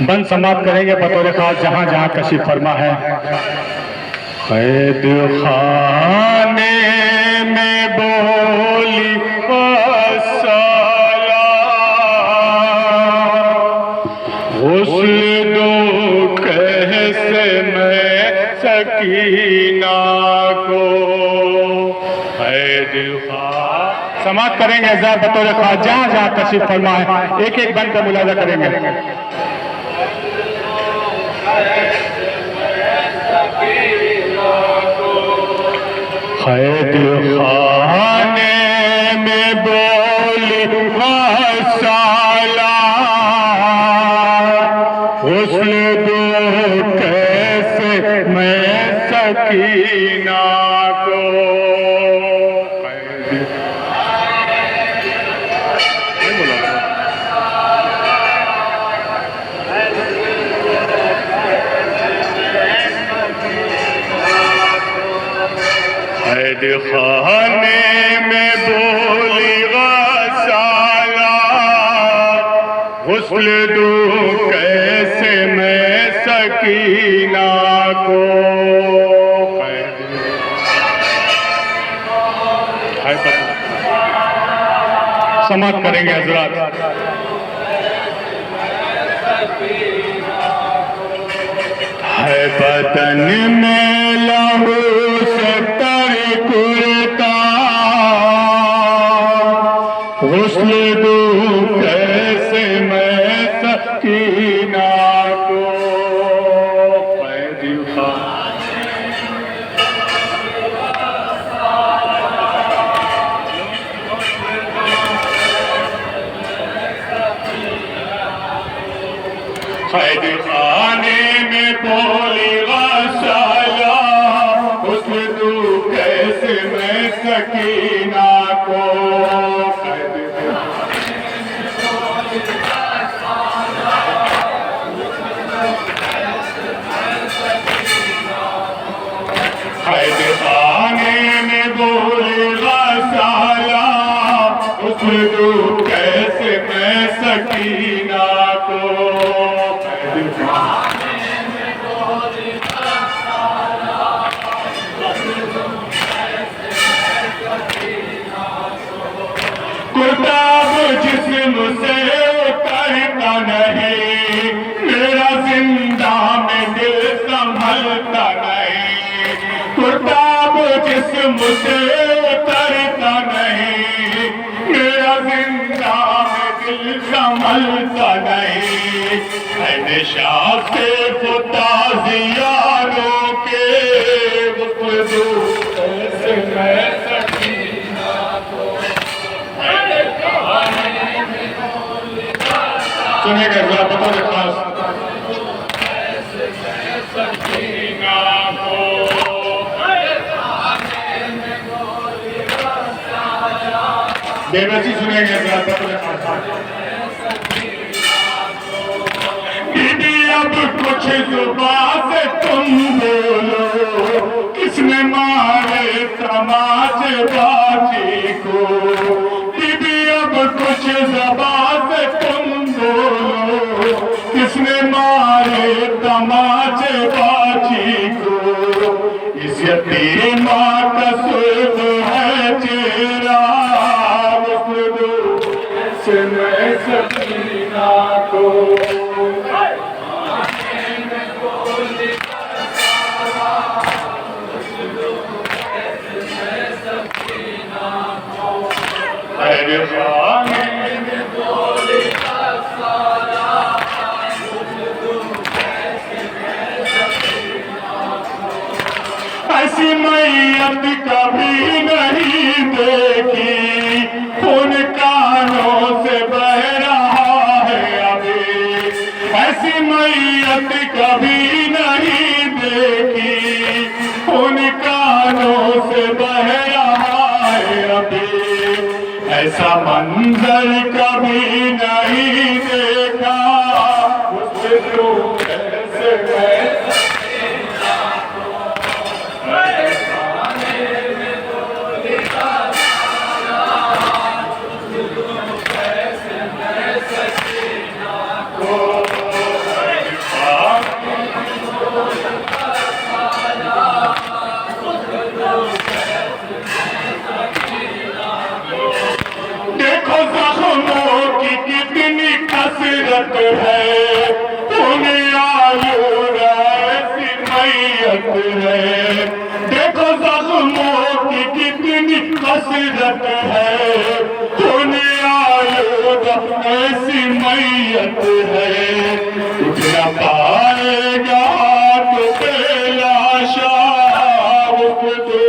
بند سماعت کریں گے بطور خاص جہاں جہاں تشریف فرما ہے. قید خانے میں بولی غسل دو کیسے میں سکینہ کو قید خواہ. سماعت کریں گے ذرا بطور خاص جہاں جہاں تشریف فرما ہے. ایک ایک بند کا ملاحظہ کریں گے. قید خانے میں بولی مسالہ غسل دو کیسے میں سکینہ کو قید خانے میں بولی غسالہ غسل دوں کیسے میں سکینہ کو. سماعت کریں گے حضرات. ہے بدن میں لہو سے تر کرتا غسل دوں کیسے میں سکینہ کو. قید خانے قید خانے میں بولی غسالہ حسن دو کیسے میں سکینہ کو قید خانے میں بولی غسالہ حسن دو کیسے میں سکینہ کو کرتاب جسم سے اترتا نہیں میرا زندہ میں دل سنبھلتا نہیں کرتاب جسم سے اترتا نہیں میرا زندہ میں دل سنبھلتا نہیں اے نشاء سے فتازیانوں کے گفتگو ایسے میں سکینہ کو سنے گا ذرا بطور خاص بے بسی سنے گا ذرا بطور خاص بیبی اب کچھ زبان سے تم بولو کس نے مارے تماچے باجی کو بیبی اب کچھ زبان سے تم بولو کس نے مارے تماچے باجی کو اس یتیمہ کا سرخ ہے چہرہ گفتگو سے میں سکینہ کو ایسی میت کبھی نہیں دیکھی خون کانوں سے بہ رہا ہے ابھی ایسی میت کبھی نہیں دیکھی خون کانوں سے بہ رہا ہے ابھی ایسا منظر کبھی نہیں دیکھا اس کو کیسے میں کثرت ہے انہیں آلود ایسی میت ہے دیکھو زخموں کی کتنی کثرت ہے انہیں آلود ایسی میت ہے اٹھ نہ پائے گا تو بے لاشا اٹھو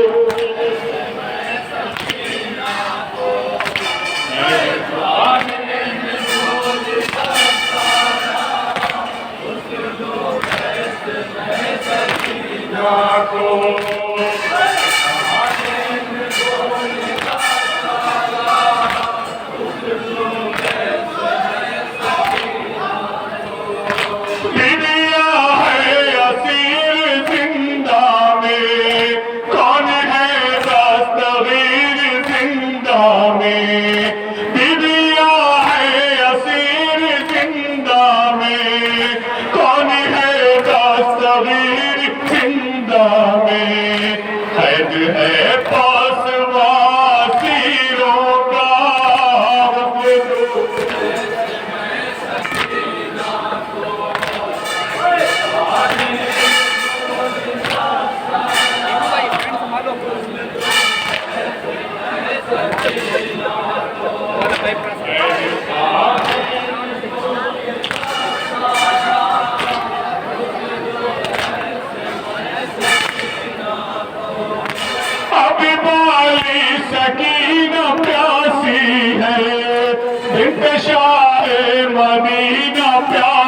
سکینہ پیاسی ہے بنت شاہ مدینہ پیاسی